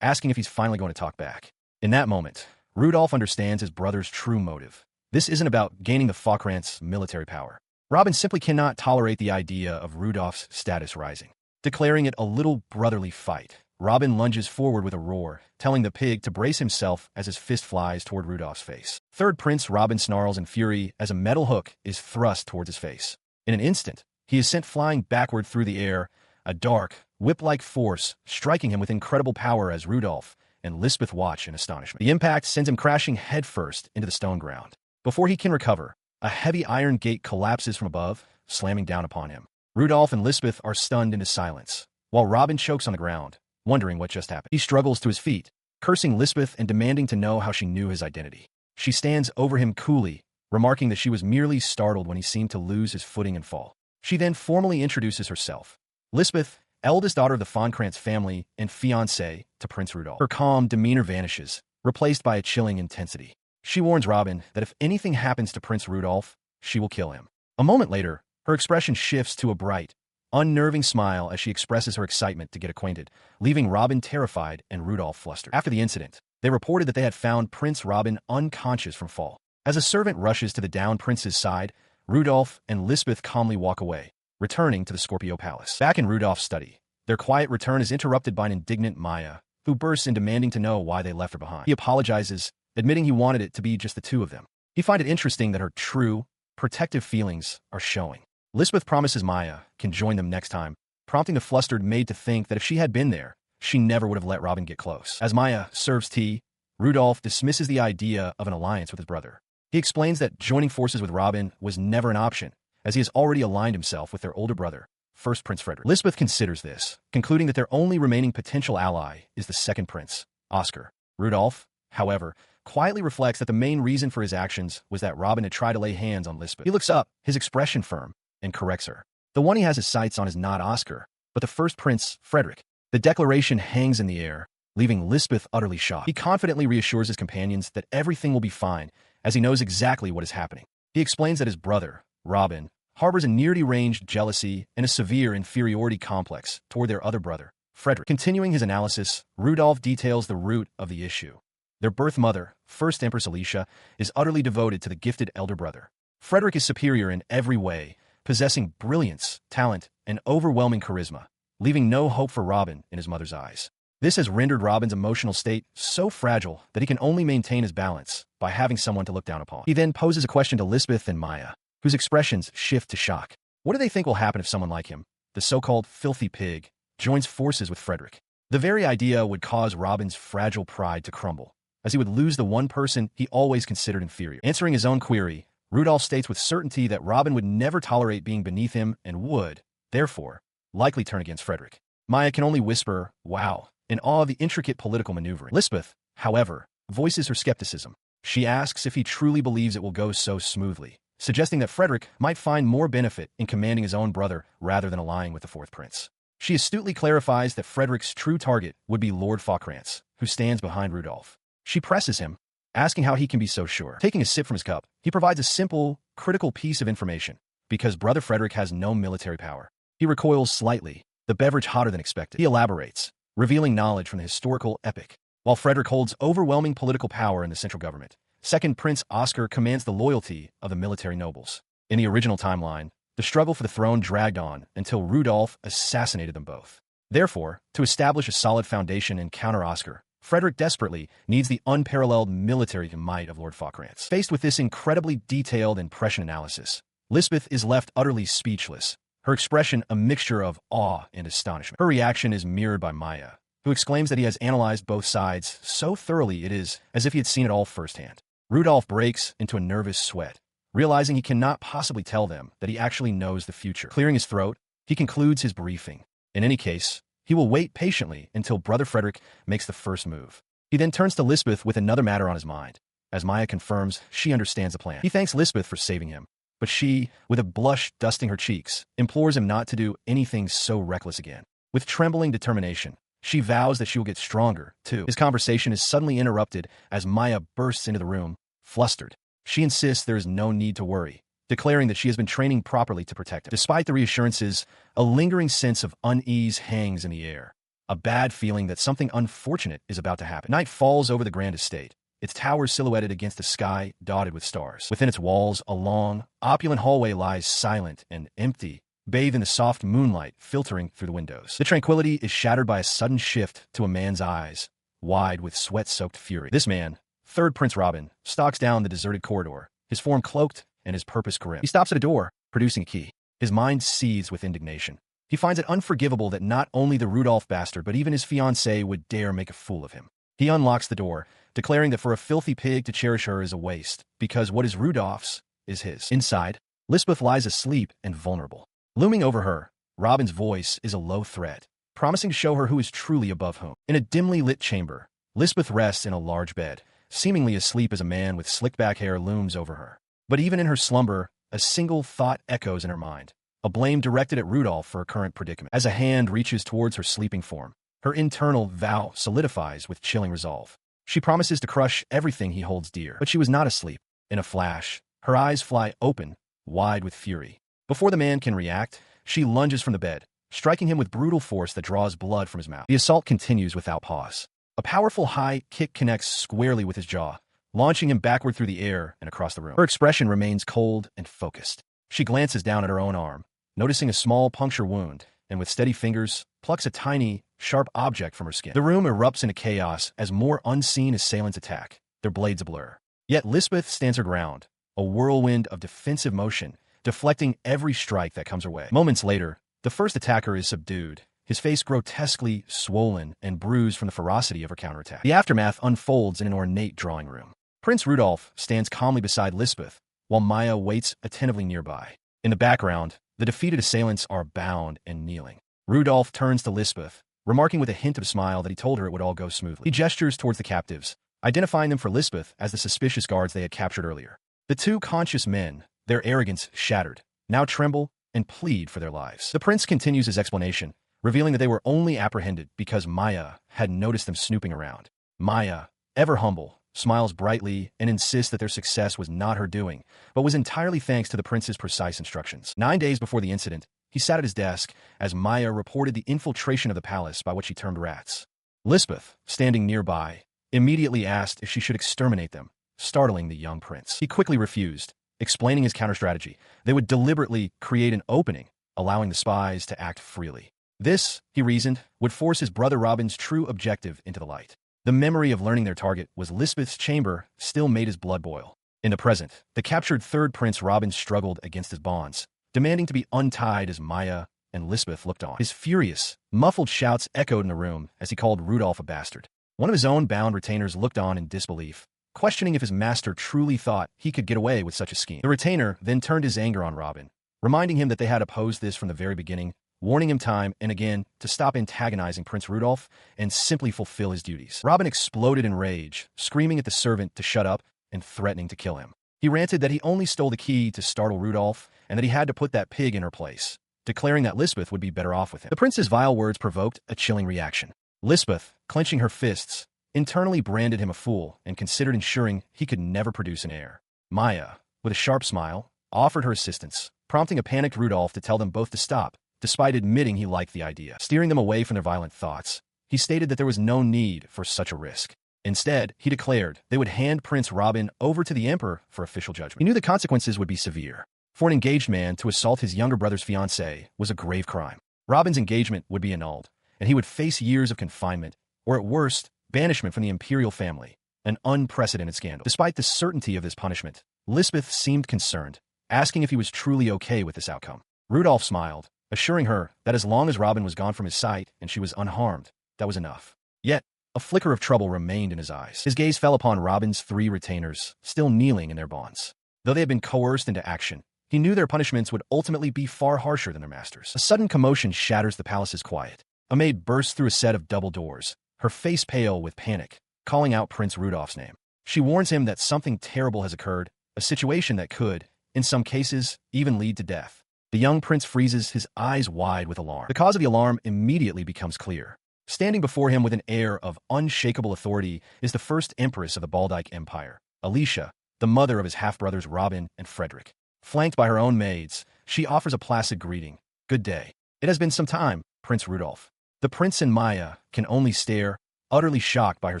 asking if he's finally going to talk back. In that moment, Rudolph understands his brother's true motive. This isn't about gaining the Falkrant's military power. Robin simply cannot tolerate the idea of Rudolph's status rising. Declaring it a little brotherly fight, Robin lunges forward with a roar, telling the pig to brace himself as his fist flies toward Rudolph's face. Third Prince Robin snarls in fury as a metal hook is thrust towards his face. In an instant, he is sent flying backward through the air, a dark, whip-like force striking him with incredible power as Rudolph and Lisbeth watch in astonishment. The impact sends him crashing headfirst into the stone ground. Before he can recover, a heavy iron gate collapses from above, slamming down upon him. Rudolph and Lisbeth are stunned into silence, while Robin chokes on the ground, wondering what just happened. He struggles to his feet, cursing Lisbeth and demanding to know how she knew his identity. She stands over him coolly, remarking that she was merely startled when he seemed to lose his footing and fall. She then formally introduces herself. Lisbeth, eldest daughter of the Falkrantz family and fiancée to Prince Rudolph. Her calm demeanor vanishes, replaced by a chilling intensity. She warns Robin that if anything happens to Prince Rudolph, she will kill him. A moment later, her expression shifts to a bright, unnerving smile as she expresses her excitement to get acquainted, leaving Robin terrified and Rudolph flustered. After the incident, they reported that they had found Prince Robin unconscious from fall. As a servant rushes to the downed prince's side, Rudolph and Lisbeth calmly walk away, returning to the Scorpio Palace. Back in Rudolph's study, their quiet return is interrupted by an indignant Maya, who bursts in demanding to know why they left her behind. He apologizes, admitting he wanted it to be just the two of them. He finds it interesting that her true, protective feelings are showing. Lisbeth promises Maya can join them next time, prompting the flustered maid to think that if she had been there, she never would have let Robin get close. As Maya serves tea, Rudolph dismisses the idea of an alliance with his brother. He explains that joining forces with Robin was never an option, as he has already aligned himself with their older brother, first Prince Frederick. Lisbeth considers this, concluding that their only remaining potential ally is the second prince, Oscar. Rudolph, however, quietly reflects that the main reason for his actions was that Robin had tried to lay hands on Lisbeth. He looks up, his expression firm, and corrects her. The one he has his sights on is not Oscar, but the first prince, Frederick. The declaration hangs in the air, leaving Lisbeth utterly shocked. He confidently reassures his companions that everything will be fine, as he knows exactly what is happening. He explains that his brother, Robin, harbors a near-deranged jealousy and a severe inferiority complex toward their other brother, Frederick. Continuing his analysis, Rudolph details the root of the issue. Their birth mother, first Empress Alicia, is utterly devoted to the gifted elder brother. Frederick is superior in every way, possessing brilliance, talent, and overwhelming charisma, leaving no hope for Robin in his mother's eyes. This has rendered Robin's emotional state so fragile that he can only maintain his balance by having someone to look down upon. He then poses a question to Lisbeth and Maya, whose expressions shift to shock. What do they think will happen if someone like him, the so-called filthy pig, joins forces with Frederick? The very idea would cause Robin's fragile pride to crumble, as he would lose the one person he always considered inferior. Answering his own query, Rudolph states with certainty that Robin would never tolerate being beneath him and would, therefore, likely turn against Frederick. Maya can only whisper, "Wow," in awe of the intricate political maneuvering. Lisbeth, however, voices her skepticism. She asks if he truly believes it will go so smoothly, suggesting that Frederick might find more benefit in commanding his own brother rather than allying with the fourth prince. She astutely clarifies that Frederick's true target would be Lord Falkrantz, who stands behind Rudolph. She presses him, asking how he can be so sure. Taking a sip from his cup, he provides a simple, critical piece of information. Because Brother Frederick has no military power. He recoils slightly, the beverage hotter than expected. He elaborates, revealing knowledge from the historical epic. While Frederick holds overwhelming political power in the central government, second Prince Oscar commands the loyalty of the military nobles. In the original timeline, the struggle for the throne dragged on until Rudolph assassinated them both. Therefore, to establish a solid foundation and counter Oscar, Frederick desperately needs the unparalleled military might of Lord Falkrantz. Faced with this incredibly detailed and prescient analysis, Lisbeth is left utterly speechless, her expression a mixture of awe and astonishment. Her reaction is mirrored by Maya, who exclaims that he has analyzed both sides so thoroughly it is as if he had seen it all firsthand. Rudolph breaks into a nervous sweat, realizing he cannot possibly tell them that he actually knows the future. Clearing his throat, he concludes his briefing. In any case, he will wait patiently until Brother Frederick makes the first move. He then turns to Lisbeth with another matter on his mind. As Maya confirms, she understands the plan. He thanks Lisbeth for saving him, but she, with a blush dusting her cheeks, implores him not to do anything so reckless again. With trembling determination, she vows that she will get stronger, too. His conversation is suddenly interrupted as Maya bursts into the room, flustered. She insists there is no need to worry, declaring that she has been training properly to protect him. Despite the reassurances, a lingering sense of unease hangs in the air, a bad feeling that something unfortunate is about to happen. Night falls over the grand estate, its towers silhouetted against the sky dotted with stars. Within its walls, a long, opulent hallway lies silent and empty, bathed in the soft moonlight filtering through the windows. The tranquility is shattered by a sudden shift to a man's eyes, wide with sweat-soaked fury. This man, third Prince Robin, stalks down the deserted corridor, his form cloaked and his purpose grim. He stops at a door, producing a key. His mind seethes with indignation. He finds it unforgivable that not only the Rudolph bastard but even his fiancée would dare make a fool of him. He unlocks the door, declaring that for a filthy pig to cherish her is a waste, because what is Rudolph's is his. Inside, Lisbeth lies asleep and vulnerable. Looming over her, Robin's voice is a low threat, promising to show her who is truly above whom. In a dimly lit chamber, Lisbeth rests in a large bed, seemingly asleep as a man with slicked-back hair looms over her. But even in her slumber, a single thought echoes in her mind, a blame directed at Rudolph for her current predicament. As a hand reaches towards her sleeping form, her internal vow solidifies with chilling resolve. She promises to crush everything he holds dear. But she was not asleep. In a flash, her eyes fly open, wide with fury. Before the man can react, she lunges from the bed, striking him with brutal force that draws blood from his mouth. The assault continues without pause. A powerful high kick connects squarely with his jaw, launching him backward through the air and across the room. Her expression remains cold and focused. She glances down at her own arm, noticing a small puncture wound, and with steady fingers, plucks a tiny, sharp object from her skin. The room erupts into chaos as more unseen assailants attack, their blades ablur. Yet Lisbeth stands her ground, a whirlwind of defensive motion, deflecting every strike that comes her way. Moments later, the first attacker is subdued, his face grotesquely swollen and bruised from the ferocity of her counterattack. The aftermath unfolds in an ornate drawing room. Prince Rudolph stands calmly beside Lisbeth, while Maya waits attentively nearby. In the background, the defeated assailants are bound and kneeling. Rudolph turns to Lisbeth, remarking with a hint of a smile that he told her it would all go smoothly. He gestures towards the captives, identifying them for Lisbeth as the suspicious guards they had captured earlier. The two conscious men, their arrogance shattered, now tremble and plead for their lives. The prince continues his explanation, revealing that they were only apprehended because Maya had noticed them snooping around. Maya, ever humble, smiles brightly and insists that their success was not her doing, but was entirely thanks to the prince's precise instructions. 9 days before the incident, he sat at his desk as Maya reported the infiltration of the palace by what she termed rats. Lisbeth, standing nearby, immediately asked if she should exterminate them, startling the young prince. He quickly refused, explaining his counter-strategy. They would deliberately create an opening, allowing the spies to act freely. This, he reasoned, would force his brother Robin's true objective into the light. The memory of learning their target was Lisbeth's chamber still made his blood boil. In the present, the captured third Prince Robin struggled against his bonds, demanding to be untied as Maya and Lisbeth looked on. His furious, muffled shouts echoed in the room as he called Rudolph a bastard. One of his own bound retainers looked on in disbelief, questioning if his master truly thought he could get away with such a scheme. The retainer then turned his anger on Robin, reminding him that they had opposed this from the very beginning, warning him time and again to stop antagonizing Prince Rudolph and simply fulfill his duties. Robin exploded in rage, screaming at the servant to shut up and threatening to kill him. He ranted that he only stole the key to startle Rudolph and that he had to put that pig in her place, declaring that Lisbeth would be better off with him. The prince's vile words provoked a chilling reaction. Lisbeth, clenching her fists, internally branded him a fool and considered ensuring he could never produce an heir. Maya, with a sharp smile, offered her assistance, prompting a panicked Rudolph to tell them both to stop, despite admitting he liked the idea. Steering them away from their violent thoughts, he stated that there was no need for such a risk. Instead, he declared they would hand Prince Robin over to the Emperor for official judgment. He knew the consequences would be severe. For an engaged man to assault his younger brother's fiancée was a grave crime. Robin's engagement would be annulled, and he would face years of confinement, or at worst, banishment from the Imperial family, an unprecedented scandal. Despite the certainty of this punishment, Lisbeth seemed concerned, asking if he was truly okay with this outcome. Rudolph smiled, assuring her that as long as Robin was gone from his sight and she was unharmed, that was enough. Yet, a flicker of trouble remained in his eyes. His gaze fell upon Robin's 3 retainers, still kneeling in their bonds. Though they had been coerced into action, he knew their punishments would ultimately be far harsher than their masters. A sudden commotion shatters the palace's quiet. A maid bursts through a set of double doors, her face pale with panic, calling out Prince Rudolph's name. She warns him that something terrible has occurred, a situation that could, in some cases, even lead to death. The young prince freezes, his eyes wide with alarm. The cause of the alarm immediately becomes clear. Standing before him with an air of unshakable authority is the first empress of the Baldike Empire, Alicia, the mother of his half-brothers Robin and Frederick. Flanked by her own maids, she offers a placid greeting. "Good day. It has been some time, Prince Rudolph." The prince and Maya can only stare, utterly shocked by her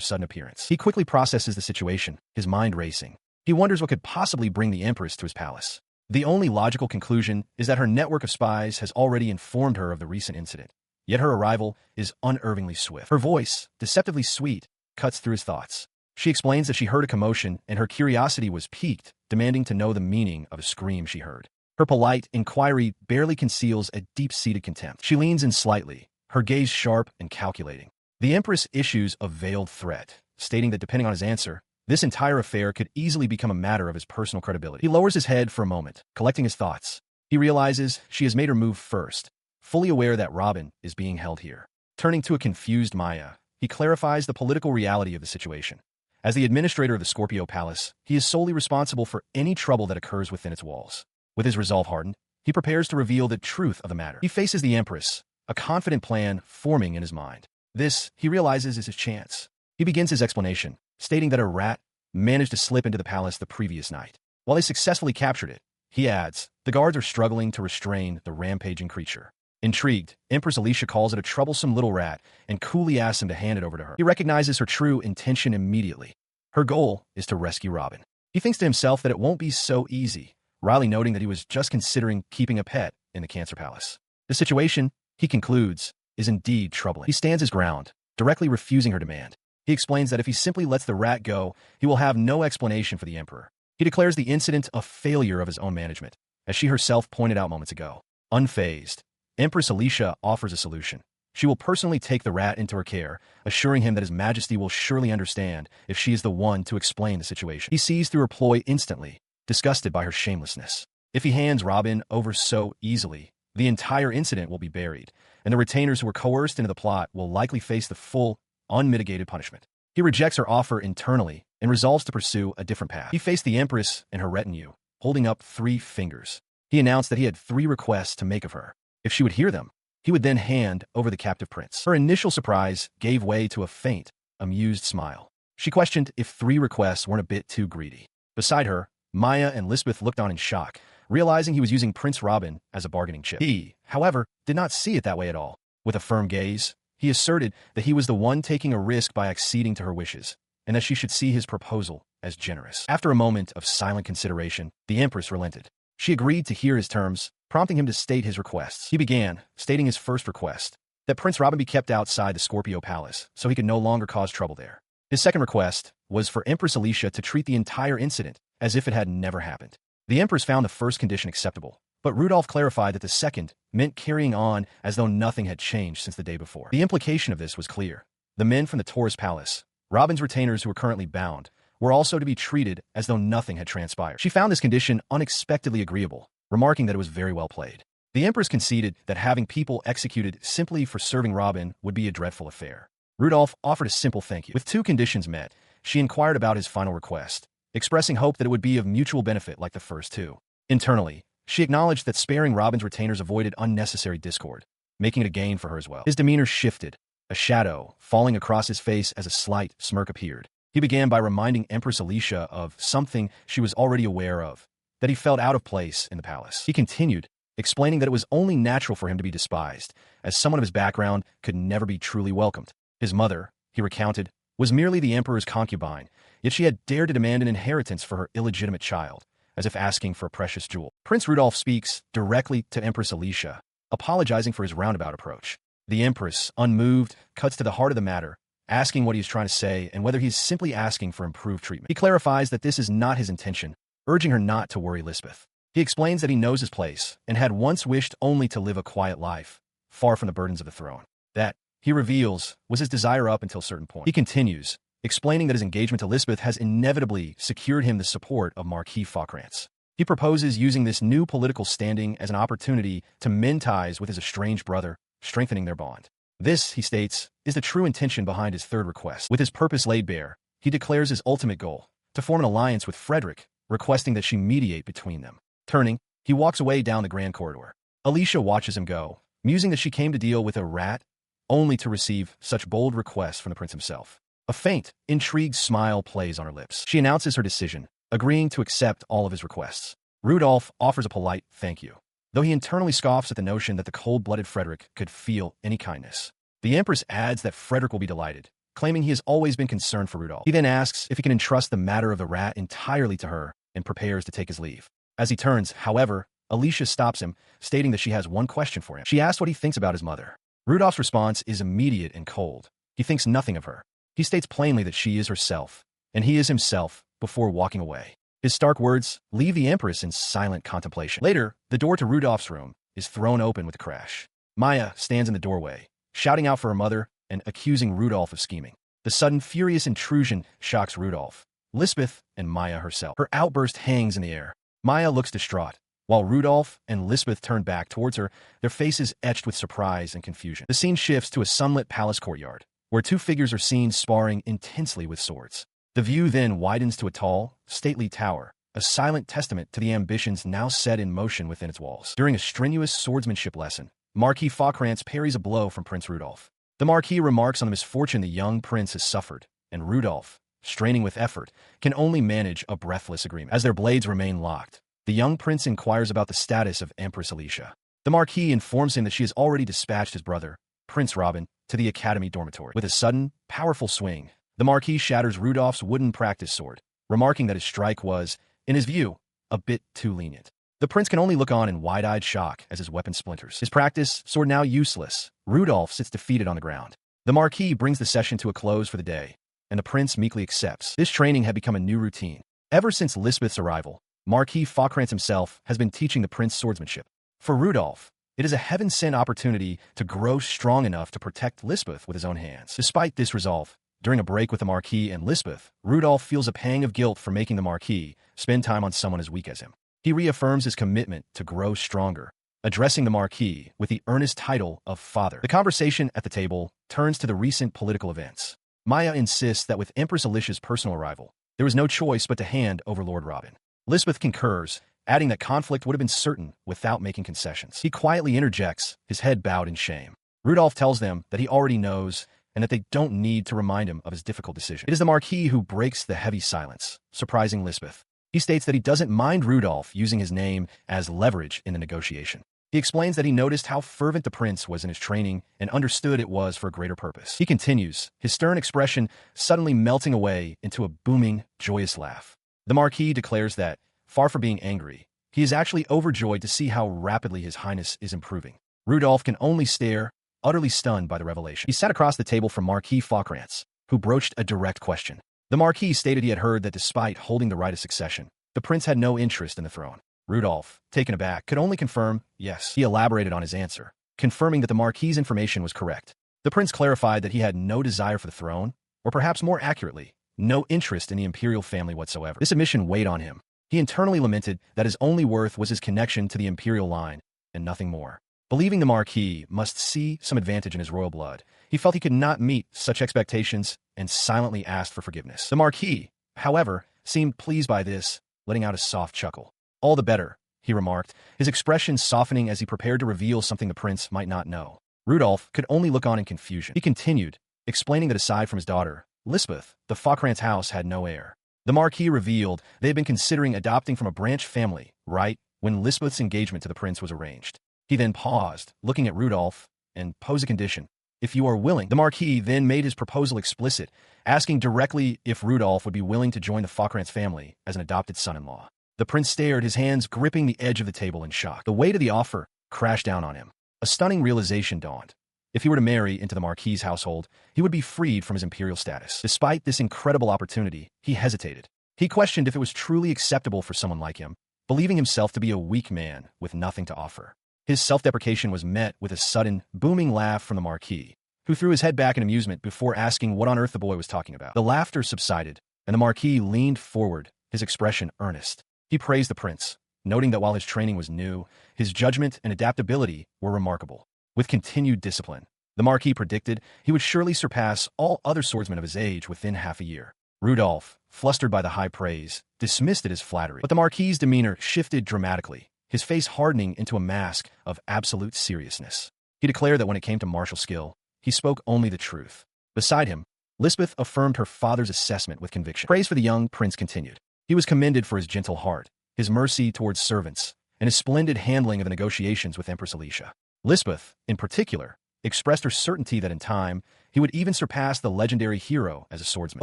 sudden appearance. He quickly processes the situation, his mind racing. He wonders what could possibly bring the empress to his palace. The only logical conclusion is that her network of spies has already informed her of the recent incident. Yet her arrival is unervingly swift. Her voice, deceptively sweet, cuts through his thoughts. She explains that she heard a commotion and her curiosity was piqued, demanding to know the meaning of a scream she heard. Her polite inquiry barely conceals a deep-seated contempt. She leans in slightly, her gaze sharp and calculating. The empress issues a veiled threat, stating that depending on his answer, this entire affair could easily become a matter of his personal credibility. He lowers his head for a moment, collecting his thoughts. He realizes she has made her move first, fully aware that Robin is being held here. Turning to a confused Maya, he clarifies the political reality of the situation. As the administrator of the Scorpio Palace, he is solely responsible for any trouble that occurs within its walls. With his resolve hardened, he prepares to reveal the truth of the matter. He faces the Empress, a confident plan forming in his mind. This, he realizes, is his chance. He begins his explanation, stating that a rat managed to slip into the palace the previous night. While they successfully captured it, he adds, the guards are struggling to restrain the rampaging creature. Intrigued, Empress Alicia calls it a troublesome little rat and coolly asks him to hand it over to her. He recognizes her true intention immediately. Her goal is to rescue Robin. He thinks to himself that it won't be so easy, wryly noting that he was just considering keeping a pet in the Cancer Palace. The situation, he concludes, is indeed troubling. He stands his ground, directly refusing her demand. He explains that if he simply lets the rat go, he will have no explanation for the Emperor. He declares the incident a failure of his own management, as she herself pointed out moments ago. Unfazed, Empress Alicia offers a solution. She will personally take the rat into her care, assuring him that His Majesty will surely understand if she is the one to explain the situation. He sees through her ploy instantly, disgusted by her shamelessness. If he hands Robin over so easily, the entire incident will be buried, and the retainers who were coerced into the plot will likely face the full, unmitigated punishment. He rejects her offer internally and resolves to pursue a different path. He faced the Empress and her retinue, holding up 3 fingers. He announced that he had 3 requests to make of her. If she would hear them, he would then hand over the captive prince. Her initial surprise gave way to a faint, amused smile. She questioned if 3 requests weren't a bit too greedy. Beside her, Maya and Lisbeth looked on in shock, realizing he was using Prince Robin as a bargaining chip. He, however, did not see it that way at all. With a firm gaze, he asserted that he was the one taking a risk by acceding to her wishes, and that she should see his proposal as generous. After a moment of silent consideration, the Empress relented. She agreed to hear his terms, prompting him to state his requests. He began, stating his first request, that Prince Robin be kept outside the Scorpio Palace so he could no longer cause trouble there. His second request was for Empress Alicia to treat the entire incident as if it had never happened. The Empress found the first condition acceptable, but Rudolph clarified that the second meant carrying on as though nothing had changed since the day before. The implication of this was clear. The men from the Taurus Palace, Robin's retainers who were currently bound, were also to be treated as though nothing had transpired. She found this condition unexpectedly agreeable, remarking that it was very well played. The Empress conceded that having people executed simply for serving Robin would be a dreadful affair. Rudolph offered a simple thank you. With 2 conditions met, she inquired about his final request, expressing hope that it would be of mutual benefit like the first 2. Internally, she acknowledged that sparing Robin's retainers avoided unnecessary discord, making it a gain for her as well. His demeanor shifted, a shadow falling across his face as a slight smirk appeared. He began by reminding Empress Alicia of something she was already aware of, that he felt out of place in the palace. He continued, explaining that it was only natural for him to be despised, as someone of his background could never be truly welcomed. His mother, he recounted, was merely the emperor's concubine, yet she had dared to demand an inheritance for her illegitimate child, as if asking for a precious jewel. Prince Rudolph speaks directly to Empress Alicia, apologizing for his roundabout approach. The Empress, unmoved, cuts to the heart of the matter, asking what he is trying to say and whether he is simply asking for improved treatment. He clarifies that this is not his intention, urging her not to worry Lisbeth. He explains that he knows his place and had once wished only to live a quiet life, far from the burdens of the throne. That, he reveals, was his desire up until a certain point. He continues, explaining that his engagement to Lisbeth has inevitably secured him the support of Marquis Faucrance. He proposes using this new political standing as an opportunity to mend ties with his estranged brother, strengthening their bond. This, he states, is the true intention behind his third request. With his purpose laid bare, he declares his ultimate goal, to form an alliance with Frederick, requesting that she mediate between them. Turning, he walks away down the grand corridor. Alicia watches him go, musing that she came to deal with a rat, only to receive such bold requests from the prince himself. A faint, intrigued smile plays on her lips. She announces her decision, agreeing to accept all of his requests. Rudolph offers a polite thank you, though he internally scoffs at the notion that the cold-blooded Frederick could feel any kindness. The Empress adds that Frederick will be delighted, claiming he has always been concerned for Rudolph. He then asks if he can entrust the matter of the rat entirely to her and prepares to take his leave. As he turns, however, Alicia stops him, stating that she has one question for him. She asks what he thinks about his mother. Rudolph's response is immediate and cold. He thinks nothing of her. He states plainly that she is herself, and he is himself, before walking away. His stark words leave the Empress in silent contemplation. Later, the door to Rudolph's room is thrown open with a crash. Maya stands in the doorway, shouting out for her mother and accusing Rudolph of scheming. The sudden, furious intrusion shocks Rudolph, Lisbeth, and Maya herself. Her outburst hangs in the air. Maya looks distraught, while Rudolph and Lisbeth turn back towards her, their faces etched with surprise and confusion. The scene shifts to a sunlit palace courtyard, where two figures are seen sparring intensely with swords. The view then widens to a tall, stately tower, a silent testament to the ambitions now set in motion within its walls. During a strenuous swordsmanship lesson, Marquis Faucrance parries a blow from Prince Rudolph. The Marquis remarks on the misfortune the young prince has suffered, and Rudolph, straining with effort, can only manage a breathless agreement. As their blades remain locked, the young prince inquires about the status of Empress Alicia. The Marquis informs him that she has already dispatched his brother, Prince Robin, to the academy dormitory. With a sudden, powerful swing, the Marquis shatters Rudolph's wooden practice sword, remarking that his strike was, in his view, a bit too lenient. The prince can only look on in wide-eyed shock as his weapon splinters. His practice sword now useless, Rudolph sits defeated on the ground. The Marquis brings the session to a close for the day, and the prince meekly accepts. This training had become a new routine. Ever since Lisbeth's arrival, Marquis Faucrance himself has been teaching the prince swordsmanship. For Rudolph, it is a heaven-sent opportunity to grow strong enough to protect Lisbeth with his own hands. Despite this resolve, during a break with the Marquis and Lisbeth, Rudolph feels a pang of guilt for making the Marquis spend time on someone as weak as him. He reaffirms his commitment to grow stronger, addressing the Marquis with the earnest title of Father. The conversation at the table turns to the recent political events. Maya insists that with Empress Alicia's personal arrival, there was no choice but to hand over Lord Robin. Lisbeth concurs, adding that conflict would have been certain without making concessions. He quietly interjects, his head bowed in shame. Rudolph tells them that he already knows and that they don't need to remind him of his difficult decision. It is the Marquis who breaks the heavy silence, surprising Lisbeth. He states that he doesn't mind Rudolph using his name as leverage in the negotiation. He explains that he noticed how fervent the prince was in his training and understood it was for a greater purpose. He continues, his stern expression suddenly melting away into a booming, joyous laugh. The Marquis declares that, far from being angry, he is actually overjoyed to see how rapidly his highness is improving. Rudolph can only stare, utterly stunned by the revelation. He sat across the table from Marquis Faucrance, who broached a direct question. The Marquis stated he had heard that despite holding the right of succession, the prince had no interest in the throne. Rudolph, taken aback, could only confirm, yes. He elaborated on his answer, confirming that the Marquis's information was correct. The prince clarified that he had no desire for the throne, or perhaps more accurately, no interest in the Imperial family whatsoever. This admission weighed on him. He internally lamented that his only worth was his connection to the Imperial line, and nothing more. Believing the Marquis must see some advantage in his royal blood, he felt he could not meet such expectations and silently asked for forgiveness. The Marquis, however, seemed pleased by this, letting out a soft chuckle. All the better, he remarked, his expression softening as he prepared to reveal something the prince might not know. Rudolph could only look on in confusion. He continued, explaining that aside from his daughter, Lisbeth, the Faucrance house had no heir. The Marquis revealed they had been considering adopting from a branch family, right when Lisbeth's engagement to the prince was arranged. He then paused, looking at Rudolph, and posed a condition. If you are willing. The Marquis then made his proposal explicit, asking directly if Rudolph would be willing to join the Faucrance family as an adopted son-in-law. The prince stared, his hands gripping the edge of the table in shock. The weight of the offer crashed down on him. A stunning realization dawned. If he were to marry into the Marquis's household, he would be freed from his imperial status. Despite this incredible opportunity, he hesitated. He questioned if it was truly acceptable for someone like him, believing himself to be a weak man with nothing to offer. His self-deprecation was met with a sudden, booming laugh from the Marquis, who threw his head back in amusement before asking what on earth the boy was talking about. The laughter subsided, and the Marquis leaned forward, his expression earnest. He praised the prince, noting that while his training was new, his judgment and adaptability were remarkable. With continued discipline, the Marquis predicted he would surely surpass all other swordsmen of his age within half a year. Rudolph, flustered by the high praise, dismissed it as flattery. But the Marquis's demeanor shifted dramatically, his face hardening into a mask of absolute seriousness. He declared that when it came to martial skill, he spoke only the truth. Beside him, Lisbeth affirmed her father's assessment with conviction. Praise for the young prince continued. He was commended for his gentle heart, his mercy towards servants, and his splendid handling of the negotiations with Empress Alicia. Lisbeth, in particular, expressed her certainty that in time, he would even surpass the legendary hero as a swordsman.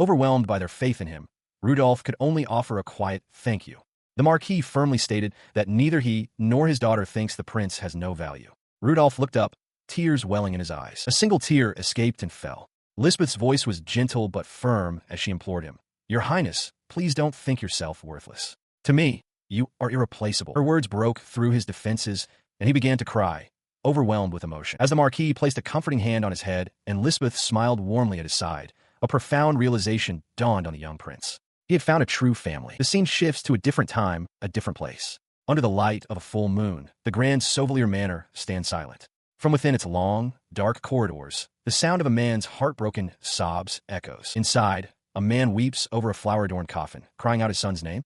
Overwhelmed by their faith in him, Rudolph could only offer a quiet thank you. The Marquis firmly stated that neither he nor his daughter thinks the prince has no value. Rudolph looked up, tears welling in his eyes. A single tear escaped and fell. Lisbeth's voice was gentle but firm as she implored him. Your Highness, please don't think yourself worthless. To me, you are irreplaceable. Her words broke through his defenses, and he began to cry, overwhelmed with emotion. As the Marquis placed a comforting hand on his head and Lisbeth smiled warmly at his side, a profound realization dawned on the young prince. He had found a true family. The scene shifts to a different time, a different place. Under the light of a full moon, the grand Sauvelier Manor stands silent. From within its long, dark corridors, the sound of a man's heartbroken sobs echoes. Inside, a man weeps over a flower-adorned coffin, crying out his son's name.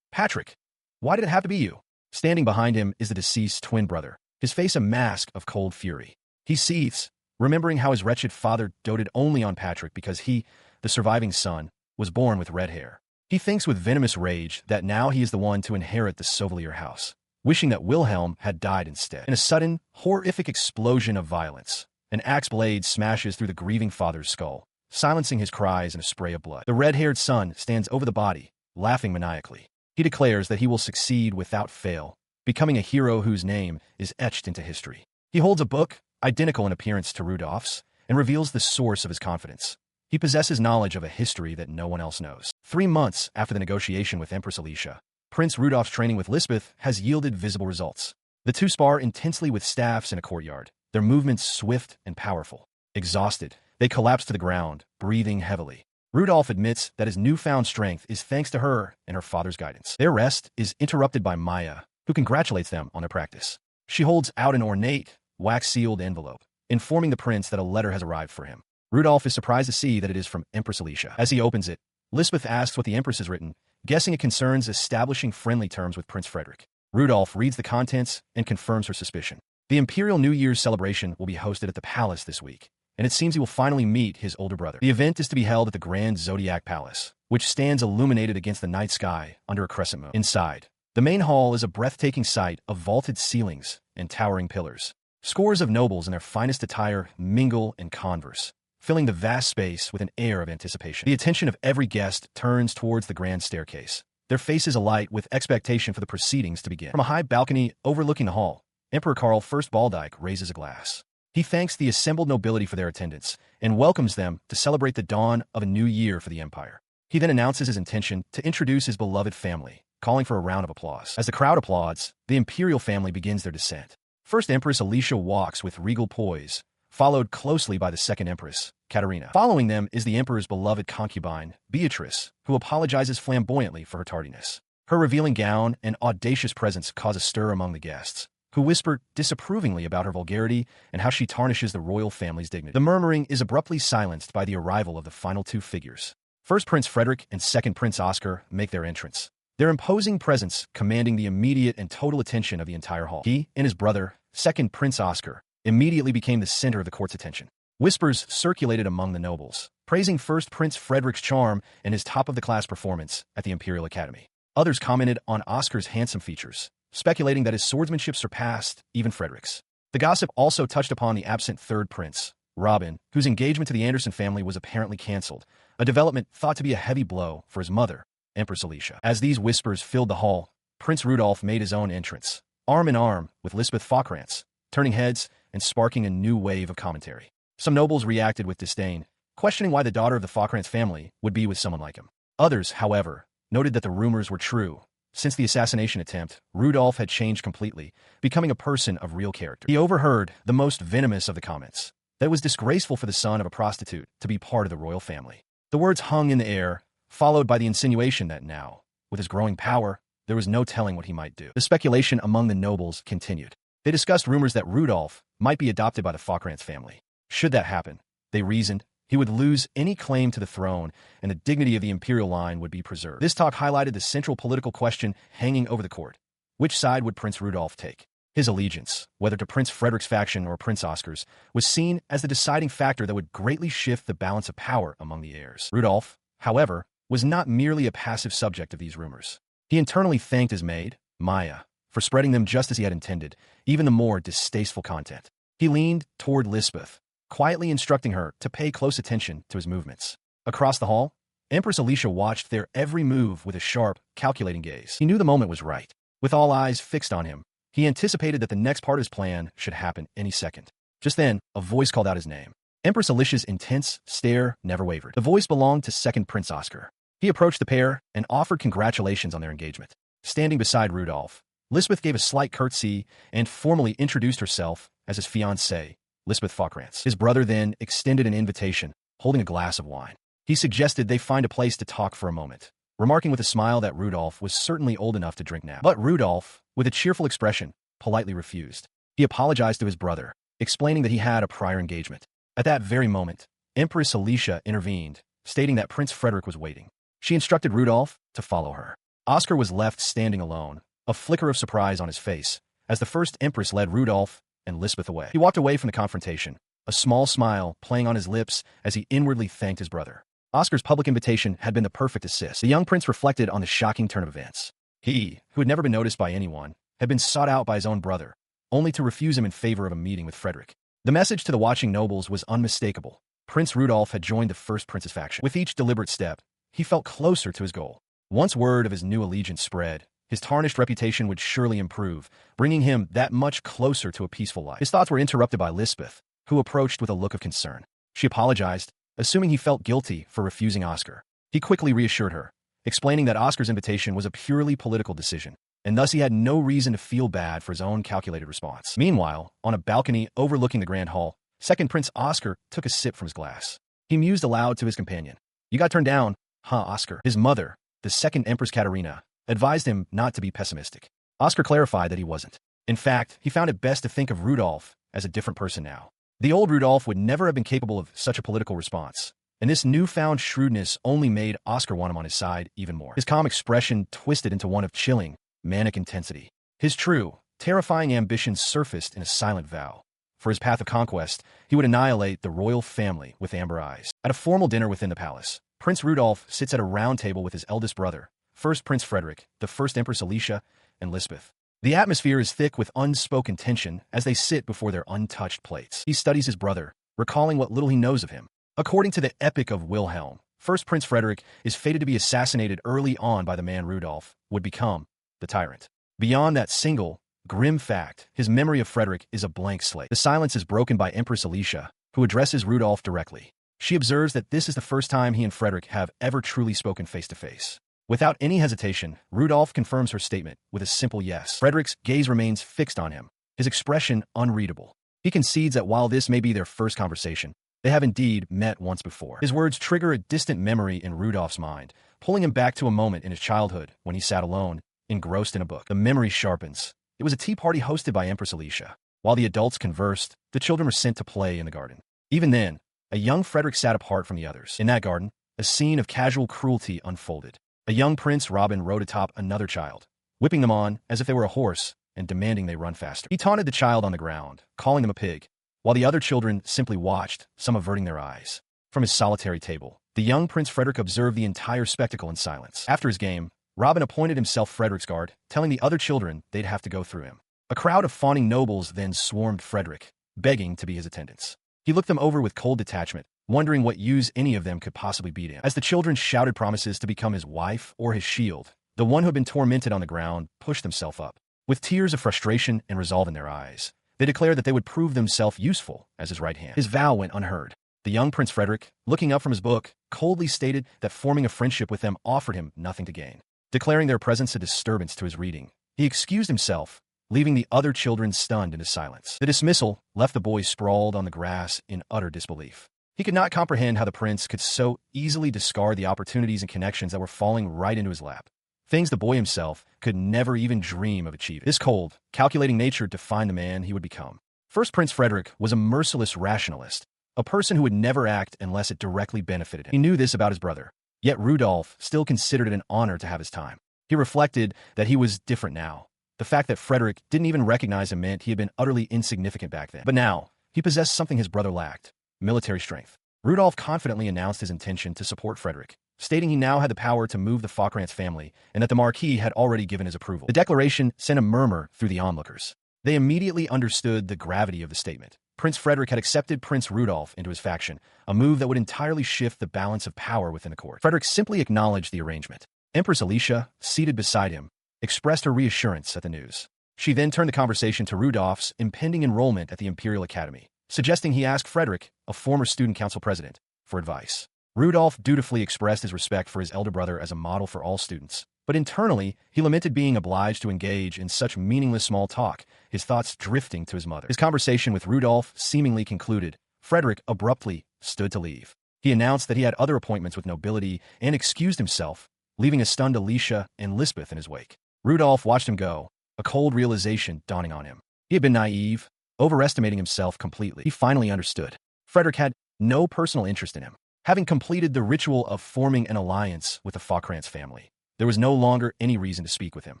Patrick, why did it have to be you? Standing behind him is the deceased twin brother, his face a mask of cold fury. He seethes, remembering how his wretched father doted only on Patrick because he, the surviving son, was born with red hair. He thinks with venomous rage that now he is the one to inherit the Sauvelier house, wishing that Wilhelm had died instead. In a sudden, horrific explosion of violence, an axe blade smashes through the grieving father's skull, silencing his cries in a spray of blood. The red-haired son stands over the body, laughing maniacally. He declares that he will succeed without fail, becoming a hero whose name is etched into history. He holds a book, identical in appearance to Rudolph's, and reveals the source of his confidence. He possesses knowledge of a history that no one else knows. 3 months after the negotiation with Empress Alicia, Prince Rudolph's training with Lisbeth has yielded visible results. The two spar intensely with staffs in a courtyard, their movements swift and powerful. Exhausted, they collapse to the ground, breathing heavily. Rudolph admits that his newfound strength is thanks to her and her father's guidance. Their rest is interrupted by Maya, who congratulates them on their practice. She holds out an ornate, wax-sealed envelope, informing the prince that a letter has arrived for him. Rudolph is surprised to see that it is from Empress Alicia. As he opens it, Lisbeth asks what the Empress has written, guessing it concerns establishing friendly terms with Prince Frederick. Rudolph reads the contents and confirms her suspicion. The Imperial New Year's celebration will be hosted at the palace this week, and it seems he will finally meet his older brother. The event is to be held at the Grand Zodiac Palace, which stands illuminated against the night sky under a crescent moon. Inside, the main hall is a breathtaking sight of vaulted ceilings and towering pillars. Scores of nobles in their finest attire mingle and converse, filling the vast space with an air of anticipation. The attention of every guest turns towards the grand staircase, their faces alight with expectation for the proceedings to begin. From a high balcony overlooking the hall, Emperor Karl I Baldike raises a glass. He thanks the assembled nobility for their attendance and welcomes them to celebrate the dawn of a new year for the empire. He then announces his intention to introduce his beloved family, calling for a round of applause. As the crowd applauds, the imperial family begins their descent. First Empress Alicia walks with regal poise, followed closely by the second Empress, Katerina. Following them is the Emperor's beloved concubine, Beatrice, who apologizes flamboyantly for her tardiness. Her revealing gown and audacious presence cause a stir among the guests, who whisper disapprovingly about her vulgarity and how she tarnishes the royal family's dignity. The murmuring is abruptly silenced by the arrival of the final two figures. First Prince Frederick and second Prince Oscar make their entrance, their imposing presence commanding the immediate and total attention of the entire hall. He and his brother, second Prince Oscar, immediately became the center of the court's attention. Whispers circulated among the nobles, praising first Prince Frederick's charm and his top-of-the-class performance at the Imperial Academy. Others commented on Oscar's handsome features, speculating that his swordsmanship surpassed even Frederick's. The gossip also touched upon the absent third prince, Robin, whose engagement to the Anderson family was apparently cancelled, a development thought to be a heavy blow for his mother, Empress Alicia. As these whispers filled the hall, Prince Rudolph made his own entrance, arm in arm with Lisbeth Falkrantz, turning heads and sparking a new wave of commentary. Some nobles reacted with disdain, questioning why the daughter of the Falkrantz family would be with someone like him. Others, however, noted that the rumors were true. Since the assassination attempt, Rudolph had changed completely, becoming a person of real character. He overheard the most venomous of the comments, that it was disgraceful for the son of a prostitute to be part of the royal family. The words hung in the air, followed by the insinuation that now, with his growing power, there was no telling what he might do. The speculation among the nobles continued. They discussed rumors that Rudolf might be adopted by the Falkrantz family. Should that happen, they reasoned, he would lose any claim to the throne and the dignity of the imperial line would be preserved. This talk highlighted the central political question hanging over the court. Which side would Prince Rudolf take? His allegiance, whether to Prince Frederick's faction or Prince Oscar's, was seen as the deciding factor that would greatly shift the balance of power among the heirs. Rudolf, however, was not merely a passive subject of these rumors. He internally thanked his maid, Maya, for spreading them just as he had intended, even the more distasteful content. He leaned toward Lisbeth, quietly instructing her to pay close attention to his movements. Across the hall, Empress Alicia watched their every move with a sharp, calculating gaze. He knew the moment was right. With all eyes fixed on him, he anticipated that the next part of his plan should happen any second. Just then, a voice called out his name. Empress Alicia's intense stare never wavered. The voice belonged to second Prince Oscar. He approached the pair and offered congratulations on their engagement. Standing beside Rudolf, Lisbeth gave a slight curtsy and formally introduced herself as his fiancée, Lisbeth Falkrantz. His brother then extended an invitation, holding a glass of wine. He suggested they find a place to talk for a moment, remarking with a smile that Rudolf was certainly old enough to drink now. But Rudolf, with a cheerful expression, politely refused. He apologized to his brother, explaining that he had a prior engagement. At that very moment, Empress Alicia intervened, stating that Prince Frederick was waiting. She instructed Rudolf to follow her. Oscar was left standing alone, a flicker of surprise on his face, as the first Empress led Rudolf and Lisbeth away. He walked away from the confrontation, a small smile playing on his lips as he inwardly thanked his brother. Oscar's public invitation had been the perfect assist. The young prince reflected on the shocking turn of events. He, who had never been noticed by anyone, had been sought out by his own brother, only to refuse him in favor of a meeting with Frederick. The message to the watching nobles was unmistakable. Prince Rudolf had joined the first prince's faction. With each deliberate step, he felt closer to his goal. Once word of his new allegiance spread, his tarnished reputation would surely improve, bringing him that much closer to a peaceful life. His thoughts were interrupted by Lisbeth, who approached with a look of concern. She apologized, assuming he felt guilty for refusing Oscar. He quickly reassured her, explaining that Oscar's invitation was a purely political decision, and thus he had no reason to feel bad for his own calculated response. Meanwhile, on a balcony overlooking the Grand Hall, second Prince Oscar took a sip from his glass. He mused aloud to his companion. "You got turned down, huh, Oscar?" His mother, the second Empress Katerina, advised him not to be pessimistic. Oscar clarified that he wasn't. In fact, he found it best to think of Rudolf as a different person now. The old Rudolf would never have been capable of such a political response, and this newfound shrewdness only made Oscar want him on his side even more. His calm expression twisted into one of chilling, manic intensity. His true, terrifying ambitions surfaced in a silent vow. For his path of conquest, he would annihilate the royal family with amber eyes. At a formal dinner within the palace, Prince Rudolf sits at a round table with his eldest brother, first Prince Frederick, the first Empress Alicia, and Lisbeth. The atmosphere is thick with unspoken tension as they sit before their untouched plates. He studies his brother, recalling what little he knows of him. According to the Epic of Wilhelm, first Prince Frederick is fated to be assassinated early on by the man Rudolf would become the tyrant. Beyond that single, grim fact, his memory of Frederick is a blank slate. The silence is broken by Empress Alicia, who addresses Rudolf directly. She observes that this is the first time he and Frederick have ever truly spoken face to face. Without any hesitation, Rudolf confirms her statement with a simple yes. Frederick's gaze remains fixed on him, his expression unreadable. He concedes that while this may be their first conversation, they have indeed met once before. His words trigger a distant memory in Rudolf's mind, pulling him back to a moment in his childhood when he sat alone, engrossed in a book. The memory sharpens. It was a tea party hosted by Empress Alicia. While the adults conversed, the children were sent to play in the garden. Even then, a young Frederick sat apart from the others. In that garden, a scene of casual cruelty unfolded. A young Prince Robin rode atop another child, whipping them on as if they were a horse and demanding they run faster. He taunted the child on the ground, calling them a pig, while the other children simply watched, some averting their eyes. From his solitary table, the young Prince Frederick observed the entire spectacle in silence. After his game, Robin appointed himself Frederick's guard, telling the other children they'd have to go through him. A crowd of fawning nobles then swarmed Frederick, begging to be his attendants. He looked them over with cold detachment, wondering what use any of them could possibly be to him. As the children shouted promises to become his wife or his shield, the one who had been tormented on the ground pushed himself up. With tears of frustration and resolve in their eyes, they declared that they would prove themselves useful as his right hand. His vow went unheard. The young Prince Frederick, looking up from his book, coldly stated that forming a friendship with them offered him nothing to gain. Declaring their presence a disturbance to his reading, he excused himself, leaving the other children stunned into silence. The dismissal left the boy sprawled on the grass in utter disbelief. He could not comprehend how the prince could so easily discard the opportunities and connections that were falling right into his lap. Things the boy himself could never even dream of achieving. This cold, calculating nature defined the man he would become. First Prince Frederick was a merciless rationalist, a person who would never act unless it directly benefited him. He knew this about his brother, yet Rudolph still considered it an honor to have his time. He reflected that he was different now. The fact that Frederick didn't even recognize him meant he had been utterly insignificant back then. But now, he possessed something his brother lacked: military strength. Rudolph confidently announced his intention to support Frederick, stating he now had the power to move the Falkrantz family and that the Marquis had already given his approval. The declaration sent a murmur through the onlookers. They immediately understood the gravity of the statement. Prince Frederick had accepted Prince Rudolph into his faction, a move that would entirely shift the balance of power within the court. Frederick simply acknowledged the arrangement. Empress Alicia, seated beside him, expressed her reassurance at the news. She then turned the conversation to Rudolph's impending enrollment at the Imperial Academy, suggesting he ask Frederick, a former student council president, for advice. Rudolph dutifully expressed his respect for his elder brother as a model for all students, but internally, he lamented being obliged to engage in such meaningless small talk, his thoughts drifting to his mother. His conversation with Rudolph seemingly concluded. Frederick abruptly stood to leave. He announced that he had other appointments with nobility and excused himself, leaving a stunned Alicia and Lisbeth in his wake. Rudolph watched him go, a cold realization dawning on him. He had been naive, overestimating himself completely. He finally understood. Frederick had no personal interest in him. Having completed the ritual of forming an alliance with the Falkrantz family, there was no longer any reason to speak with him.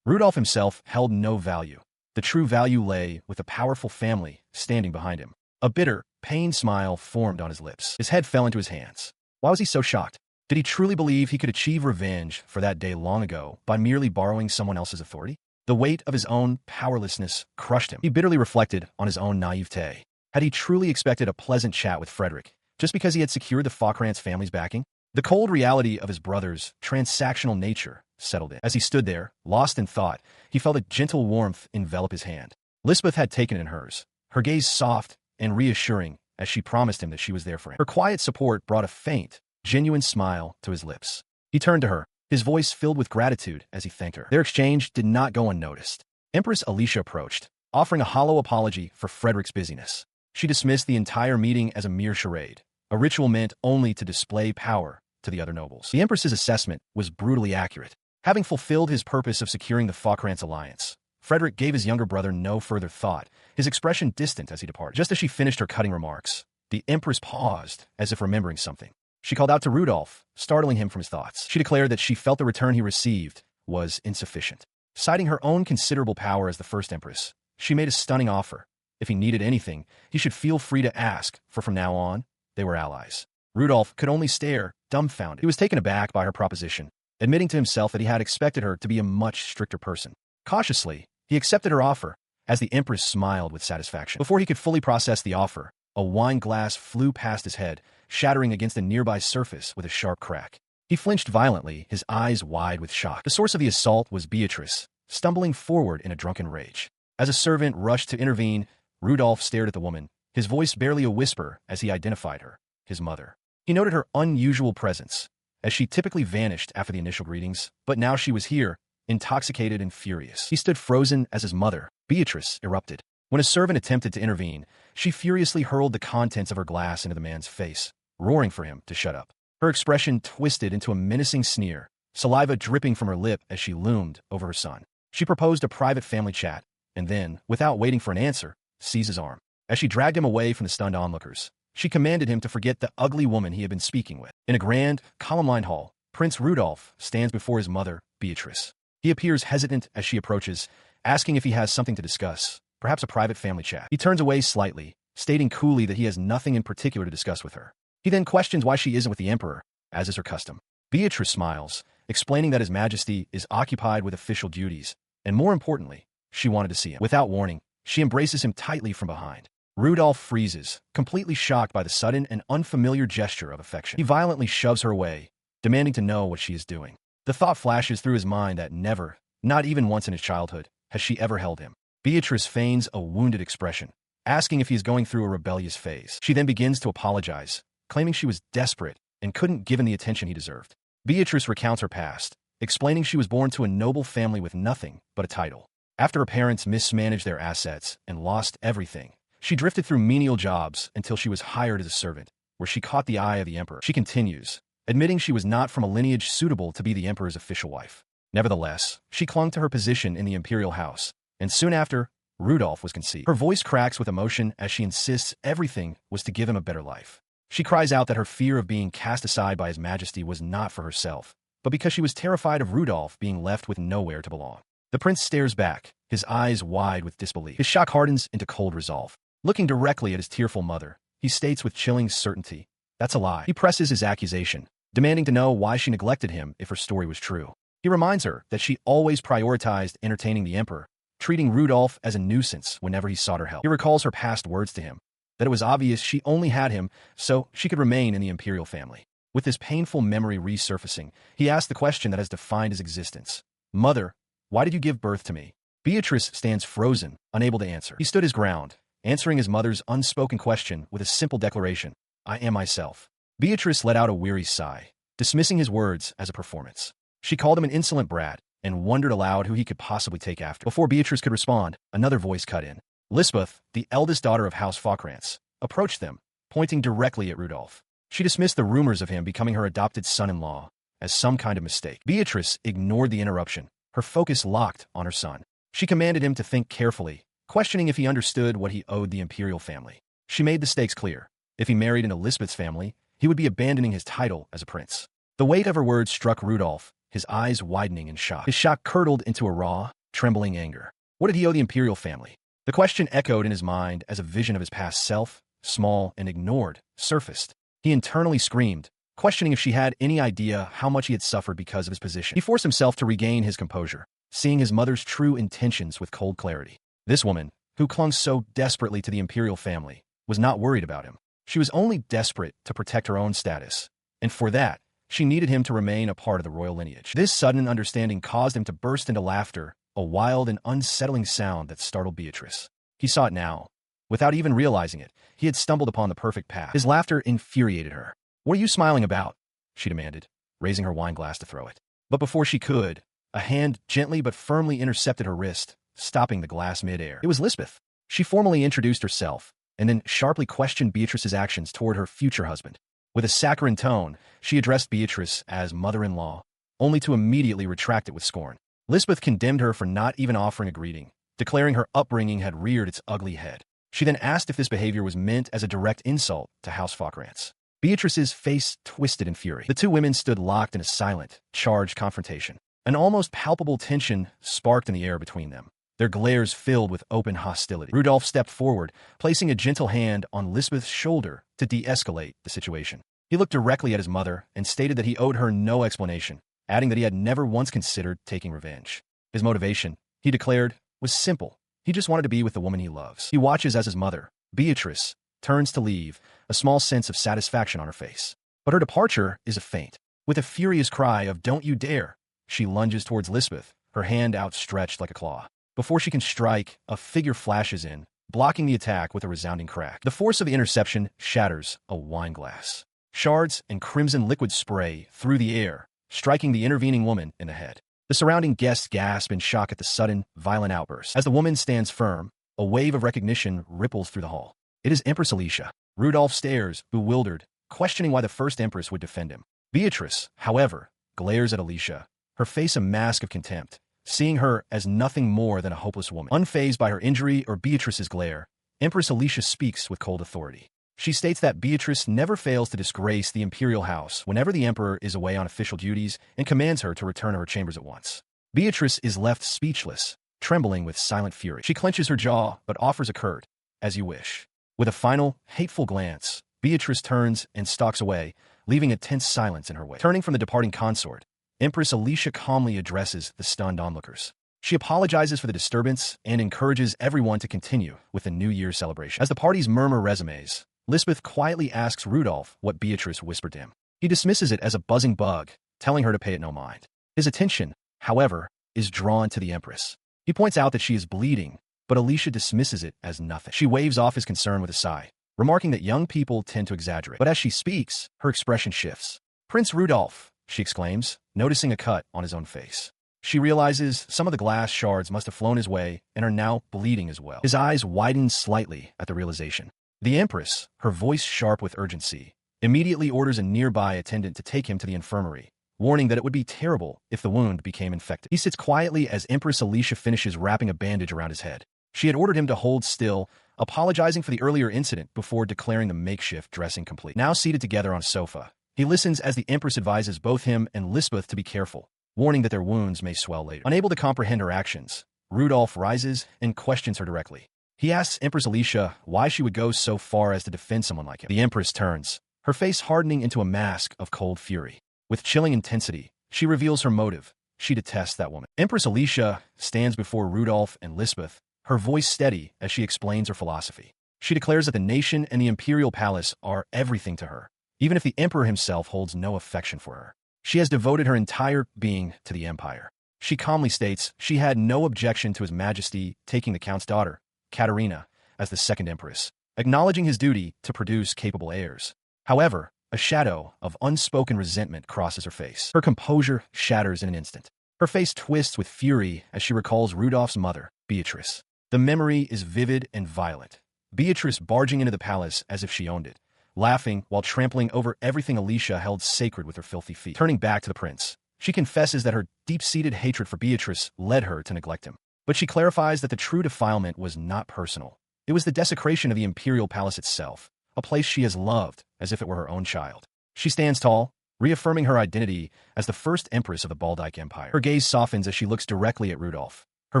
Rudolph himself held no value. The true value lay with a powerful family standing behind him. A bitter, pained smile formed on his lips. His head fell into his hands. Why was he so shocked? Did he truly believe he could achieve revenge for that day long ago by merely borrowing someone else's authority? The weight of his own powerlessness crushed him. He bitterly reflected on his own naivete. Had he truly expected a pleasant chat with Frederick just because he had secured the Falkrantz family's backing? The cold reality of his brother's transactional nature settled in. As he stood there, lost in thought, he felt a gentle warmth envelop his hand. Lisbeth had taken it in hers, her gaze soft and reassuring as she promised him that she was there for him. Her quiet support brought a faint, genuine smile to his lips. He turned to her, his voice filled with gratitude as he thanked her. Their exchange did not go unnoticed. Empress Alicia approached, offering a hollow apology for Frederick's busyness. She dismissed the entire meeting as a mere charade, a ritual meant only to display power to the other nobles. The Empress's assessment was brutally accurate. Having fulfilled his purpose of securing the Falkrantz alliance, Frederick gave his younger brother no further thought, his expression distant as he departed. Just as she finished her cutting remarks, the Empress paused, as if remembering something. She called out to Rudolph, startling him from his thoughts. She declared that she felt the return he received was insufficient. Citing her own considerable power as the first Empress, she made a stunning offer. If he needed anything, he should feel free to ask, for from now on, they were allies. Rudolph could only stare, dumbfounded. He was taken aback by her proposition, admitting to himself that he had expected her to be a much stricter person. Cautiously, he accepted her offer, as the Empress smiled with satisfaction. Before he could fully process the offer, a wine glass flew past his head, shattering against a nearby surface with a sharp crack. He flinched violently, his eyes wide with shock. The source of the assault was Beatrice, stumbling forward in a drunken rage. As a servant rushed to intervene, Rudolph stared at the woman, his voice barely a whisper as he identified her, his mother. He noted her unusual presence, as she typically vanished after the initial greetings, but now she was here, intoxicated and furious. He stood frozen as his mother, Beatrice, erupted. When a servant attempted to intervene, she furiously hurled the contents of her glass into the man's face, roaring for him to shut up. Her expression twisted into a menacing sneer, saliva dripping from her lip as she loomed over her son. She proposed a private family chat, and then, without waiting for an answer, seized his arm. As she dragged him away from the stunned onlookers, she commanded him to forget the ugly woman he had been speaking with. In a grand, column-lined hall, Prince Rudolph stands before his mother, Beatrice. He appears hesitant as she approaches, asking if he has something to discuss, perhaps a private family chat. He turns away slightly, stating coolly that he has nothing in particular to discuss with her. He then questions why she isn't with the Emperor, as is her custom. Beatrice smiles, explaining that His Majesty is occupied with official duties, and more importantly, she wanted to see him. Without warning, she embraces him tightly from behind. Rudolph freezes, completely shocked by the sudden and unfamiliar gesture of affection. He violently shoves her away, demanding to know what she is doing. The thought flashes through his mind that never, not even once in his childhood, has she ever held him. Beatrice feigns a wounded expression, asking if he is going through a rebellious phase. She then begins to apologize, claiming she was desperate and couldn't give him the attention he deserved. Beatrice recounts her past, explaining she was born to a noble family with nothing but a title. After her parents mismanaged their assets and lost everything, she drifted through menial jobs until she was hired as a servant, where she caught the eye of the emperor. She continues, admitting she was not from a lineage suitable to be the emperor's official wife. Nevertheless, she clung to her position in the imperial house, and soon after, Rudolph was conceived. Her voice cracks with emotion as she insists everything was to give him a better life. She cries out that her fear of being cast aside by His Majesty was not for herself, but because she was terrified of Rudolph being left with nowhere to belong. The prince stares back, his eyes wide with disbelief. His shock hardens into cold resolve. Looking directly at his tearful mother, he states with chilling certainty, "That's a lie." He presses his accusation, demanding to know why she neglected him if her story was true. He reminds her that she always prioritized entertaining the emperor, treating Rudolph as a nuisance whenever he sought her help. He recalls her past words to him, that it was obvious she only had him so she could remain in the imperial family. With this painful memory resurfacing, he asks the question that has defined his existence. "Mother, why did you give birth to me?" Beatrice stands frozen, unable to answer. He stood his ground, answering his mother's unspoken question with a simple declaration, "I am myself." Beatrice let out a weary sigh, dismissing his words as a performance. She called him an insolent brat and wondered aloud who he could possibly take after. Before Beatrice could respond, another voice cut in. Lisbeth, the eldest daughter of House Falkrantz, approached them, pointing directly at Rudolph. She dismissed the rumors of him becoming her adopted son-in-law as some kind of mistake. Beatrice ignored the interruption, her focus locked on her son. She commanded him to think carefully, questioning if he understood what he owed the imperial family. She made the stakes clear. If he married into Lisbeth's family, he would be abandoning his title as a prince. The weight of her words struck Rudolph, his eyes widening in shock. His shock curdled into a raw, trembling anger. What did he owe the imperial family? The question echoed in his mind as a vision of his past self, small and ignored, surfaced. He internally screamed, questioning if she had any idea how much he had suffered because of his position. He forced himself to regain his composure, seeing his mother's true intentions with cold clarity. This woman, who clung so desperately to the imperial family, was not worried about him. She was only desperate to protect her own status, and for that, she needed him to remain a part of the royal lineage. This sudden understanding caused him to burst into laughter, a wild and unsettling sound that startled Beatrice. He saw it now. Without even realizing it, he had stumbled upon the perfect path. His laughter infuriated her. "What are you smiling about?" she demanded, raising her wine glass to throw it. But before she could, a hand gently but firmly intercepted her wrist, stopping the glass mid-air. It was Lisbeth. She formally introduced herself, and then sharply questioned Beatrice's actions toward her future husband. With a saccharine tone, she addressed Beatrice as mother-in-law, only to immediately retract it with scorn. Lisbeth condemned her for not even offering a greeting, declaring her upbringing had reared its ugly head. She then asked if this behavior was meant as a direct insult to House Falkrantz. Beatrice's face twisted in fury. The two women stood locked in a silent, charged confrontation. An almost palpable tension sparked in the air between them, their glares filled with open hostility. Rudolph stepped forward, placing a gentle hand on Lisbeth's shoulder to de-escalate the situation. He looked directly at his mother and stated that he owed her no explanation, adding that he had never once considered taking revenge. His motivation, he declared, was simple. He just wanted to be with the woman he loves. He watches as his mother, Beatrice, turns to leave, a small sense of satisfaction on her face. But her departure is a feint. With a furious cry of "Don't you dare!" she lunges towards Lisbeth, her hand outstretched like a claw. Before she can strike, a figure flashes in, blocking the attack with a resounding crack. The force of the interception shatters a wine glass. Shards and crimson liquid spray through the air, striking the intervening woman in the head. The surrounding guests gasp in shock at the sudden, violent outburst. As the woman stands firm, a wave of recognition ripples through the hall. It is Empress Alicia. Rudolph stares, bewildered, questioning why the first empress would defend him. Beatrice, however, glares at Alicia, her face a mask of contempt, seeing her as nothing more than a hopeless woman. Unfazed by her injury or Beatrice's glare, Empress Alicia speaks with cold authority. She states that Beatrice never fails to disgrace the imperial house whenever the emperor is away on official duties and commands her to return to her chambers at once. Beatrice is left speechless, trembling with silent fury. She clenches her jaw but offers a curt, "As you wish." With a final, hateful glance, Beatrice turns and stalks away, leaving a tense silence in her wake. Turning from the departing consort, Empress Alicia calmly addresses the stunned onlookers. She apologizes for the disturbance and encourages everyone to continue with the New Year celebration. As the parties murmur resumes, Lisbeth quietly asks Rudolph what Beatrice whispered to him. He dismisses it as a buzzing bug, telling her to pay it no mind. His attention, however, is drawn to the Empress. He points out that she is bleeding, but Alicia dismisses it as nothing. She waves off his concern with a sigh, remarking that young people tend to exaggerate. But as she speaks, her expression shifts. "Prince Rudolph," she exclaims, noticing a cut on his own face. She realizes some of the glass shards must have flown his way and are now bleeding as well. His eyes widen slightly at the realization. The Empress, her voice sharp with urgency, immediately orders a nearby attendant to take him to the infirmary, warning that it would be terrible if the wound became infected. He sits quietly as Empress Alicia finishes wrapping a bandage around his head. She had ordered him to hold still, apologizing for the earlier incident before declaring the makeshift dressing complete. Now seated together on a sofa, he listens as the Empress advises both him and Lisbeth to be careful, warning that their wounds may swell later. Unable to comprehend her actions, Rudolph rises and questions her directly. He asks Empress Alicia why she would go so far as to defend someone like him. The Empress turns, her face hardening into a mask of cold fury. With chilling intensity, she reveals her motive. She detests that woman. Empress Alicia stands before Rudolph and Lisbeth, her voice steady as she explains her philosophy. She declares that the nation and the Imperial Palace are everything to her, even if the Emperor himself holds no affection for her. She has devoted her entire being to the Empire. She calmly states she had no objection to His Majesty taking the Count's daughter, Katerina, as the second Empress, acknowledging his duty to produce capable heirs. However, a shadow of unspoken resentment crosses her face. Her composure shatters in an instant. Her face twists with fury as she recalls Rudolph's mother, Beatrice. The memory is vivid and violent. Beatrice barging into the palace as if she owned it, laughing while trampling over everything Alicia held sacred with her filthy feet. Turning back to the prince, she confesses that her deep-seated hatred for Beatrice led her to neglect him. But she clarifies that the true defilement was not personal. It was the desecration of the Imperial Palace itself, a place she has loved as if it were her own child. She stands tall, reaffirming her identity as the first Empress of the Baldyke Empire. Her gaze softens as she looks directly at Rudolph, her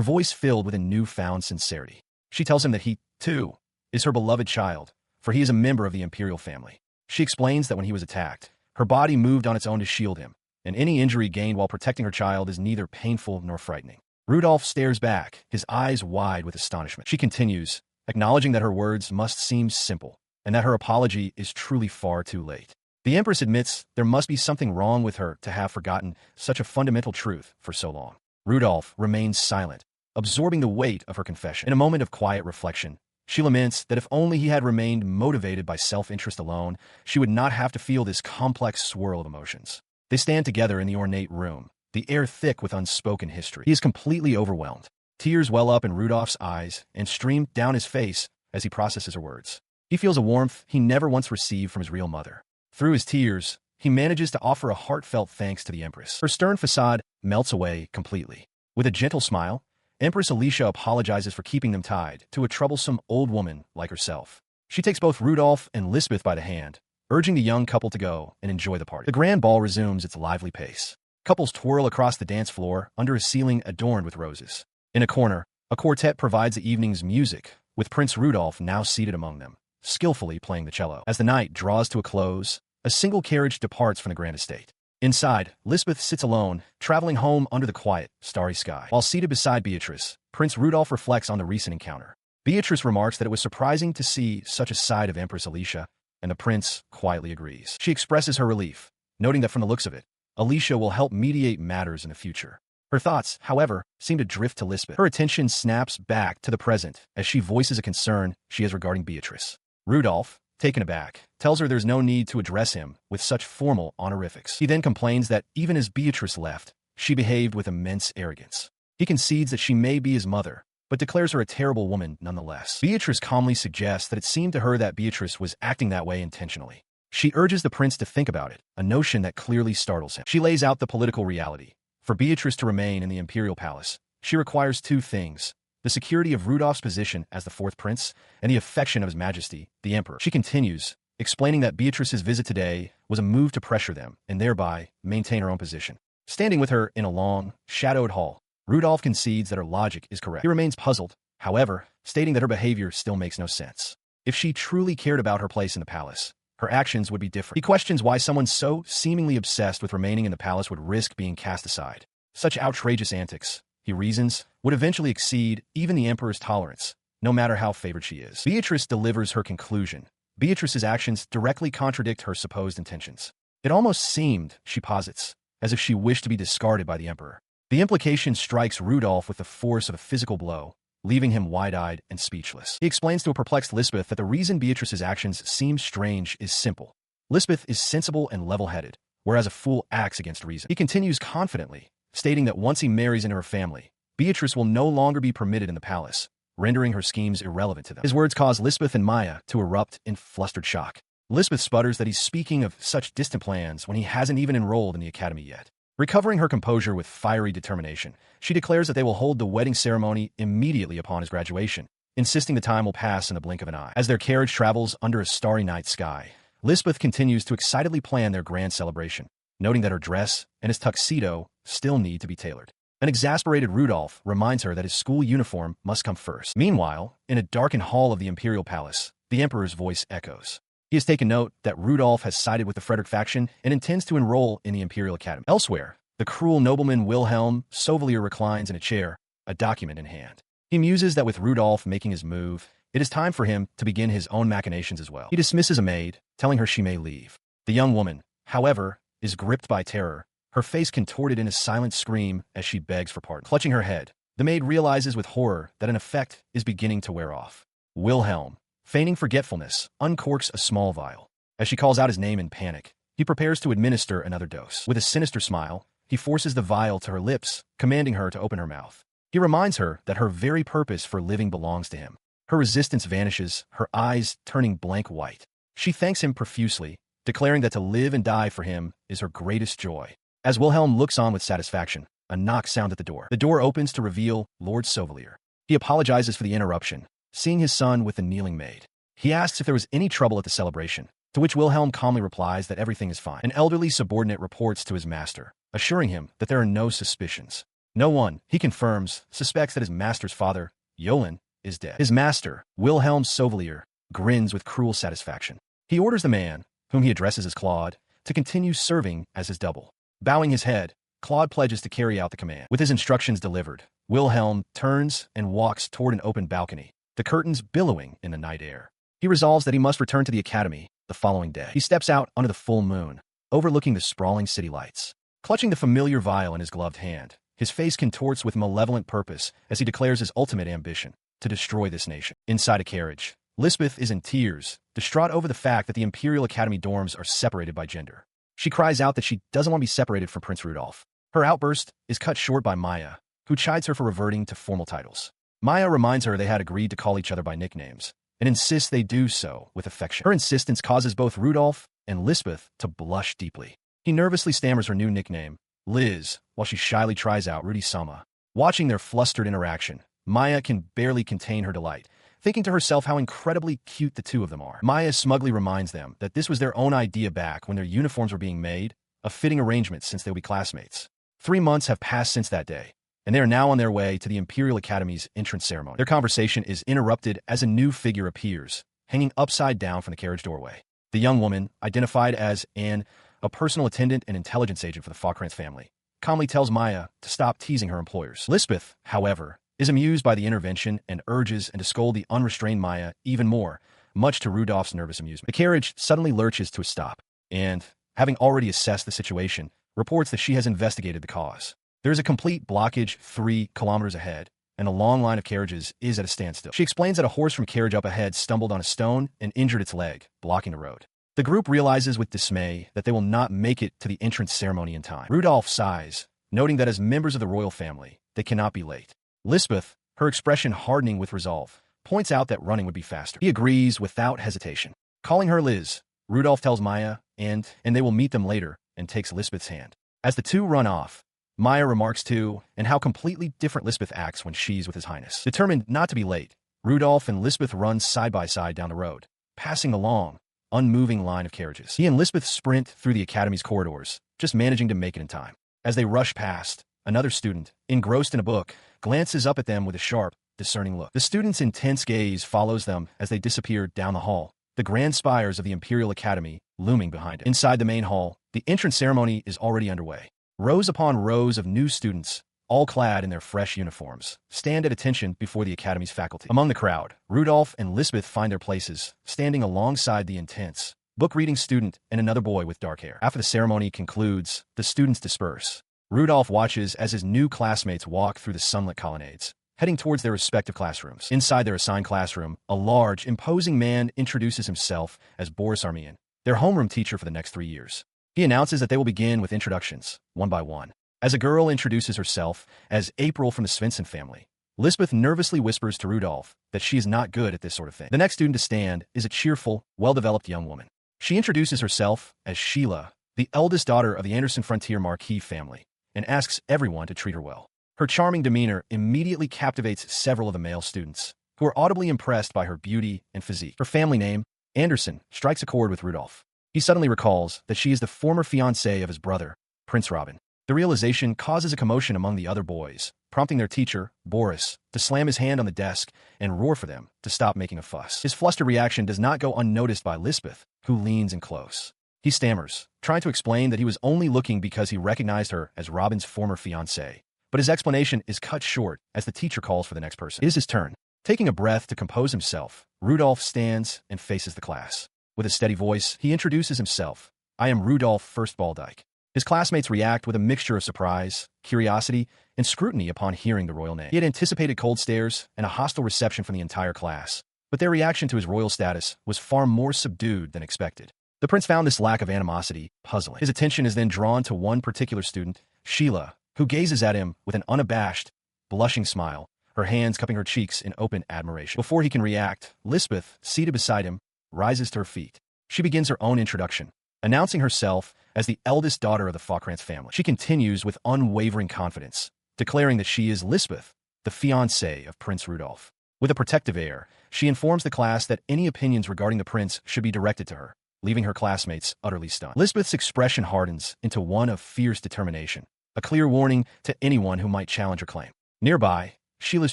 voice filled with a newfound sincerity. She tells him that he, too, is her beloved child, for he is a member of the Imperial family. She explains that when he was attacked, her body moved on its own to shield him, and any injury gained while protecting her child is neither painful nor frightening. Rudolph stares back, his eyes wide with astonishment. She continues, acknowledging that her words must seem simple, and that her apology is truly far too late. The Empress admits there must be something wrong with her to have forgotten such a fundamental truth for so long. Rudolph remains silent, absorbing the weight of her confession. In a moment of quiet reflection, she laments that if only he had remained motivated by self-interest alone, she would not have to feel this complex swirl of emotions. They stand together in the ornate room, the air thick with unspoken history. He is completely overwhelmed. Tears well up in Rudolph's eyes and stream down his face as he processes her words. He feels a warmth he never once received from his real mother. Through his tears, he manages to offer a heartfelt thanks to the Empress. Her stern facade melts away completely. With a gentle smile, Empress Alicia apologizes for keeping them tied to a troublesome old woman like herself. She takes both Rudolph and Lisbeth by the hand, urging the young couple to go and enjoy the party. The grand ball resumes its lively pace. Couples twirl across the dance floor under a ceiling adorned with roses. In a corner, a quartet provides the evening's music, with Prince Rudolph now seated among them, skillfully playing the cello. As the night draws to a close, a single carriage departs from the grand estate. Inside, Lisbeth sits alone, traveling home under the quiet, starry sky. While seated beside Beatrice, Prince Rudolph reflects on the recent encounter. Beatrice remarks that it was surprising to see such a side of Empress Alicia, and the prince quietly agrees. She expresses her relief, noting that from the looks of it, Alicia will help mediate matters in the future. Her thoughts, however, seem to drift to Lisbeth. Her attention snaps back to the present as she voices a concern she has regarding Beatrice. Rudolph, taken aback, tells her there's no need to address him with such formal honorifics. He then complains that even as Beatrice left, she behaved with immense arrogance. He concedes that she may be his mother, but declares her a terrible woman nonetheless. Beatrice calmly suggests that it seemed to her that Beatrice was acting that way intentionally. She urges the prince to think about it, a notion that clearly startles him. She lays out the political reality. For Beatrice to remain in the Imperial Palace, she requires two things: the security of Rudolph's position as the fourth prince, and the affection of His Majesty, the Emperor. She continues, explaining that Beatrice's visit today was a move to pressure them, and thereby maintain her own position. Standing with her in a long, shadowed hall, Rudolph concedes that her logic is correct. He remains puzzled, however, stating that her behavior still makes no sense. If she truly cared about her place in the palace, her actions would be different. He questions why someone so seemingly obsessed with remaining in the palace would risk being cast aside. Such outrageous antics, he reasons, would eventually exceed even the Emperor's tolerance, no matter how favored she is. Beatrice delivers her conclusion. Beatrice's actions directly contradict her supposed intentions. It almost seemed, she posits, as if she wished to be discarded by the Emperor. The implication strikes Rudolph with the force of a physical blow, leaving him wide-eyed and speechless. He explains to a perplexed Lisbeth that the reason Beatrice's actions seem strange is simple. Lisbeth is sensible and level-headed, whereas a fool acts against reason. He continues confidently, stating that once he marries into her family, Beatrice will no longer be permitted in the palace, rendering her schemes irrelevant to them. His words cause Lisbeth and Maya to erupt in flustered shock. Lisbeth sputters that he's speaking of such distant plans when he hasn't even enrolled in the academy yet. Recovering her composure with fiery determination, she declares that they will hold the wedding ceremony immediately upon his graduation, insisting the time will pass in the blink of an eye. As their carriage travels under a starry night sky, Lisbeth continues to excitedly plan their grand celebration, noting that her dress and his tuxedo still need to be tailored. An exasperated Rudolph reminds her that his school uniform must come first. Meanwhile, in a darkened hall of the Imperial Palace, the Emperor's voice echoes. He has taken note that Rudolph has sided with the Frederick faction and intends to enroll in the Imperial Academy. Elsewhere, the cruel nobleman Wilhelm Sauvelier reclines in a chair, a document in hand. He muses that with Rudolph making his move, it is time for him to begin his own machinations as well. He dismisses a maid, telling her she may leave. The young woman, however, is gripped by terror, her face contorted in a silent scream as she begs for pardon. Clutching her head, the maid realizes with horror that an effect is beginning to wear off. Wilhelm, feigning forgetfulness, uncorks a small vial. As she calls out his name in panic, he prepares to administer another dose. With a sinister smile, he forces the vial to her lips, commanding her to open her mouth. He reminds her that her very purpose for living belongs to him. Her resistance vanishes, her eyes turning blank white. She thanks him profusely, declaring that to live and die for him is her greatest joy. As Wilhelm looks on with satisfaction, a knock sounds at the door. The door opens to reveal Lord Sauvelier. He apologizes for the interruption, seeing his son with the kneeling maid. He asks if there was any trouble at the celebration, to which Wilhelm calmly replies that everything is fine. An elderly subordinate reports to his master, assuring him that there are no suspicions. No one, he confirms, suspects that his master's father, Yolin, is dead. His master, Wilhelm Sauvelier, grins with cruel satisfaction. He orders the man, whom he addresses as Claude, to continue serving as his double. Bowing his head, Claude pledges to carry out the command. With his instructions delivered, Wilhelm turns and walks toward an open balcony, the curtains billowing in the night air. He resolves that he must return to the academy the following day. He steps out under the full moon, overlooking the sprawling city lights. Clutching the familiar vial in his gloved hand, his face contorts with malevolent purpose as he declares his ultimate ambition, to destroy this nation. Inside a carriage, Lisbeth is in tears, distraught over the fact that the Imperial Academy dorms are separated by gender. She cries out that she doesn't want to be separated from Prince Rudolph. Her outburst is cut short by Maya, who chides her for reverting to formal titles. Maya reminds her they had agreed to call each other by nicknames, and insists they do so with affection. Her insistence causes both Rudolph and Lisbeth to blush deeply. He nervously stammers her new nickname, Liz, while she shyly tries out Rudy Sama. Watching their flustered interaction, Maya can barely contain her delight, thinking to herself how incredibly cute the two of them are. Maya smugly reminds them that this was their own idea back when their uniforms were being made, a fitting arrangement since they will be classmates. 3 months have passed since that day, and they are now on their way to the Imperial Academy's entrance ceremony. Their conversation is interrupted as a new figure appears, hanging upside down from the carriage doorway. The young woman, identified as Anne, a personal attendant and intelligence agent for the Falkrantz family, calmly tells Maya to stop teasing her employers. Lisbeth, however, is amused by the intervention and urges and to scold the unrestrained Maya even more, much to Rudolph's nervous amusement. The carriage suddenly lurches to a stop, and, having already assessed the situation, reports that she has investigated the cause. There is a complete blockage 3 kilometers ahead, and a long line of carriages is at a standstill. She explains that a horse from carriage up ahead stumbled on a stone and injured its leg, blocking the road. The group realizes with dismay that they will not make it to the entrance ceremony in time. Rudolph sighs, noting that as members of the royal family, they cannot be late. Lisbeth, her expression hardening with resolve, points out that running would be faster. He agrees without hesitation. Calling her Liz, Rudolph tells Maya, and they will meet them later, and takes Lisbeth's hand. As the two run off, Maya remarks too, and how completely different Lisbeth acts when she's with His Highness. Determined not to be late, Rudolph and Lisbeth run side by side down the road, passing the long, unmoving line of carriages. He and Lisbeth sprint through the academy's corridors, just managing to make it in time. As they rush past, another student, engrossed in a book, glances up at them with a sharp, discerning look. The student's intense gaze follows them as they disappear down the hall, the grand spires of the Imperial Academy looming behind it. Inside the main hall, the entrance ceremony is already underway. Rows upon rows of new students, all clad in their fresh uniforms, stand at attention before the Academy's faculty. Among the crowd, Rudolph and Lisbeth find their places, standing alongside the intense, book-reading student and another boy with dark hair. After the ceremony concludes, the students disperse. Rudolph watches as his new classmates walk through the sunlit colonnades, heading towards their respective classrooms. Inside their assigned classroom, a large, imposing man introduces himself as Boris Armian, their homeroom teacher for the next 3 years. He announces that they will begin with introductions, one by one. As a girl introduces herself as April from the Svensson family, Lisbeth nervously whispers to Rudolph that she is not good at this sort of thing. The next student to stand is a cheerful, well-developed young woman. She introduces herself as Sheila, the eldest daughter of the Anderson Frontier Marquis family, and asks everyone to treat her well. Her charming demeanor immediately captivates several of the male students, who are audibly impressed by her beauty and physique. Her family name, Anderson, strikes a chord with Rudolph. He suddenly recalls that she is the former fiancée of his brother, Prince Robin. The realization causes a commotion among the other boys, prompting their teacher, Boris, to slam his hand on the desk and roar for them to stop making a fuss. His flustered reaction does not go unnoticed by Lisbeth, who leans in close. He stammers, trying to explain that he was only looking because he recognized her as Robin's former fiancée. But his explanation is cut short as the teacher calls for the next person. It is his turn. Taking a breath to compose himself, Rudolph stands and faces the class. With a steady voice, he introduces himself. I am Rudolph Furstbaldike. His classmates react with a mixture of surprise, curiosity, and scrutiny upon hearing the royal name. He had anticipated cold stares and a hostile reception from the entire class, but their reaction to his royal status was far more subdued than expected. The prince found this lack of animosity puzzling. His attention is then drawn to one particular student, Sheila, who gazes at him with an unabashed, blushing smile, her hands cupping her cheeks in open admiration. Before he can react, Lisbeth, seated beside him, rises to her feet. She begins her own introduction, announcing herself as the eldest daughter of the Faucrance family. She continues with unwavering confidence, declaring that she is Lisbeth, the fiancée of Prince Rudolph. With a protective air, she informs the class that any opinions regarding the prince should be directed to her, leaving her classmates utterly stunned. Lisbeth's expression hardens into one of fierce determination, a clear warning to anyone who might challenge her claim. Nearby, Sheila's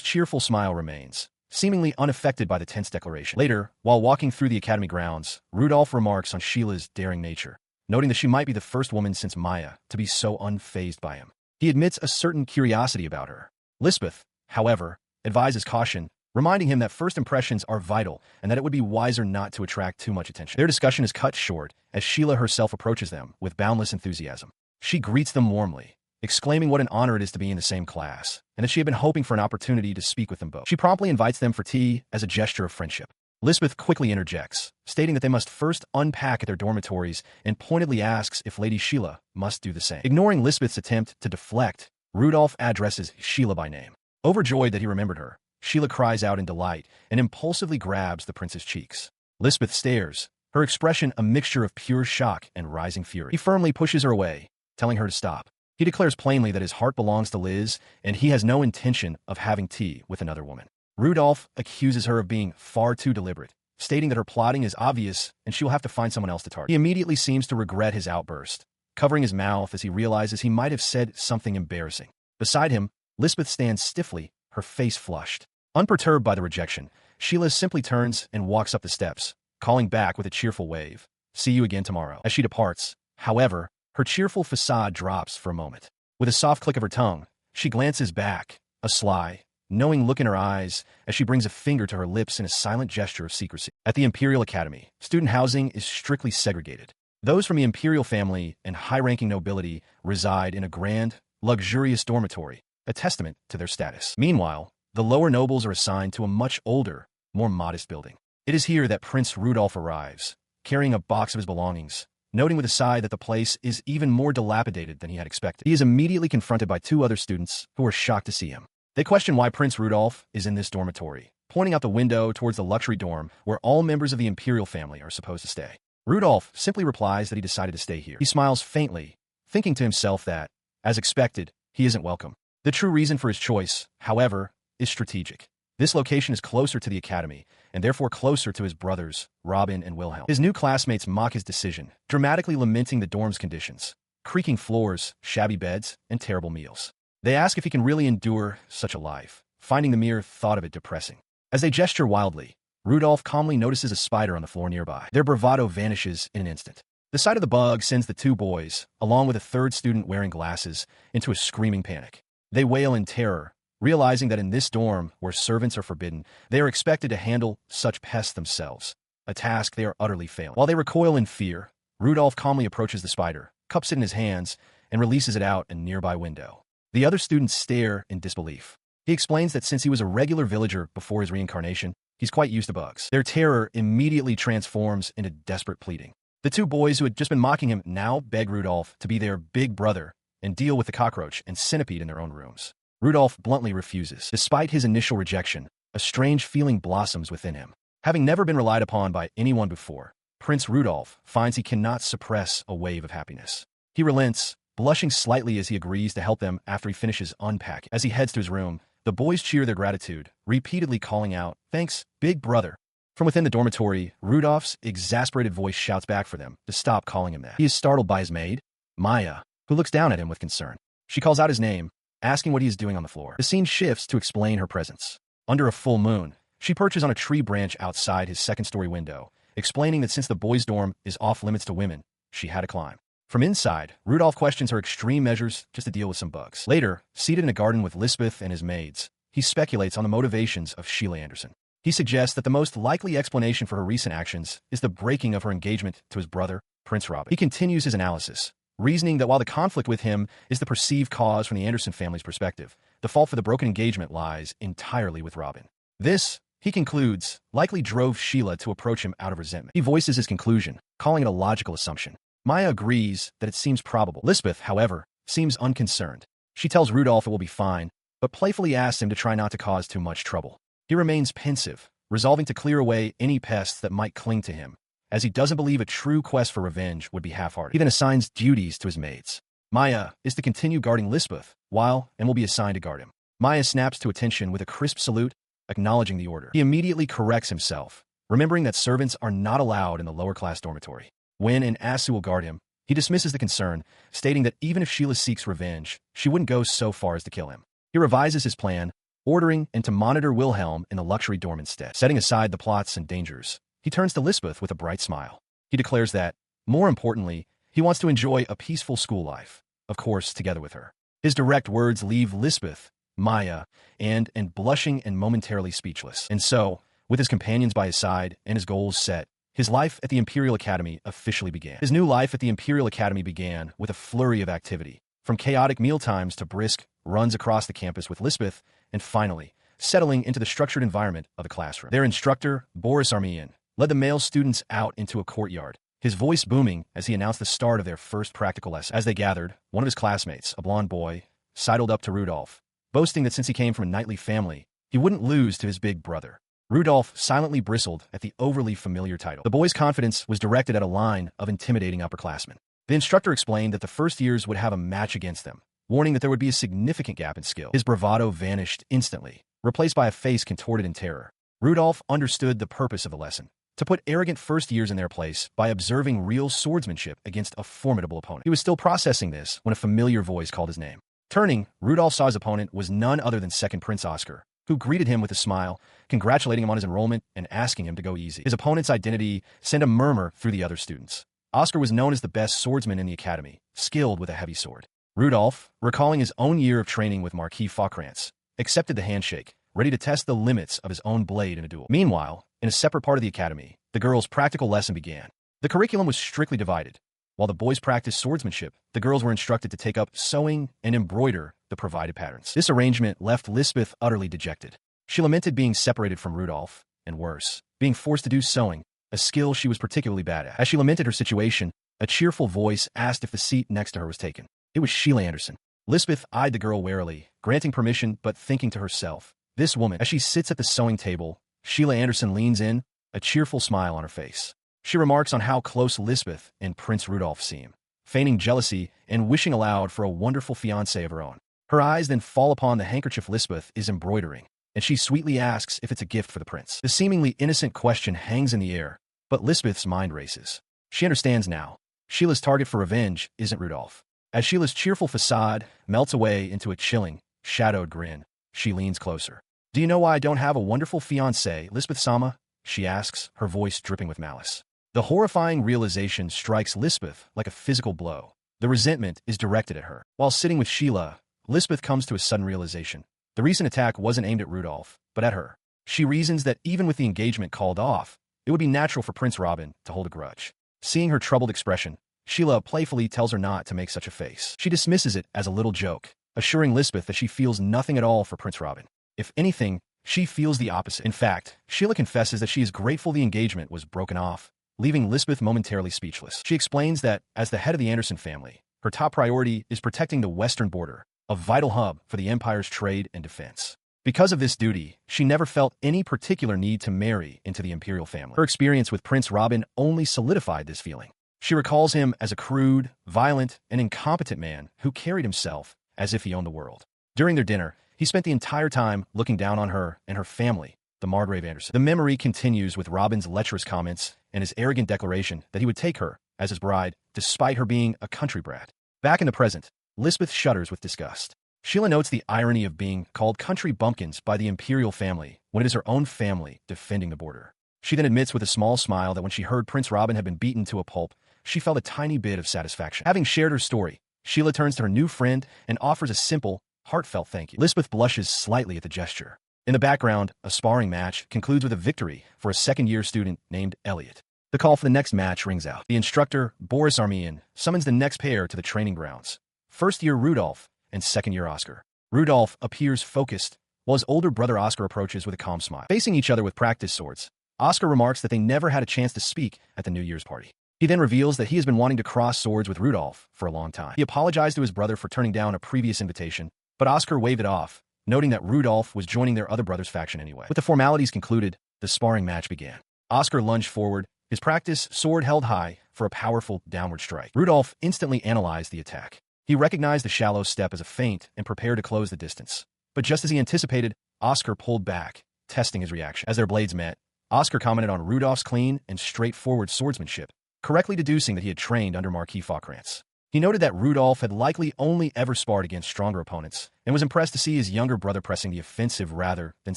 cheerful smile remains, seemingly unaffected by the tense declaration. Later, while walking through the academy grounds, Rudolph remarks on Sheila's daring nature, noting that she might be the first woman since Maya to be so unfazed by him. He admits a certain curiosity about her. Lisbeth, however, advises caution, reminding him that first impressions are vital and that it would be wiser not to attract too much attention. Their discussion is cut short as Sheila herself approaches them with boundless enthusiasm. She greets them warmly, exclaiming what an honor it is to be in the same class, and that she had been hoping for an opportunity to speak with them both. She promptly invites them for tea as a gesture of friendship. Lisbeth quickly interjects, stating that they must first unpack at their dormitories and pointedly asks if Lady Sheila must do the same. Ignoring Lisbeth's attempt to deflect, Rudolph addresses Sheila by name. Overjoyed that he remembered her, Sheila cries out in delight and impulsively grabs the prince's cheeks. Lisbeth stares, her expression a mixture of pure shock and rising fury. He firmly pushes her away, telling her to stop. He declares plainly that his heart belongs to Liz and he has no intention of having tea with another woman. Rudolph accuses her of being far too deliberate, stating that her plotting is obvious and she will have to find someone else to target. He immediately seems to regret his outburst, covering his mouth as he realizes he might have said something embarrassing. Beside him, Lisbeth stands stiffly, her face flushed. Unperturbed by the rejection, Sheila simply turns and walks up the steps, calling back with a cheerful wave. See you again tomorrow. As she departs, however, her cheerful facade drops for a moment. With a soft click of her tongue, she glances back, a sly, knowing look in her eyes as she brings a finger to her lips in a silent gesture of secrecy. At the Imperial Academy, student housing is strictly segregated. Those from the Imperial family and high-ranking nobility reside in a grand, luxurious dormitory, a testament to their status. Meanwhile, the lower nobles are assigned to a much older, more modest building. It is here that Prince Rudolph arrives, carrying a box of his belongings, noting with a sigh that the place is even more dilapidated than he had expected. He is immediately confronted by two other students who are shocked to see him. They question why Prince Rudolph is in this dormitory, pointing out the window towards the luxury dorm where all members of the Imperial family are supposed to stay. Rudolph simply replies that he decided to stay here. He smiles faintly, thinking to himself that, as expected, he isn't welcome. The true reason for his choice, however, is strategic. This location is closer to the academy, and therefore closer to his brothers, Robin and Wilhelm. His new classmates mock his decision, dramatically lamenting the dorm's conditions, creaking floors, shabby beds, and terrible meals. They ask if he can really endure such a life, finding the mere thought of it depressing. As they gesture wildly, Rudolph calmly notices a spider on the floor nearby. Their bravado vanishes in an instant. The sight of the bug sends the two boys, along with a third student wearing glasses, into a screaming panic. They wail in terror, realizing that in this dorm, where servants are forbidden, they are expected to handle such pests themselves, a task they are utterly failing. While they recoil in fear, Rudolph calmly approaches the spider, cups it in his hands, and releases it out a nearby window. The other students stare in disbelief. He explains that since he was a regular villager before his reincarnation, he's quite used to bugs. Their terror immediately transforms into desperate pleading. The two boys who had just been mocking him now beg Rudolph to be their big brother and deal with the cockroach and centipede in their own rooms. Rudolph bluntly refuses. Despite his initial rejection, a strange feeling blossoms within him. Having never been relied upon by anyone before, Prince Rudolph finds he cannot suppress a wave of happiness. He relents, blushing slightly as he agrees to help them after he finishes unpacking. As he heads to his room, the boys cheer their gratitude, repeatedly calling out, "Thanks, big brother." From within the dormitory, Rudolph's exasperated voice shouts back for them to stop calling him that. He is startled by his maid, Maya, who looks down at him with concern. She calls out his name, asking what he is doing on the floor. The scene shifts to explain her presence. Under a full moon, she perches on a tree branch outside his second-story window, explaining that since the boys' dorm is off-limits to women, she had to climb. From inside, Rudolph questions her extreme measures just to deal with some bugs. Later, seated in a garden with Lisbeth and his maids, he speculates on the motivations of Sheila Anderson. He suggests that the most likely explanation for her recent actions is the breaking of her engagement to his brother, Prince Robin. He continues his analysis, reasoning that while the conflict with him is the perceived cause from the Anderson family's perspective, the fault for the broken engagement lies entirely with Robin. This, he concludes, likely drove Sheila to approach him out of resentment. He voices his conclusion, calling it a logical assumption. Maya agrees that it seems probable. Lisbeth, however, seems unconcerned. She tells Rudolph it will be fine, but playfully asks him to try not to cause too much trouble. He remains pensive, resolving to clear away any pests that might cling to him, as he doesn't believe a true quest for revenge would be half-hearted. He then assigns duties to his maids. Maya is to continue guarding Lisbeth, and will be assigned to guard him. Maya snaps to attention with a crisp salute, acknowledging the order. He immediately corrects himself, remembering that servants are not allowed in the lower-class dormitory. When an Asta will guard him, he dismisses the concern, stating that even if Sheila seeks revenge, she wouldn't go so far as to kill him. He revises his plan, ordering him to monitor Wilhelm in the luxury dorm instead. Setting aside the plots and dangers, he turns to Lisbeth with a bright smile. He declares that, more importantly, he wants to enjoy a peaceful school life, of course, together with her. His direct words leave Lisbeth, Maya, and blushing and momentarily speechless. And so, with his companions by his side and his goals set, his life at the Imperial Academy officially began. His new life at the Imperial Academy began with a flurry of activity, from chaotic mealtimes to brisk runs across the campus with Lisbeth, and finally, settling into the structured environment of the classroom. Their instructor, Boris Armian, led the male students out into a courtyard, his voice booming as he announced the start of their first practical lesson. As they gathered, one of his classmates, a blonde boy, sidled up to Rudolph, boasting that since he came from a knightly family, he wouldn't lose to his big brother. Rudolph silently bristled at the overly familiar title. The boy's confidence was directed at a line of intimidating upperclassmen. The instructor explained that the first years would have a match against them, warning that there would be a significant gap in skill. His bravado vanished instantly, replaced by a face contorted in terror. Rudolph understood the purpose of the lesson, to put arrogant first years in their place by observing real swordsmanship against a formidable opponent. He was still processing this when a familiar voice called his name. Turning, Rudolph saw his opponent was none other than second Prince Oscar, who greeted him with a smile, congratulating him on his enrollment and asking him to go easy. His opponent's identity sent a murmur through the other students. Oscar was known as the best swordsman in the academy, skilled with a heavy sword. Rudolph, recalling his own year of training with Marquis Faucrance, accepted the handshake, ready to test the limits of his own blade in a duel. Meanwhile, in a separate part of the academy, the girls' practical lesson began. The curriculum was strictly divided. While the boys practiced swordsmanship, the girls were instructed to take up sewing and embroider the provided patterns. This arrangement left Lisbeth utterly dejected. She lamented being separated from Rudolph, and worse, being forced to do sewing, a skill she was particularly bad at. As she lamented her situation, a cheerful voice asked if the seat next to her was taken. It was Sheila Anderson. Lisbeth eyed the girl warily, granting permission but thinking to herself, this woman. As she sits at the sewing table, Sheila Anderson leans in, a cheerful smile on her face. She remarks on how close Lisbeth and Prince Rudolph seem, feigning jealousy and wishing aloud for a wonderful fiancé of her own. Her eyes then fall upon the handkerchief Lisbeth is embroidering, and she sweetly asks if it's a gift for the prince. The seemingly innocent question hangs in the air, but Lisbeth's mind races. She understands now. Sheila's target for revenge isn't Rudolph. As Sheila's cheerful facade melts away into a chilling, shadowed grin, she leans closer. Do you know why I don't have a wonderful fiancé, Lisbeth-sama? She asks, her voice dripping with malice. The horrifying realization strikes Lisbeth like a physical blow. The resentment is directed at her. While sitting with Sheila, Lisbeth comes to a sudden realization. The recent attack wasn't aimed at Rudolph, but at her. She reasons that even with the engagement called off, it would be natural for Prince Robin to hold a grudge. Seeing her troubled expression, Sheila playfully tells her not to make such a face. She dismisses it as a little joke, assuring Lisbeth that she feels nothing at all for Prince Robin. If anything, she feels the opposite. In fact, Sheila confesses that she is grateful the engagement was broken off, leaving Lisbeth momentarily speechless. She explains that, as the head of the Anderson family, Her top priority is protecting the western border, a vital hub for the Empire's trade and defense. Because of this duty, she never felt any particular need to marry into the Imperial family. Her experience with Prince Robin only solidified this feeling. She recalls him as a crude, violent, and incompetent man who carried himself as if he owned the world. During their dinner, he spent the entire time looking down on her and her family, the Margrave Anderson. The memory continues with Robin's lecherous comments and his arrogant declaration that he would take her as his bride, despite her being a country brat. Back in the present, Lisbeth shudders with disgust. Sheila notes the irony of being called country bumpkins by the Imperial family when it is her own family defending the border. She then admits with a small smile that when she heard Prince Robin had been beaten to a pulp, she felt a tiny bit of satisfaction. Having shared her story, Sheila turns to her new friend and offers a simple, heartfelt thank you. Lisbeth blushes slightly at the gesture. In the background, a sparring match concludes with a victory for a second-year student named Elliot. The call for the next match rings out. The instructor, Boris Armian, summons the next pair to the training grounds. First-year Rudolph and second-year Oscar. Rudolph appears focused, while his older brother Oscar approaches with a calm smile. Facing each other with practice swords, Oscar remarks that they never had a chance to speak at the New Year's party. He then reveals that he has been wanting to cross swords with Rudolph for a long time. He apologized to his brother for turning down a previous invitation, but Oscar waved it off, noting that Rudolph was joining their other brother's faction anyway. With the formalities concluded, the sparring match began. Oscar lunged forward, his practice sword held high for a powerful downward strike. Rudolph instantly analyzed the attack. He recognized the shallow step as a feint and prepared to close the distance. But just as he anticipated, Oscar pulled back, testing his reaction. As their blades met, Oscar commented on Rudolph's clean and straightforward swordsmanship, correctly deducing that he had trained under Marquis Faucrance. He noted that Rudolph had likely only ever sparred against stronger opponents, and was impressed to see his younger brother pressing the offensive rather than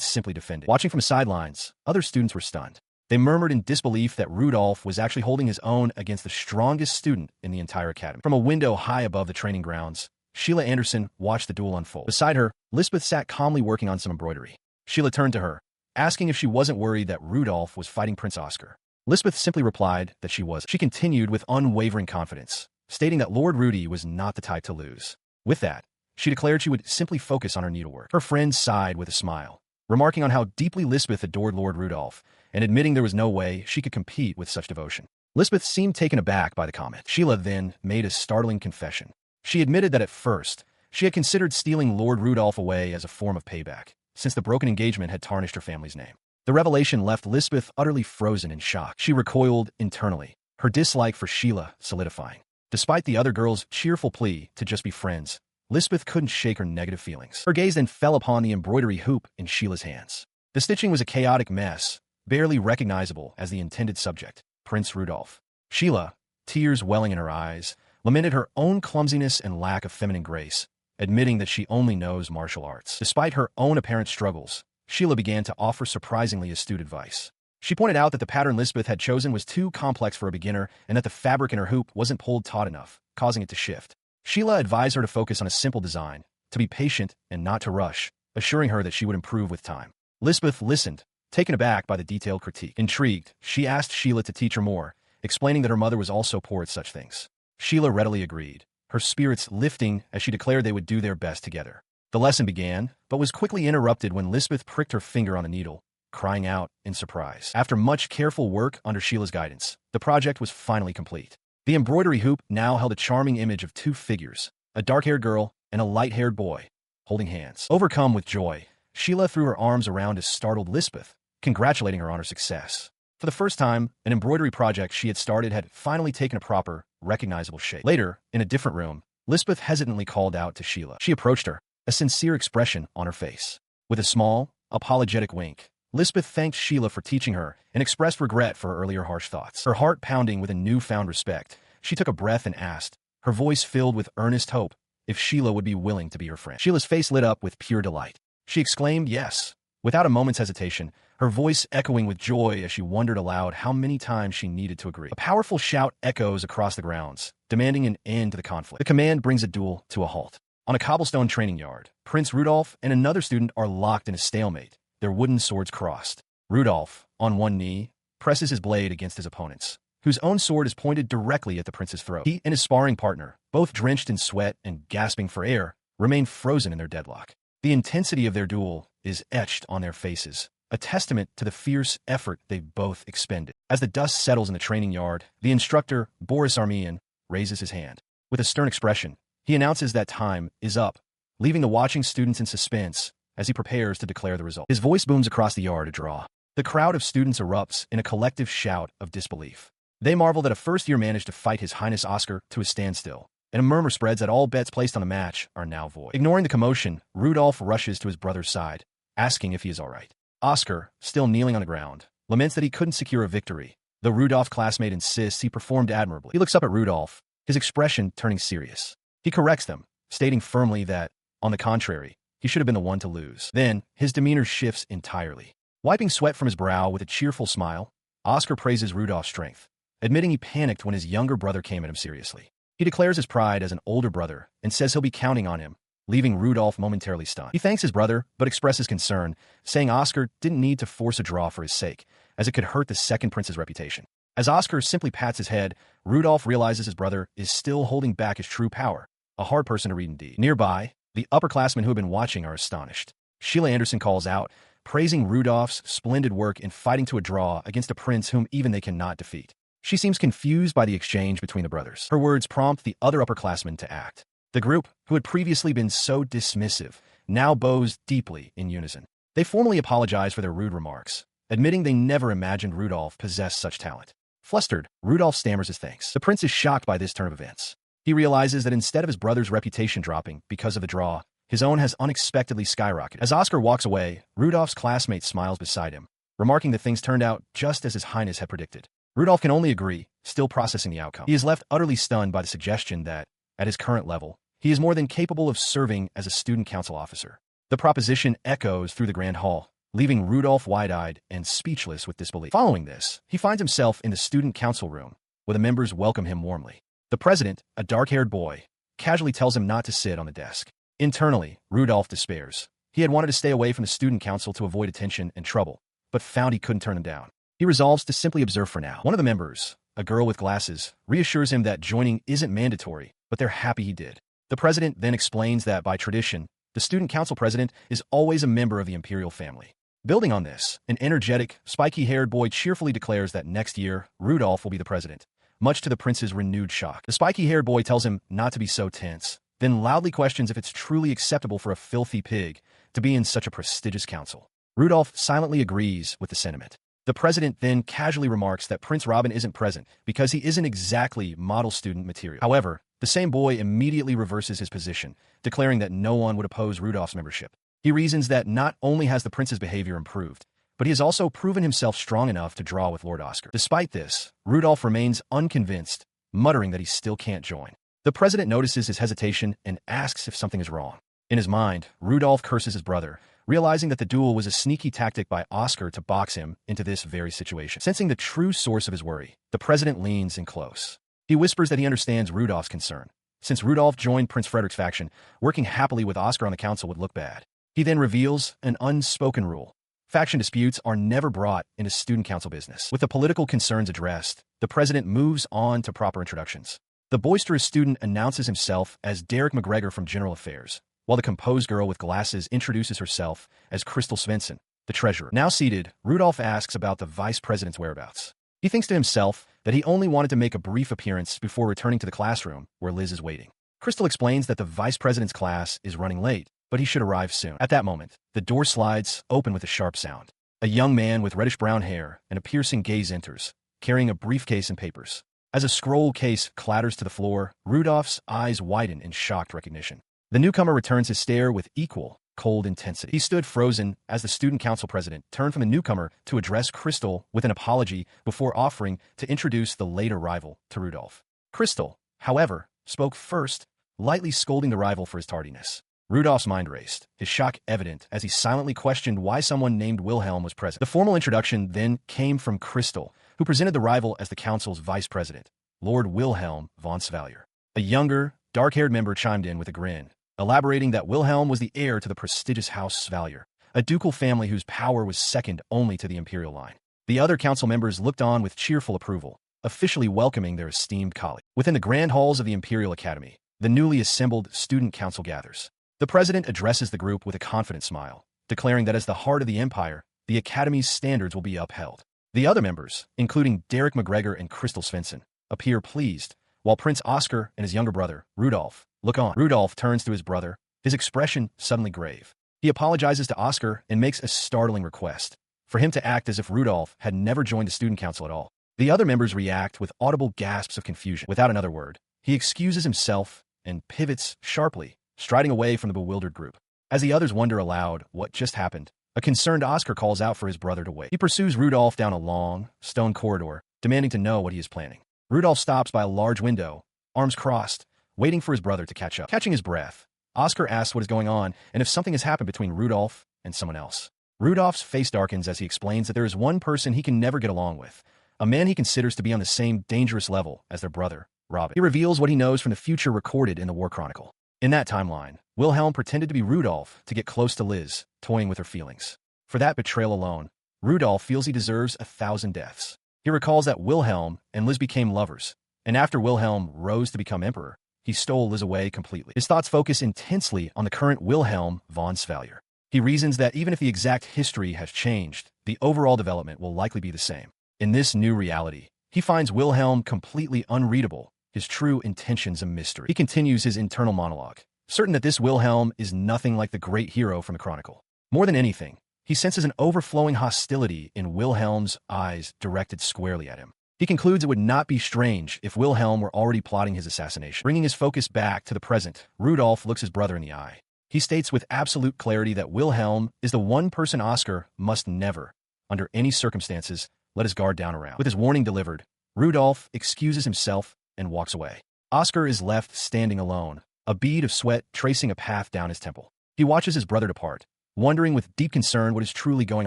simply defending. Watching from the sidelines, other students were stunned. They murmured in disbelief that Rudolph was actually holding his own against the strongest student in the entire academy. From a window high above the training grounds, Sheila Anderson watched the duel unfold. Beside her, Lisbeth sat calmly working on some embroidery. Sheila turned to her, asking if she wasn't worried that Rudolph was fighting Prince Oscar. Lisbeth simply replied that she was. She continued with unwavering confidence, stating that Lord Rudy was not the type to lose. With that, she declared she would simply focus on her needlework. Her friend sighed with a smile, remarking on how deeply Lisbeth adored Lord Rudolph, and admitting there was no way she could compete with such devotion. Lisbeth seemed taken aback by the comment. Sheila then made a startling confession. She admitted that at first, she had considered stealing Lord Rudolph away as a form of payback, since the broken engagement had tarnished her family's name. The revelation left Lisbeth utterly frozen in shock. She recoiled internally, her dislike for Sheila solidifying. Despite the other girl's cheerful plea to just be friends, Lisbeth couldn't shake her negative feelings. Her gaze then fell upon the embroidery hoop in Sheila's hands. The stitching was a chaotic mess, barely recognizable as the intended subject, Prince Rudolph. Sheila, tears welling in her eyes, lamented her own clumsiness and lack of feminine grace, admitting that she only knows martial arts. Despite her own apparent struggles, Sheila began to offer surprisingly astute advice. She pointed out that the pattern Lisbeth had chosen was too complex for a beginner and that the fabric in her hoop wasn't pulled taut enough, causing it to shift. Sheila advised her to focus on a simple design, to be patient and not to rush, assuring her that she would improve with time. Lisbeth listened, taken aback by the detailed critique. Intrigued, she asked Sheila to teach her more, explaining that her mother was also poor at such things. Sheila readily agreed, her spirits lifting as she declared they would do their best together. The lesson began, but was quickly interrupted when Lisbeth pricked her finger on the needle, crying out in surprise. After much careful work under Sheila's guidance, the project was finally complete. The embroidery hoop now held a charming image of two figures, a dark-haired girl and a light-haired boy, holding hands. Overcome with joy, Sheila threw her arms around a startled Lisbeth, congratulating her on her success. For the first time, an embroidery project she had started had finally taken a proper, recognizable shape. Later, in a different room, Lisbeth hesitantly called out to Sheila. She approached her, a sincere expression on her face. With a small, apologetic wink, Lisbeth thanked Sheila for teaching her and expressed regret for her earlier harsh thoughts. Her heart pounding with a newfound respect, she took a breath and asked, her voice filled with earnest hope, if Sheila would be willing to be her friend. Sheila's face lit up with pure delight. She exclaimed yes, without a moment's hesitation, her voice echoing with joy as she wondered aloud how many times she needed to agree. A powerful shout echoes across the grounds, demanding an end to the conflict. The command brings a duel to a halt. On a cobblestone training yard, Prince Rudolph and another student are locked in a stalemate, their wooden swords crossed. Rudolph, on one knee, presses his blade against his opponent's, whose own sword is pointed directly at the prince's throat. He and his sparring partner, both drenched in sweat and gasping for air, remain frozen in their deadlock. The intensity of their duel is etched on their faces, a testament to the fierce effort they both expended. As the dust settles in the training yard, the instructor, Boris Armian, raises his hand. With a stern expression, he announces that time is up, leaving the watching students in suspense as he prepares to declare the result. His voice booms across the yard to draw. The crowd of students erupts in a collective shout of disbelief. They marvel that a first-year managed to fight His Highness Oscar to a standstill, and a murmur spreads that all bets placed on the match are now void. Ignoring the commotion, Rudolph rushes to his brother's side, asking if he is all right. Oscar, still kneeling on the ground, laments that he couldn't secure a victory. The Rudolph classmate insists he performed admirably. He looks up at Rudolph, his expression turning serious. He corrects them, stating firmly that, on the contrary, he should have been the one to lose. Then, his demeanor shifts entirely. Wiping sweat from his brow with a cheerful smile, Oscar praises Rudolph's strength, admitting he panicked when his younger brother came at him seriously. He declares his pride as an older brother and says he'll be counting on him, leaving Rudolph momentarily stunned. He thanks his brother, but expresses concern, saying Oscar didn't need to force a draw for his sake, as it could hurt the second prince's reputation. As Oscar simply pats his head, Rudolph realizes his brother is still holding back his true power, a hard person to read indeed. Nearby, the upperclassmen who have been watching are astonished. Sheila Anderson calls out, praising Rudolph's splendid work in fighting to a draw against a prince whom even they cannot defeat. She seems confused by the exchange between the brothers. Her words prompt the other upperclassmen to act. The group, who had previously been so dismissive, now bows deeply in unison. They formally apologize for their rude remarks, admitting they never imagined Rudolph possessed such talent. Flustered, Rudolph stammers his thanks. The prince is shocked by this turn of events. He realizes that instead of his brother's reputation dropping because of the draw, his own has unexpectedly skyrocketed. As Oscar walks away, Rudolph's classmate smiles beside him, remarking that things turned out just as His Highness had predicted. Rudolph can only agree, still processing the outcome. He is left utterly stunned by the suggestion that, at his current level, he is more than capable of serving as a student council officer. The proposition echoes through the grand hall, leaving Rudolph wide-eyed and speechless with disbelief. Following this, he finds himself in the student council room, where the members welcome him warmly. The president, a dark-haired boy, casually tells him not to sit on the desk. Internally, Rudolph despairs. He had wanted to stay away from the student council to avoid attention and trouble, but found he couldn't turn them down. He resolves to simply observe for now. One of the members, a girl with glasses, reassures him that joining isn't mandatory, but they're happy he did. The president then explains that by tradition, the student council president is always a member of the Imperial family. Building on this, an energetic, spiky-haired boy cheerfully declares that next year, Rudolph will be the president, much to the prince's renewed shock. The spiky-haired boy tells him not to be so tense, then loudly questions if it's truly acceptable for a filthy pig to be in such a prestigious council. Rudolph silently agrees with the sentiment. The president then casually remarks that Prince Robin isn't present because he isn't exactly model student material. However, the same boy immediately reverses his position, declaring that no one would oppose Rudolph's membership. He reasons that not only has the prince's behavior improved, but he has also proven himself strong enough to draw with Lord Oscar. Despite this, Rudolph remains unconvinced, muttering that he still can't join. The president notices his hesitation and asks if something is wrong. In his mind, Rudolph curses his brother, realizing that the duel was a sneaky tactic by Oscar to box him into this very situation. Sensing the true source of his worry, the president leans in close. He whispers that he understands Rudolph's concern. Since Rudolph joined Prince Frederick's faction, working happily with Oscar on the council would look bad. He then reveals an unspoken rule. Faction disputes are never brought into student council business. With the political concerns addressed, the president moves on to proper introductions. The boisterous student announces himself as Derek McGregor from General Affairs, while the composed girl with glasses introduces herself as Crystal Svensson, the treasurer. Now seated, Rudolph asks about the vice president's whereabouts. He thinks to himself that he only wanted to make a brief appearance before returning to the classroom where Liz is waiting. Crystal explains that the vice president's class is running late, but he should arrive soon. At that moment, the door slides open with a sharp sound. A young man with reddish-brown hair and a piercing gaze enters, carrying a briefcase and papers. As a scroll case clatters to the floor, Rudolph's eyes widen in shocked recognition. The newcomer returns his stare with equal, cold intensity. He stood frozen as the student council president turned from the newcomer to address Crystal with an apology before offering to introduce the late arrival to Rudolph. Crystal, however, spoke first, lightly scolding the rival for his tardiness. Rudolph's mind raced, his shock evident as he silently questioned why someone named Wilhelm was present. The formal introduction then came from Crystal, who presented the rival as the council's vice president, Lord Wilhelm von Svallier. A younger, dark-haired member chimed in with a grin, elaborating that Wilhelm was the heir to the prestigious House Svallier, a ducal family whose power was second only to the Imperial line. The other council members looked on with cheerful approval, officially welcoming their esteemed colleague. Within the grand halls of the Imperial Academy, the newly assembled student council gathers. The president addresses the group with a confident smile, declaring that as the heart of the empire, the Academy's standards will be upheld. The other members, including Derek McGregor and Crystal Svensson, appear pleased, while Prince Oscar and his younger brother, Rudolph, look on. Rudolph turns to his brother, his expression suddenly grave. He apologizes to Oscar and makes a startling request for him to act as if Rudolph had never joined the student council at all. The other members react with audible gasps of confusion. Without another word, he excuses himself and pivots sharply, striding away from the bewildered group. As the others wonder aloud what just happened, a concerned Oscar calls out for his brother to wait. He pursues Rudolph down a long, stone corridor, demanding to know what he is planning. Rudolph stops by a large window, arms crossed, waiting for his brother to catch up. Catching his breath, Oscar asks what is going on and if something has happened between Rudolph and someone else. Rudolph's face darkens as he explains that there is one person he can never get along with, a man he considers to be on the same dangerous level as their brother, Robin. He reveals what he knows from the future recorded in the War Chronicle. In that timeline, Wilhelm pretended to be Rudolph to get close to Liz, toying with her feelings. For that betrayal alone, Rudolph feels he deserves 1,000 deaths. He recalls that Wilhelm and Liz became lovers, and after Wilhelm rose to become emperor, he stole Liz away completely. His thoughts focus intensely on the current Wilhelm von Svallier. He reasons that even if the exact history has changed, the overall development will likely be the same. In this new reality, he finds Wilhelm completely unreadable, his true intentions a mystery. He continues his internal monologue, certain that this Wilhelm is nothing like the great hero from the Chronicle. More than anything, he senses an overflowing hostility in Wilhelm's eyes directed squarely at him. He concludes it would not be strange if Wilhelm were already plotting his assassination. Bringing his focus back to the present, Rudolph looks his brother in the eye. He states with absolute clarity that Wilhelm is the one person Oscar must never, under any circumstances, let his guard down around. With his warning delivered, Rudolph excuses himself and walks away. Oscar is left standing alone, a bead of sweat tracing a path down his temple. He watches his brother depart, wondering with deep concern what is truly going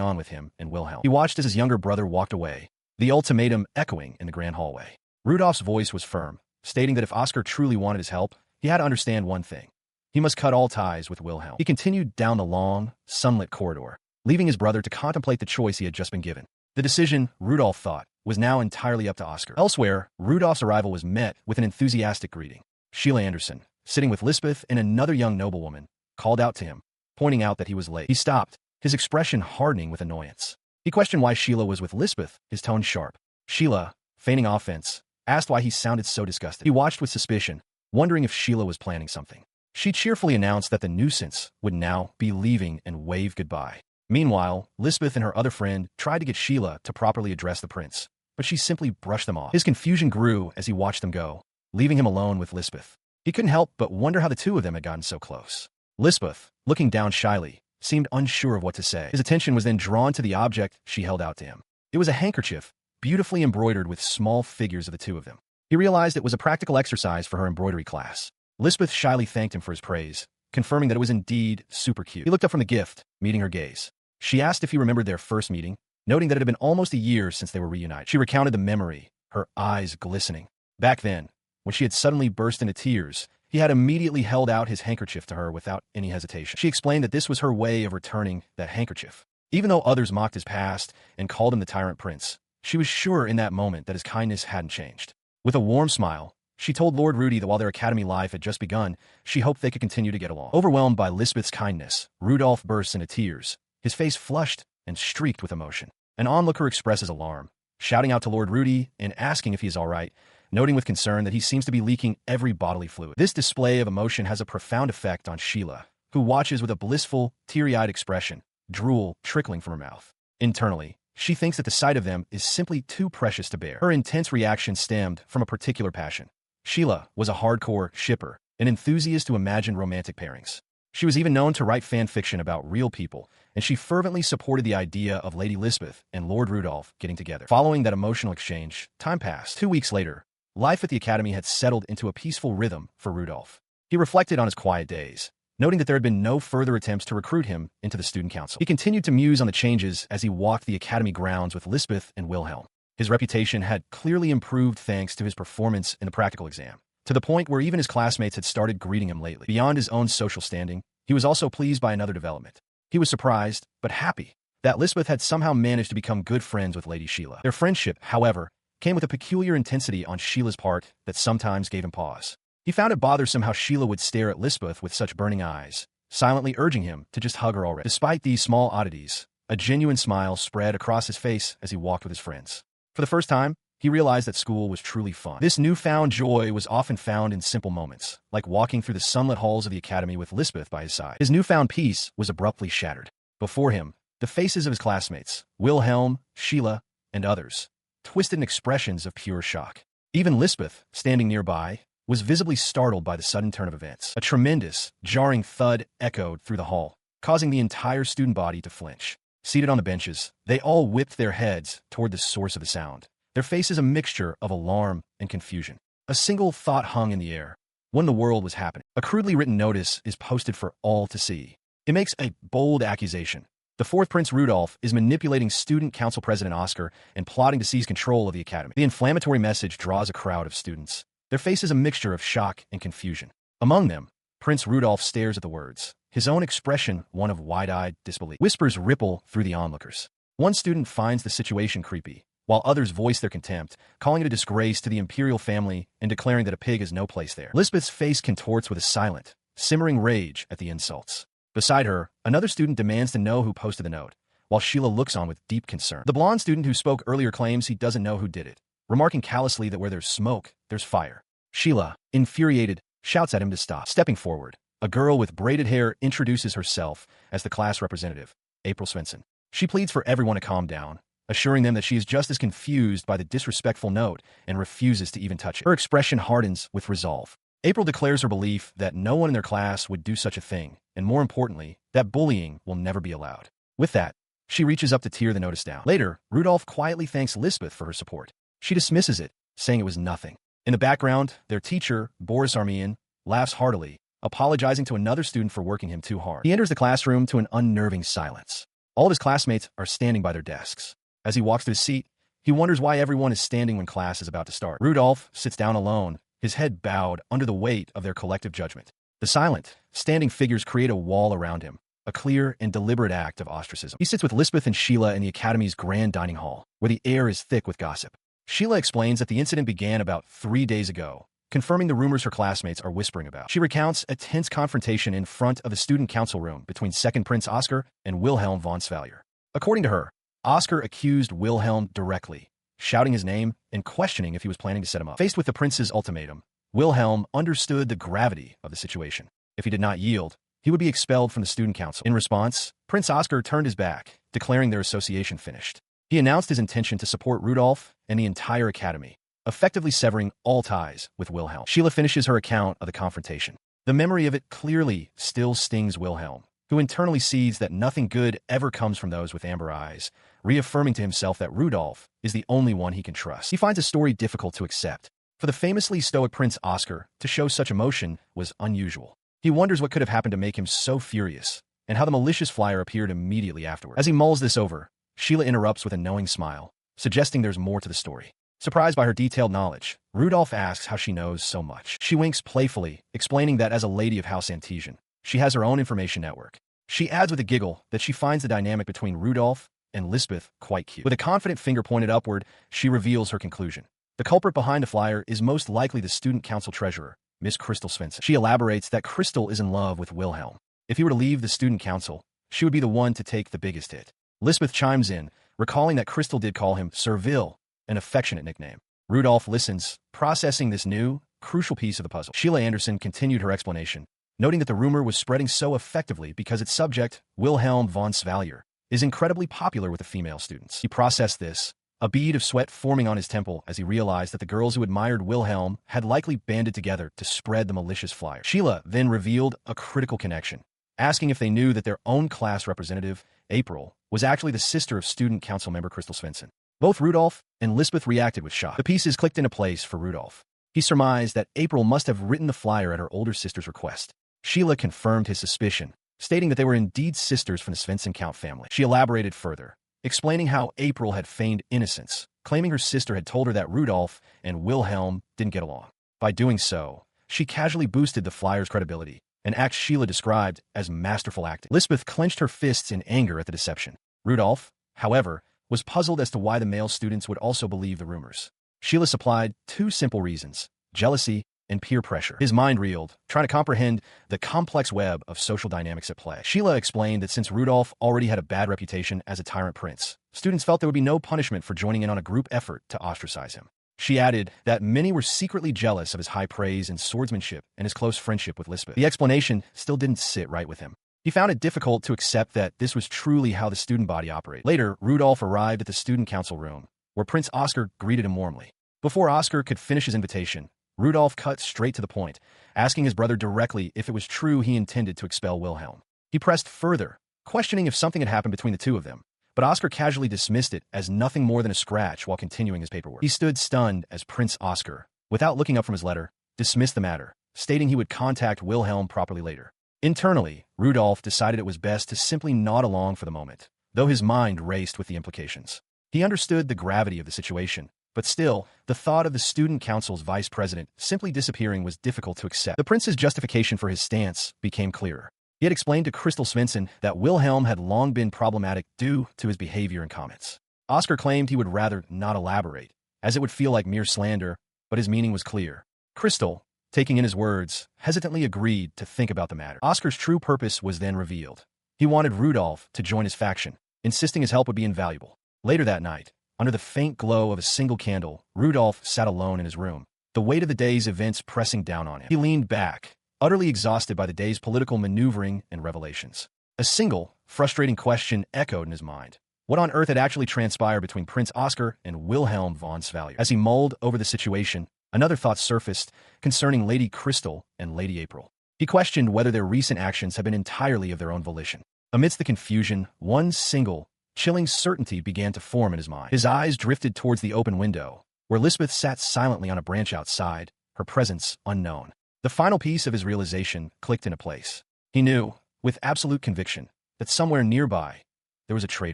on with him and Wilhelm. He watched as his younger brother walked away, the ultimatum echoing in the grand hallway. Rudolph's voice was firm, stating that if Oscar truly wanted his help, he had to understand one thing. He must cut all ties with Wilhelm. He continued down the long, sunlit corridor, leaving his brother to contemplate the choice he had just been given. The decision, Rudolph thought, was now entirely up to Oscar. Elsewhere, Rudolph's arrival was met with an enthusiastic greeting. Sheila Anderson, sitting with Lisbeth and another young noblewoman, called out to him, pointing out that he was late. He stopped, his expression hardening with annoyance. He questioned why Sheila was with Lisbeth, his tone sharp. Sheila, feigning offense, asked why he sounded so disgusted. He watched with suspicion, wondering if Sheila was planning something. She cheerfully announced that the nuisance would now be leaving and wave goodbye. Meanwhile, Lisbeth and her other friend tried to get Sheila to properly address the prince, but she simply brushed them off. His confusion grew as he watched them go, leaving him alone with Lisbeth. He couldn't help but wonder how the two of them had gotten so close. Lisbeth, looking down shyly, seemed unsure of what to say. His attention was then drawn to the object she held out to him. It was a handkerchief, beautifully embroidered with small figures of the two of them. He realized it was a practical exercise for her embroidery class. Lisbeth shyly thanked him for his praise, confirming that it was indeed super cute. He looked up from the gift, meeting her gaze. She asked if he remembered their first meeting, noting that it had been almost a year since they were reunited. She recounted the memory, her eyes glistening. Back then, when she had suddenly burst into tears, he had immediately held out his handkerchief to her without any hesitation. She explained that this was her way of returning that handkerchief. Even though others mocked his past and called him the Tyrant Prince, she was sure in that moment that his kindness hadn't changed. With a warm smile, she told Lord Rudy that while their academy life had just begun, she hoped they could continue to get along. Overwhelmed by Lisbeth's kindness, Rudolph burst into tears, his face flushed and streaked with emotion. An onlooker expresses alarm, shouting out to Lord Rudy and asking if he is all right, noting with concern that he seems to be leaking every bodily fluid. This display of emotion has a profound effect on Sheila, who watches with a blissful, teary-eyed expression, drool trickling from her mouth. Internally, she thinks that the sight of them is simply too precious to bear. Her intense reaction stemmed from a particular passion. Sheila was a hardcore shipper, an enthusiast to imagine romantic pairings. She was even known to write fan fiction about real people, and she fervently supported the idea of Lady Lisbeth and Lord Rudolph getting together. Following that emotional exchange, time passed. 2 weeks later, life at the academy had settled into a peaceful rhythm for Rudolph. He reflected on his quiet days, noting that there had been no further attempts to recruit him into the student council. He continued to muse on the changes as he walked the academy grounds with Lisbeth and Wilhelm. His reputation had clearly improved thanks to his performance in the practical exam, to the point where even his classmates had started greeting him lately. Beyond his own social standing, he was also pleased by another development. He was surprised, but happy, that Lisbeth had somehow managed to become good friends with Lady Sheila. Their friendship, however, came with a peculiar intensity on Sheila's part that sometimes gave him pause. He found it bothersome how Sheila would stare at Lisbeth with such burning eyes, silently urging him to just hug her already. Despite these small oddities, a genuine smile spread across his face as he walked with his friends. For the first time, he realized that school was truly fun. This newfound joy was often found in simple moments, like walking through the sunlit halls of the academy with Lisbeth by his side. His newfound peace was abruptly shattered. Before him, the faces of his classmates, Wilhelm, Sheila, and others, twisted in expressions of pure shock. Even Lisbeth, standing nearby, was visibly startled by the sudden turn of events. A tremendous, jarring thud echoed through the hall, causing the entire student body to flinch. Seated on the benches, they all whipped their heads toward the source of the sound, their faces a mixture of alarm and confusion. A single thought hung in the air. What in the world was happening? A crudely written notice is posted for all to see. It makes a bold accusation. The fourth Prince Rudolph is manipulating Student Council President Oscar and plotting to seize control of the academy. The inflammatory message draws a crowd of students, their faces a mixture of shock and confusion. Among them, Prince Rudolph stares at the words, his own expression one of wide-eyed disbelief. Whispers ripple through the onlookers. One student finds the situation creepy, while others voice their contempt, calling it a disgrace to the Imperial family and declaring that a pig has no place there. Lisbeth's face contorts with a silent, simmering rage at the insults. Beside her, another student demands to know who posted the note, while Sheila looks on with deep concern. The blonde student who spoke earlier claims he doesn't know who did it, remarking callously that where there's smoke, there's fire. Sheila, infuriated, shouts at him to stop. Stepping forward, a girl with braided hair introduces herself as the class representative, April Svensson. She pleads for everyone to calm down, assuring them that she is just as confused by the disrespectful note and refuses to even touch it. Her expression hardens with resolve. April declares her belief that no one in their class would do such a thing, and more importantly, that bullying will never be allowed. With that, she reaches up to tear the notice down. Later, Rudolph quietly thanks Lisbeth for her support. She dismisses it, saying it was nothing. In the background, their teacher, Boris Armian, laughs heartily, apologizing to another student for working him too hard. He enters the classroom to an unnerving silence. All of his classmates are standing by their desks. As he walks to his seat, he wonders why everyone is standing when class is about to start. Rudolph sits down alone, his head bowed under the weight of their collective judgment. The silent, standing figures create a wall around him, a clear and deliberate act of ostracism. He sits with Lisbeth and Sheila in the academy's grand dining hall, where the air is thick with gossip. Sheila explains that the incident began about 3 days ago, confirming the rumors her classmates are whispering about. She recounts a tense confrontation in front of the student council room between second Prince Oscar and Wilhelm von Svallier. According to her, Oscar accused Wilhelm directly, shouting his name and questioning if he was planning to set him up. Faced with the prince's ultimatum, Wilhelm understood the gravity of the situation. If he did not yield, he would be expelled from the student council. In response, Prince Oscar turned his back, declaring their association finished. He announced his intention to support Rudolph and the entire academy, effectively severing all ties with Wilhelm. Sheila finishes her account of the confrontation. The memory of it clearly still stings Wilhelm, who internally sees that nothing good ever comes from those with amber eyes, reaffirming to himself that Rudolph is the only one he can trust. He finds the story difficult to accept. For the famously stoic Prince Oscar to show such emotion was unusual. He wonders what could have happened to make him so furious, and how the malicious flyer appeared immediately afterward. As he mulls this over, Sheila interrupts with a knowing smile, suggesting there's more to the story. Surprised by her detailed knowledge, Rudolph asks how she knows so much. She winks playfully, explaining that as a lady of House Antesian, she has her own information network. She adds with a giggle that she finds the dynamic between Rudolph and Lisbeth quite cute. With a confident finger pointed upward, she reveals her conclusion. The culprit behind the flyer is most likely the student council treasurer, Miss Crystal Svensson. She elaborates that Crystal is in love with Wilhelm. If he were to leave the student council, she would be the one to take the biggest hit. Lisbeth chimes in, recalling that Crystal did call him Sir Vil, an affectionate nickname. Rudolph listens, processing this new, crucial piece of the puzzle. Sheila Anderson continued her explanation, noting that the rumor was spreading so effectively because its subject, Wilhelm von Svallier, is incredibly popular with the female students. He processed this, a bead of sweat forming on his temple as he realized that the girls who admired Wilhelm had likely banded together to spread the malicious flyer. Sheila then revealed a critical connection, asking if they knew that their own class representative, April, was actually the sister of student council member Crystal Svensson. Both Rudolph and Lisbeth reacted with shock. The pieces clicked into place for Rudolph. He surmised that April must have written the flyer at her older sister's request. Sheila confirmed his suspicion, stating that they were indeed sisters from the Svensson Count family. She elaborated further, explaining how April had feigned innocence, claiming her sister had told her that Rudolph and Wilhelm didn't get along. By doing so, she casually boosted the flyer's credibility, an act Sheila described as masterful acting. Lisbeth clenched her fists in anger at the deception. Rudolph, however, was puzzled as to why the male students would also believe the rumors. Sheila supplied two simple reasons: jealousy and peer pressure. His mind reeled, trying to comprehend the complex web of social dynamics at play. Sheila explained that since Rudolph already had a bad reputation as a tyrant prince, students felt there would be no punishment for joining in on a group effort to ostracize him. She added that many were secretly jealous of his high praise in swordsmanship and his close friendship with Lisbeth. The explanation still didn't sit right with him. He found it difficult to accept that this was truly how the student body operated. Later, Rudolph arrived at the student council room, where Prince Oscar greeted him warmly. Before Oscar could finish his invitation, Rudolph cut straight to the point, asking his brother directly if it was true he intended to expel Wilhelm. He pressed further, questioning if something had happened between the two of them, but Oscar casually dismissed it as nothing more than a scratch while continuing his paperwork. He stood stunned as Prince Oscar, without looking up from his letter, dismissed the matter, stating he would contact Wilhelm properly later. Internally, Rudolph decided it was best to simply nod along for the moment, though his mind raced with the implications. He understood the gravity of the situation, but still, the thought of the student council's vice president simply disappearing was difficult to accept. The prince's justification for his stance became clearer. He had explained to Crystal Svensson that Wilhelm had long been problematic due to his behavior and comments. Oscar claimed he would rather not elaborate, as it would feel like mere slander, but his meaning was clear. Crystal, taking in his words, hesitantly agreed to think about the matter. Oscar's true purpose was then revealed. He wanted Rudolph to join his faction, insisting his help would be invaluable. Later that night, under the faint glow of a single candle, Rudolph sat alone in his room, the weight of the day's events pressing down on him. He leaned back, utterly exhausted by the day's political maneuvering and revelations. A single, frustrating question echoed in his mind. What on earth had actually transpired between Prince Oscar and Wilhelm von Svallier? As he mulled over the situation, another thought surfaced concerning Lady Crystal and Lady April. He questioned whether their recent actions had been entirely of their own volition. Amidst the confusion, one single, chilling certainty began to form in his mind. His eyes drifted towards the open window, where Lisbeth sat silently on a branch outside, her presence unknown. The final piece of his realization clicked into place. He knew, with absolute conviction, that somewhere nearby, there was a traitor.